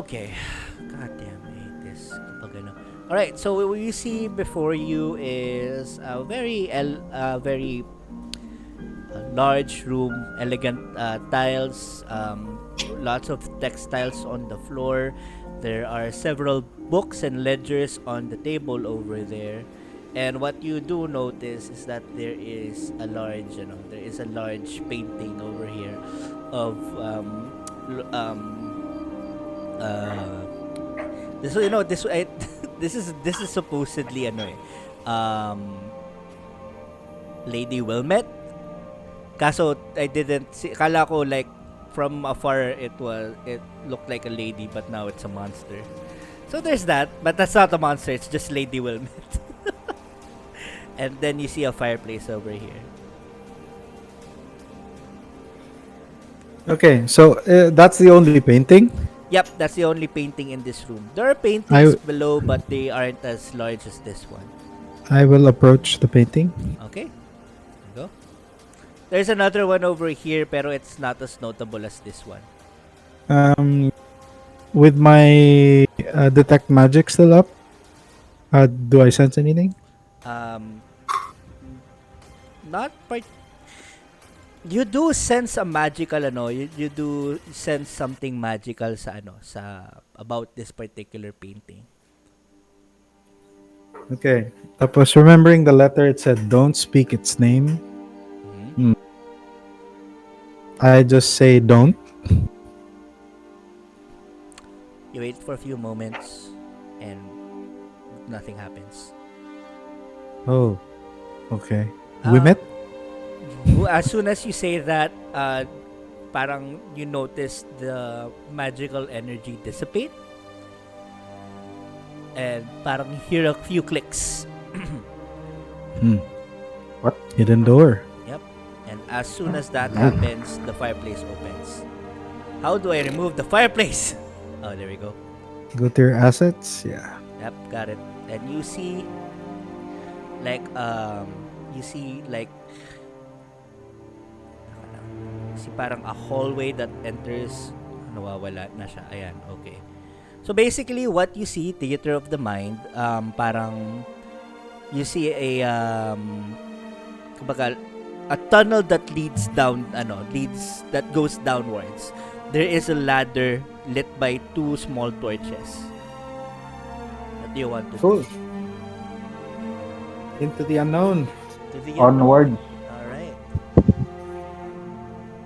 Okay. God damn, I hate this. Kapag ano. Alright, so what you see before you is a very large room, elegant tiles, lots of textiles on the floor. There are several books and ledgers on the table over there. And what you do notice is that there is a large painting over here of uh, this this is supposedly Lady Wilmette. Kaso I didn't see, kala ko like from afar it looked like a lady, but now it's a monster. So there's that, but that's not a monster, it's just Lady Wilmette. And then you see a fireplace over here. Okay, so that's the only painting. Yep, that's the only painting in this room. There are paintings I below, but they aren't as large as this one. I will approach the painting. Okay, go. There's another one over here, pero it's not as notable as this one. With my detect magic still up, do I sense anything? Not part. You do sense a magical you do sense something magical sa about this particular painting. Okay. Tapos remembering the letter, it said don't speak its name. Mhm. I just say don't. You wait for a few moments and nothing happens. Oh, okay. Ah. We met? As soon as you say that, parang you notice the magical energy dissipate. And parang you hear a few clicks. What? Hidden door. Yep. And as soon as that happens, the fireplace opens. How do I remove the fireplace? Oh, there we go. Go to your assets. Yeah. Yep, got it. And you see like parang a hallway that enters. Nawawala na siya. Ayan, okay. So basically what you see, theater of the mind, parang you see kumbaga, a tunnel that leads that goes downwards. There is a ladder lit by two small torches. What do you want to do? Cool. Into the unknown. To the Onwards. Alright.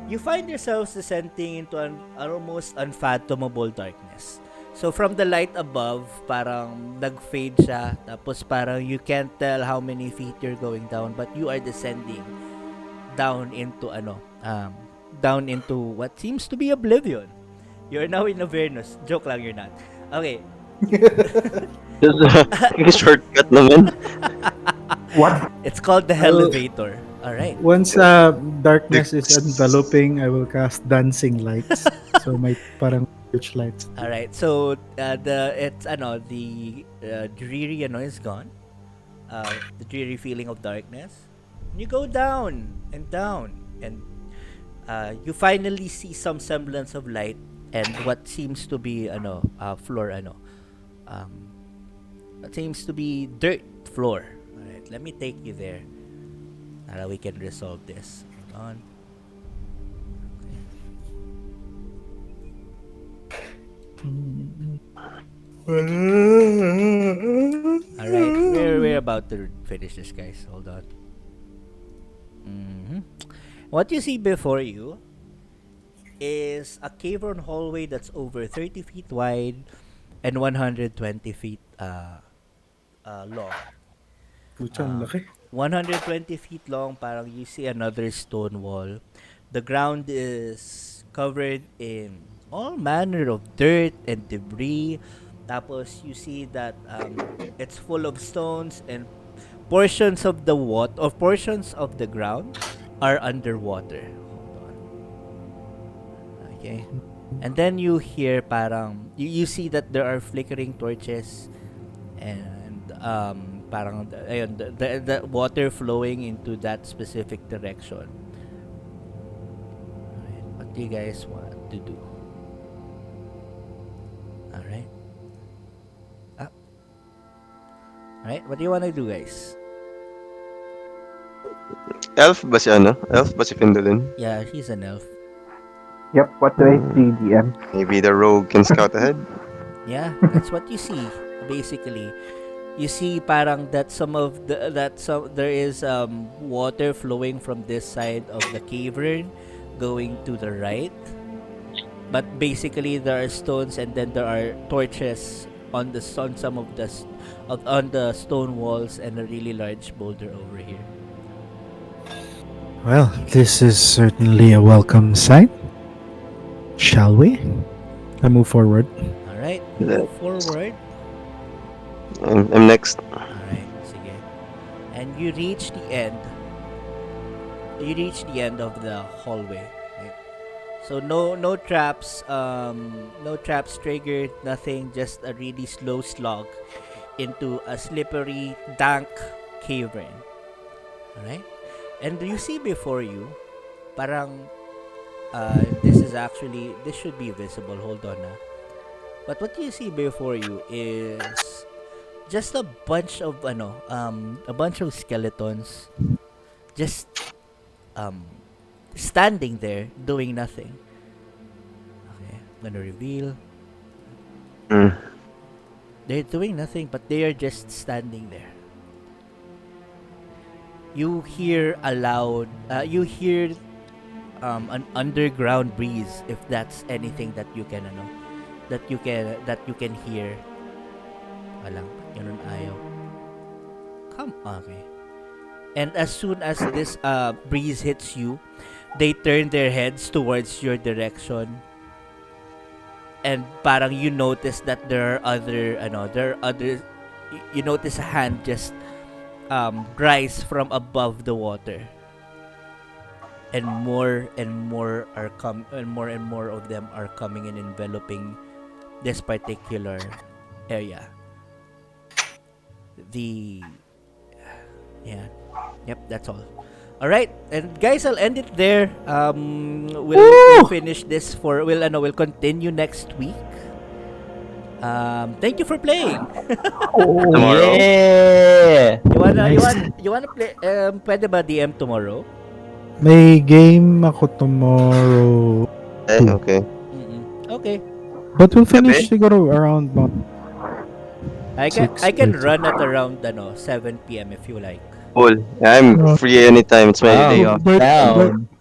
You find yourselves descending into an almost unfathomable darkness. So from the light above, parang nag-fade siya. Tapos parang you can't tell how many feet you're going down, but you are descending down into down into what seems to be oblivion. You're now in Avernus. Joke lang, you're not. Okay. Just a shortcut naman. What? It's called the Elevator. Alright. Once darkness is enveloping, I will cast dancing lights. So my parang lights. All right. So the dreary is gone. The dreary feeling of darkness. You go down and down, and you finally see some semblance of light and what seems to be floor what seems to be dirt floor. All right. Let me take you there. Now we can resolve this. Hold on. Alright, we're about to finish this, guys. Hold on. What you see before you is a cavern hallway that's over 30 feet wide and 120 feet long. Pucha, laki. 120 feet long, parang you see another stone wall. The ground is covered in all manner of dirt and debris. Tapos you see that it's full of stones and portions of the portions of the ground are underwater. Hold on. Okay. And then you hear parang you see that there are flickering torches and parang ayun, the water flowing into that specific direction. Alright, what do you guys want to do? Alright. Alright, what do you want to do, guys? Elf ba si ano? Elf ba si Findolin? Yeah, he's an elf. Yep, what do I see, DM? Maybe the rogue can scout ahead? Yeah, that's what you see basically. You see parang that there is water flowing from this side of the cavern going to the right. But basically there are stones and then there are torches on some of on the stone walls and a really large boulder over here. Well, this is certainly a welcome sight. Shall we? I move forward. All right, Yeah. move forward. I'm next. Alright, sige. And you reach the end. You reach the end of the hallway. Right? So no traps, no traps triggered, nothing, just a really slow slog into a slippery, dank cavern. Alright? And you see before you, parang this should be visible. Hold on. But what you see before you is just a bunch of skeletons just standing there doing nothing. Okay, I'm gonna reveal. Mm. They're doing nothing, but they are just standing there. You hear an underground breeze, if that's anything that you can hear. Walang, ganun ayaw. Come, okay. And as soon as this breeze hits you, they turn their heads towards your direction. And parang you notice that there are other, you notice a hand just rise from above the water. And more and more of them are coming and enveloping this particular area. Yep, that's all. All right, and guys, I'll end it there. We'll finish this we'll continue next week. Thank you for playing. Tomorrow? Yeah! You wanna play? Pwede ba DM tomorrow? May game ako tomorrow. Okay. Okay. But we'll finish siguro around about I can 6:30. run at around 7 p.m. if you like. Cool. I'm free anytime. It's my Wow. day off. Bert, Down.